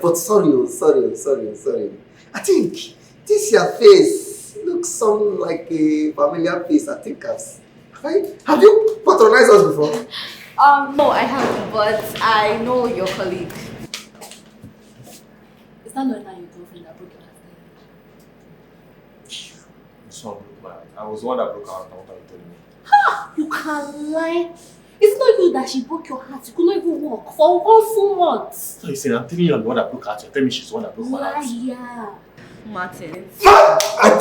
But sorry. I think this your face looks some like a familiar face. I think have you patronized us before? No, I haven't, but I know your colleague. Is that not your girlfriend that broke your heart? This one broke my heart. I was the one that broke her heart. What are you telling me? Ha! You can lie. It's not you that she broke your heart. You could not even walk for 1 full month. So you saying I'm telling you I'm the one that broke her heart. You're telling me she's the one that broke my heart. Liar. Martin. I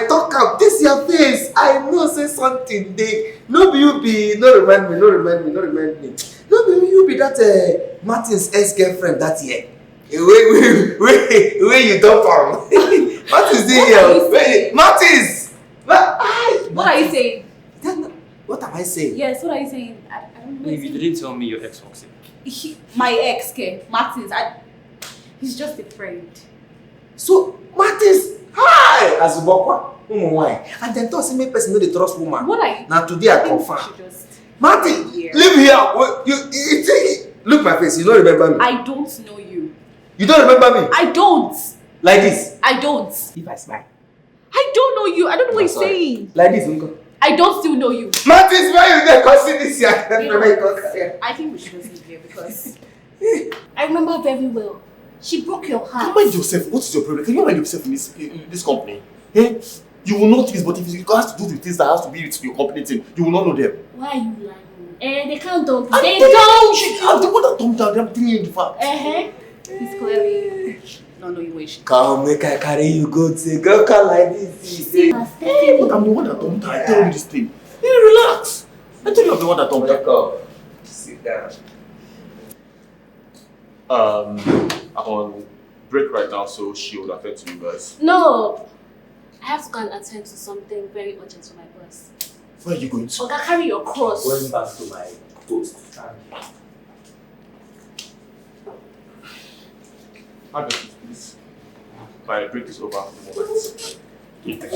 talk am. This your face. I know say something dey. No be you be. No remind me. No be you be that Martin's ex-girlfriend that year. Where you dump am? Martin's dey here. Martin's. What are you saying? What am I saying? Yes, what are you saying? I don't know. If you didn't tell me your ex was here. My ex, Martins. He's just a friend. So Martins, hi, Azubokwa, why? And then talk say make person know the trust woman. What are you? Now today I confirm. Martin, live here. You look my face. You don't remember me. I don't know you. You don't remember me. I don't. Like this. I don't. If I smile. I don't know you. I don't know what you're saying. Like this, Uncle. I don't still know you. Martins, why you there? Cause see this year. I think we should just leave here because I remember very well. She broke your heart. Mind yourself. What is your problem? Can you mind yourself in this company? Eh? You will notice, but if it has to do with things that has to be with your company team, you will not know them. Why are you lying? They can't dump. I'm They telling don't. you, I'm the one that dumped her. I'm telling you the fact. He's clearly not knowing where she. Come, make I carry you go to go come like this. But I'm the one that dumped her. I tell you this thing. Relax. I tell you I'm the one that dumped her. Come. Sit down. I'm on break right now, so she would affect you guys. No. I have to go and attend to something very urgent for my boss. Where are you going to? Oga, carry your cross. Going back to my post. Have a seat, please. My break is over at the moment.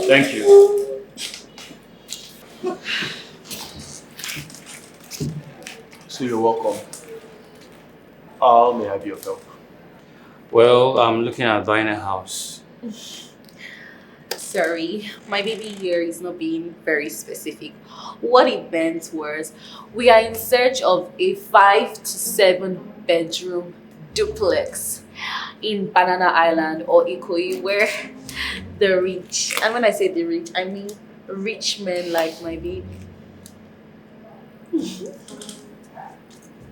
Thank you. So you're welcome. How may I be of help? Well, I'm looking at buying a house. Sorry, my baby here is not being very specific. What it meant was we are in search of a 5 to 7 bedroom duplex in Banana Island or Ikoyi, where the rich, and when I say the rich, I mean rich men like my baby.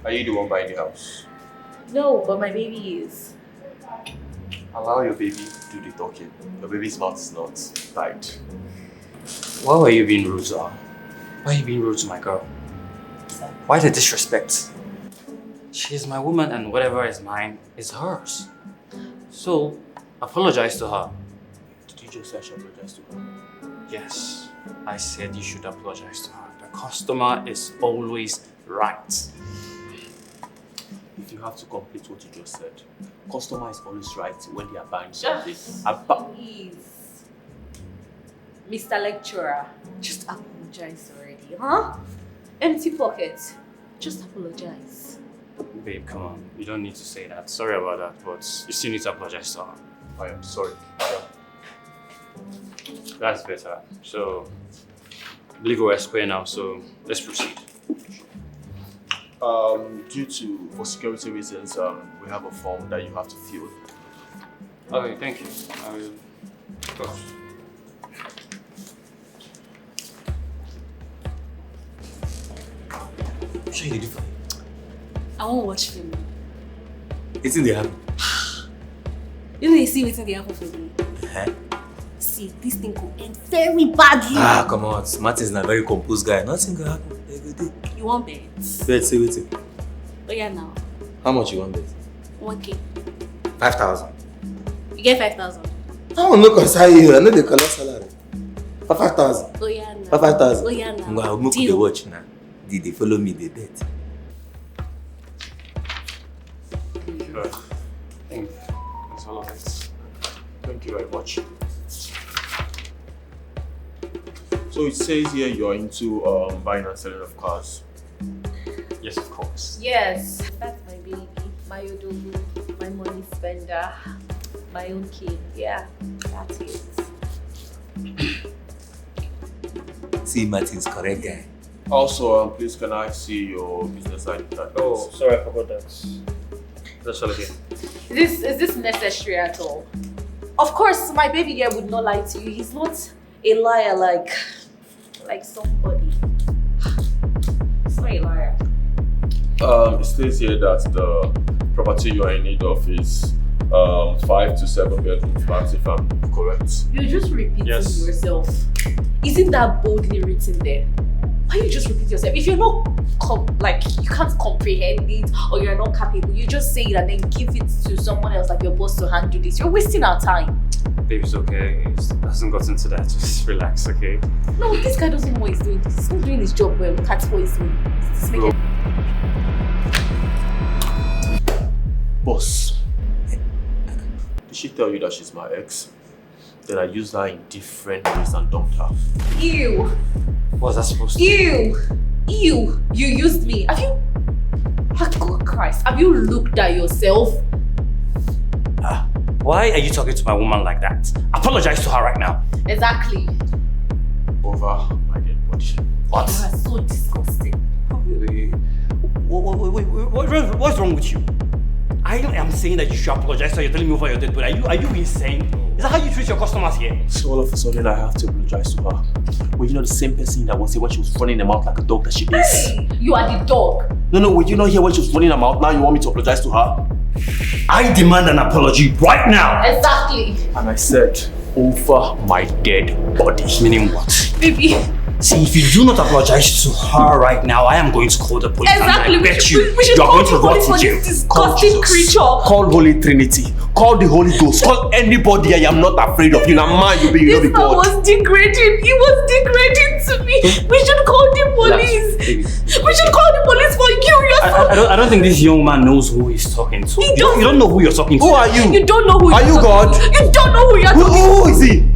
Are you the one buying the house? No, but my baby is. Allow your baby to do the talking. Your baby's mouth is not tied. Why were you being rude to her? Why are you being rude to my girl? Why the disrespect? She is my woman and whatever is mine is hers. So, apologize to her. Did you just say I should apologize to her? Yes, I said you should apologize to her. The customer is always right. If you have to complete what you just said, customer is always right when they are buying something. Please. Mr. Lecturer, just apologize already, huh? Empty pocket. Just apologize. Babe, come on. You don't need to say that. Sorry about that, but you still need to apologize to her. I am sorry. That's better. So, I believe we're square now, so let's proceed. For security reasons, we have a form that you have to fill. Okay, thank you. I will. Of course. What should you do for me? I won't watch film. It's in the happen. You know you see what's in the happen for me. Huh? See, this thing could end very badly. Ah, come on. Martin's not a very composed guy. Nothing can happen. You want bet? Bet, say waiting. Oh yeah, now. How much you want bet? 1K. 5,000. You get 5,000. I will not concern you. I know they collect salary. For 5,000. Oh yeah, now. For 5,000. Oh yeah, now. I'll make you the watch now. Did they follow me? They bet. That's all of it. Thank you very much. So it says here you're into buying and selling of cars. Yes, of course. Yes. That's my baby, my odogu, my money spender, my own kid. Yeah, that's it. See, Martin's correct guy. Also, please can I see your business ID card? Oh, sorry, I forgot that. That's all again. Is this necessary at all? Of course, my baby girl would not lie to you. He's not a liar like somebody. He's not a liar. It says here that the property you are in need of is 5 to 7 bedroom flats, if I'm correct. You're just repeating yourself. Isn't that boldly written there? Why you just repeat yourself? If you're not you can't comprehend it or you're not capable, you just say it and then give it to someone else like your boss to handle this. You're wasting our time. Babe, it's okay. It hasn't gotten to that. Just relax, okay? No, this guy doesn't know what he's doing. He's not doing his job well. Look at what he's doing. Boss, did she tell you that she's my ex? That I used her in different ways and dumped her? Ew! What's that supposed to Ew! Ew! You used me. Have you... God Christ, have you looked at yourself? Why are you talking to my woman like that? Apologize to her right now. Exactly. Over my dead body. What? You are so disgusting. Wait. What's wrong with you? I am saying that you should apologize, so you're telling me over your dead body. Are you insane? Is that how you treat your customers here? So all of a sudden I have to apologize to her. Were you not the same person that was here when she was running her mouth like a dog that she is? Hey, you are the dog. No, were you not here when she was running her mouth? Now you want me to apologize to her? I demand an apology right now. Exactly. And I said, over my dead body. Meaning what? Baby. See, if you do not apologize to her right now, I am going to call the police. Exactly. And I bet we should you are call going to the rot police in for jail. this disgusting creature. Call Holy Trinity. Call the Holy Ghost. Call anybody. I am not afraid of you. Now, man, you be This God. man was degrading. He was degrading to me. We should call the police. We should call the police for you. I don't think this young man knows who he's talking to. You don't know who you're talking to. Who are you? You don't know who Are you God? You don't know who you're talking to. Who is he?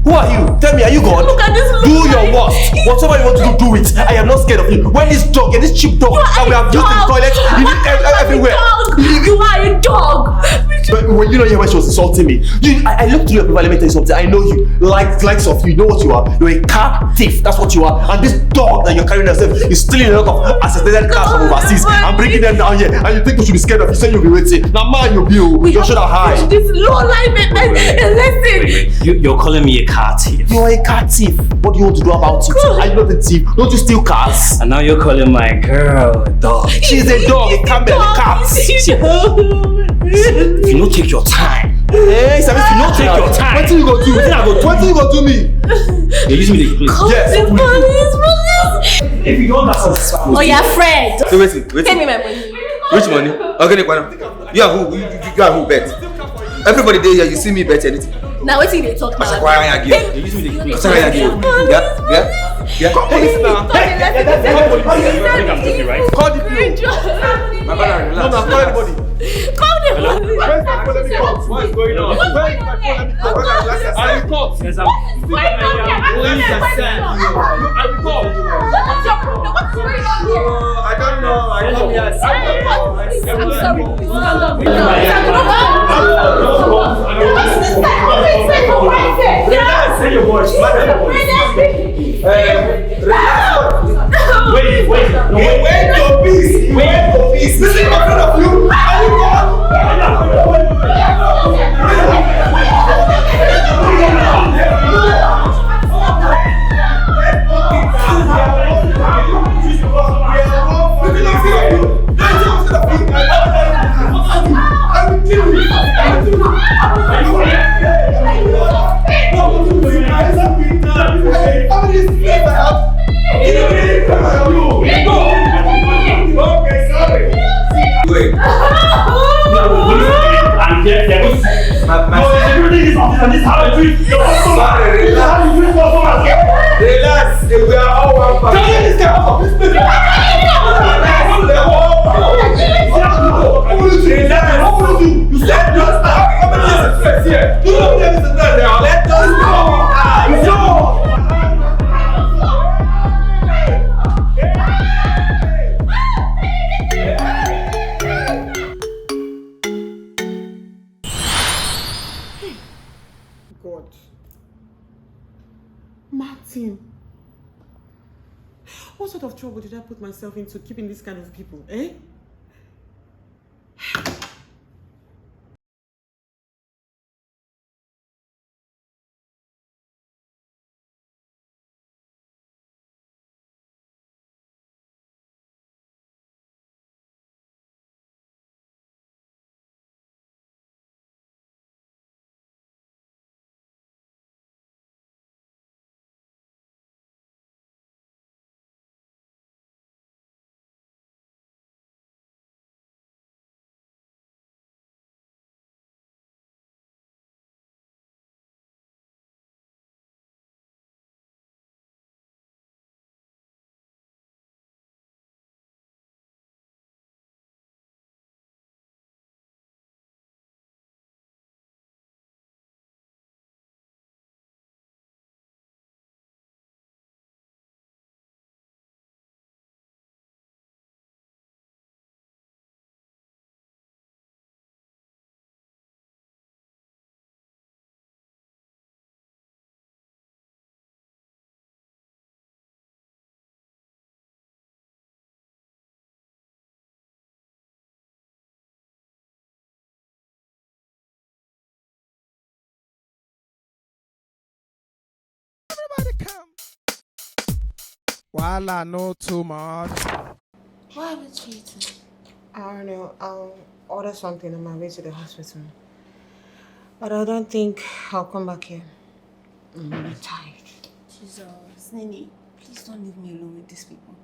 Who are you? Tell me, are you God? Look at this. Do your worst. Whatever you want to do it. I am not scared of you. When this dog, this cheap dog that we have used in the toilet, everywhere. You are a dog. But when you know when she was insulting me, I looked through your paper. Let me tell you something. I know you. Likes of you. You know what you are. You're a car thief. That's what you are. And this dog that you're carrying yourself is stealing a lot of assisted cars from overseas and bringing them down here. And you think we should be scared of you? Say you'll be waiting. Now, man, you'll be. You should have hide. This low life and listen. You're calling me a car thief. You're a car thief. What do you want to do about it? Are you not a thief? Don't you steal cars? And now you're calling my girl a dog. She's a dog. A camel. A cat. If you don't take your time. Hey, if you don't take your time. What are you gonna do? What are you gonna do me? You're using me the police. Yes. If you don't understand. Oh, yeah, Fred. So wait. Pay me my money. Which money? Okay, you are who? You are who bet? Everybody there here, you see me bet anything. Now wait till they talk now. Why are you You're using me the police. Yeah. Call police now. Call the police. My brother, relax. No, call anybody. Call the police. Where's my phone? Let me call. What's going on? Where's my phone? Let me call. I will call. Yes, I'm. Police are sent. I will call. What's your problem? What's going on here? I don't know. I come here. I'm sorry. Please stand up. Say your voice. Wait. Wait for peace. Wait for peace. This is my friend of you. Are you God? Relax, we are all one family. God. Martin. What sort of trouble did I put myself into keeping this kind of people, eh? Wahala, no too much. Why are we cheating? I don't know. I'll order something on my way to the hospital. But I don't think I'll come back here. I'm really tired. Jesus, Nini, please don't leave me alone with these people.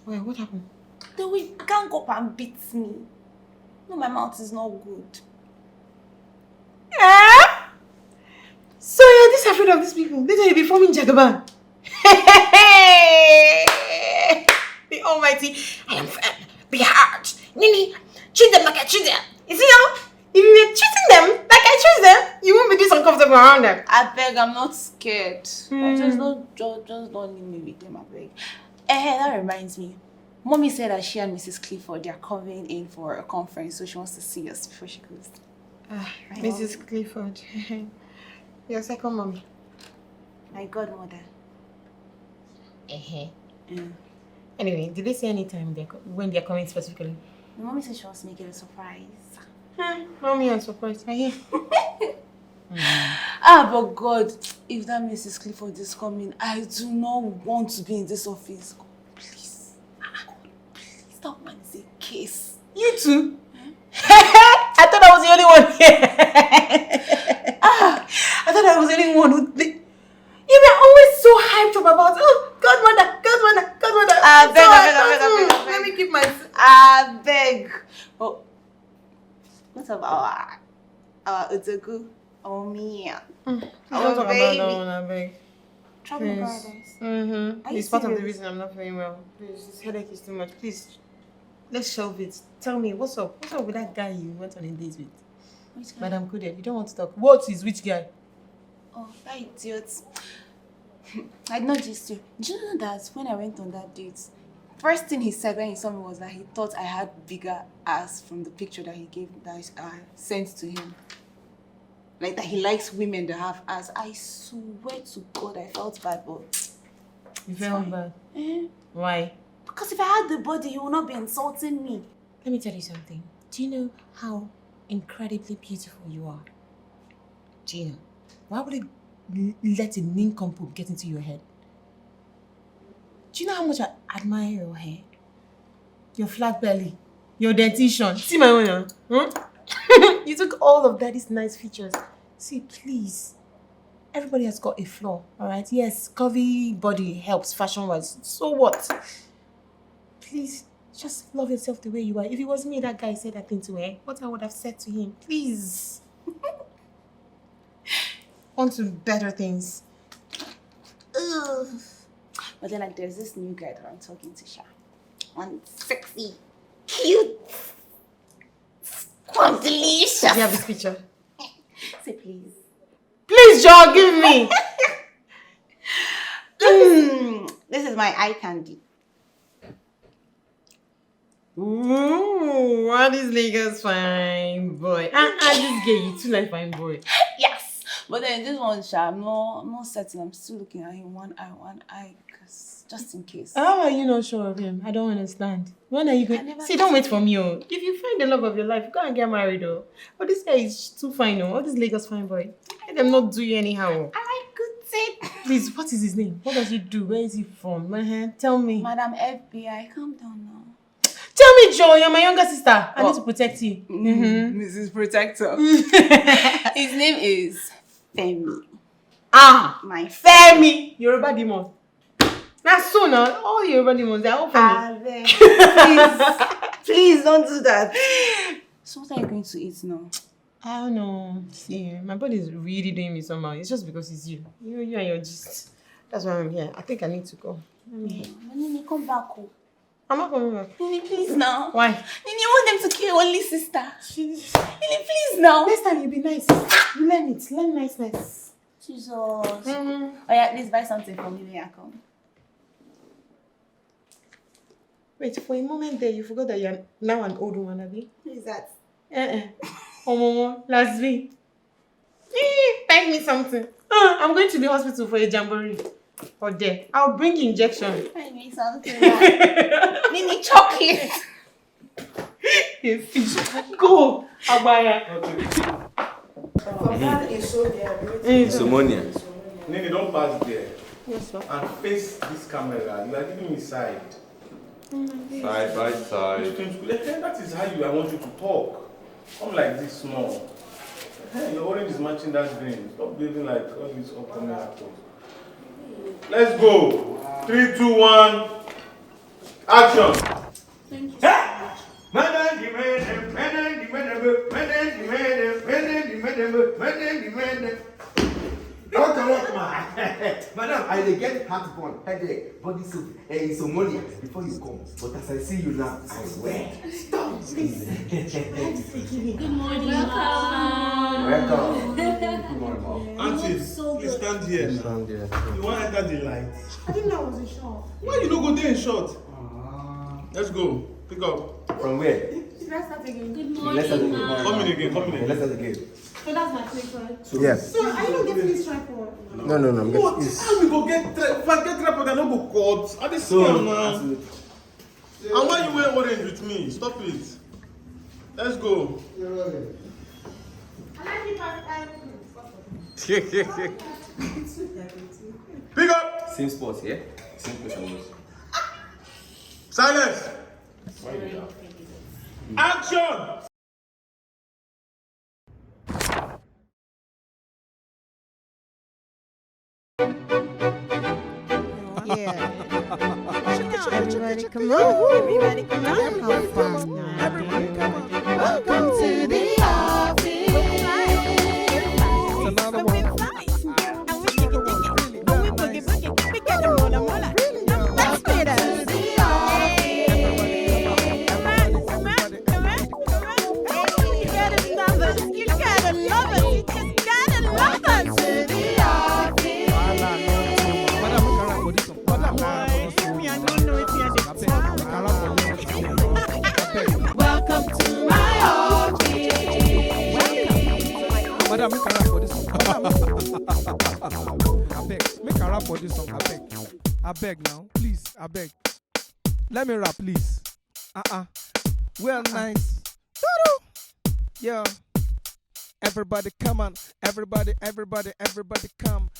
Wait, what happened? They will gang up and beat me. No, my mouth is not good. So you're this afraid of these people? Later you'll be forming Jagaban. The Almighty, I am firm, be hard. Nini, treat them like I treat them. You see now? If you were treating them like I treat them, you won't be this uncomfortable around them. I beg, I'm not scared. I just don't leave me with them, I beg. That reminds me. Mommy said that she and Mrs. Clifford, they are coming in for a conference, so she wants to see us before she goes. Mrs. Clifford. Your second mommy. My godmother. Anyway, did they say any time when they're coming specifically? My mommy said she wants to make it a surprise. Mommy, I'm surprised. I hear. But God, if that Mrs. Clifford is coming, I do not want to be in this office. God, please. God, please. That man is a case. You too? I thought I was the only one here. I thought I was the only one who... You were always so hyped up about, godmother. I beg. Let me keep my... I beg. Oh, what about our Utoku? Oh, me. Don't talk about that one, I beg. Trouble in paradise. It's part of the reason I'm not feeling well. Please, this headache is too much. Please, let's shelve it. Tell me, what's up? What's up with that guy you went on a date with? Which guy? Madam Kudet, you don't want to talk. What is which guy? Oh, that idiot. I did not just do. Do you know that when I went on that date, first thing he said when he saw me was that he thought I had bigger ass from the picture that he gave, that I sent to him. Like that he likes women that have ass. I swear to God, I felt bad, but... You felt bad? Why? Because if I had the body, he would not be insulting me. Let me tell you something. Do you know how incredibly beautiful you are? Do you know? Why would it let a nincompoop get into your head? Do you know how much I admire your hair? Your flat belly, your dentition. See my own, huh? You took all of daddy's nice features. See, please. Everybody has got a flaw, alright? Yes, curvy body helps fashion-wise. So what? Please, just love yourself the way you are. If it was me that guy said that thing to her, what I would have said to him. Please. On to better things. Ugh. But then, like, there's this new guy that I'm talking to, Sha. One sexy, cute, delicious. Do you have this picture? Say please. Please, John, give me. This is my eye candy. Ooh, what is Lagos fine boy? This girl, you too like fine boy. Yes. But then this one, Sha, I'm not certain. I'm still looking at him one eye, because just in case. How are you not sure of him? I don't understand. When are you going? See, don't wait for me. If you find the love of your life, go and get married. But this guy is too fine. All this Lagos fine boy. Let them not do you anyhow. I like good thing. Please, what is his name? What does he do? Where is he from? Tell me. Madam FBI, calm down now. Tell me, Joe, you're my younger sister. I need to protect you. Mrs. Protector. His name is Femi. My Femi. Yoruba demon. That's so now. All Yoruba demons, they're all Femi. Please don't do that. So what are you going to eat now? I don't know. See, my body is really doing me somehow. It's just because it's you. You and your gist. That's why I'm here. I think I need to go. Nini, come back. I'm not coming back. Nini, please now. Why? Nini, you want them to kill your only sister. Nini, please now. Next time you be nice. You learn it. Learn niceness. Jesus. Oh yeah, please buy something for me when I come. Wait, for a moment there, you forgot that you're now an old woman, Abby. Who is that? Oh, Momo, last week. Buy me something. I'm going to the hospital for a jamboree. Or there. I'll bring injection. Buy me something. Nini, chocolate. Go. Abaya. Somonia. Nini, don't pass there. Yes, sir. And face this camera. You are giving me side. Side by side. That is how I want you to talk. Come like this small. Your orange is matching that green. Stop behaving like all these upcoming actors. Let's go. 3, 2, 1. Action. Thank you so much. Madam, Madam, I dey get heartburn, headache, body insomnia before you come. But as I see you now, I swear. Stop, please. Good morning, Welcome. Good morning, Mom. Auntie, please stand here. Stand here. You want to enter the light? I didn't know I was in short. Why you no go there in short? Let's go. Pick up. From where? Should I start again? Good Let's start morning, again. Come in again, come in Okay, again. let's start again. So that's my place, right? Yes. So are you not getting this tripod? No. What? How we go get if I get trap, I no go cut. I just see am now. And why you wear orange with me? Stop it. Let's go. Pick up. Same spot, yeah? Same place I was. Silence. Action. Yeah. Everybody come on. Everybody come on. How fun. Everybody come on. Welcome to the office. Another one. And we dig it. And we boogie. We get the mola. Let's get us. You gotta love us. You gotta love us. You just gotta love us. To the office. Welcome to my office. Madam, make a rap for this song. Make a rap for this song. I beg now, please. I beg. Let me rap, please. Well, nice. Yeah. Everybody come on. Everybody come.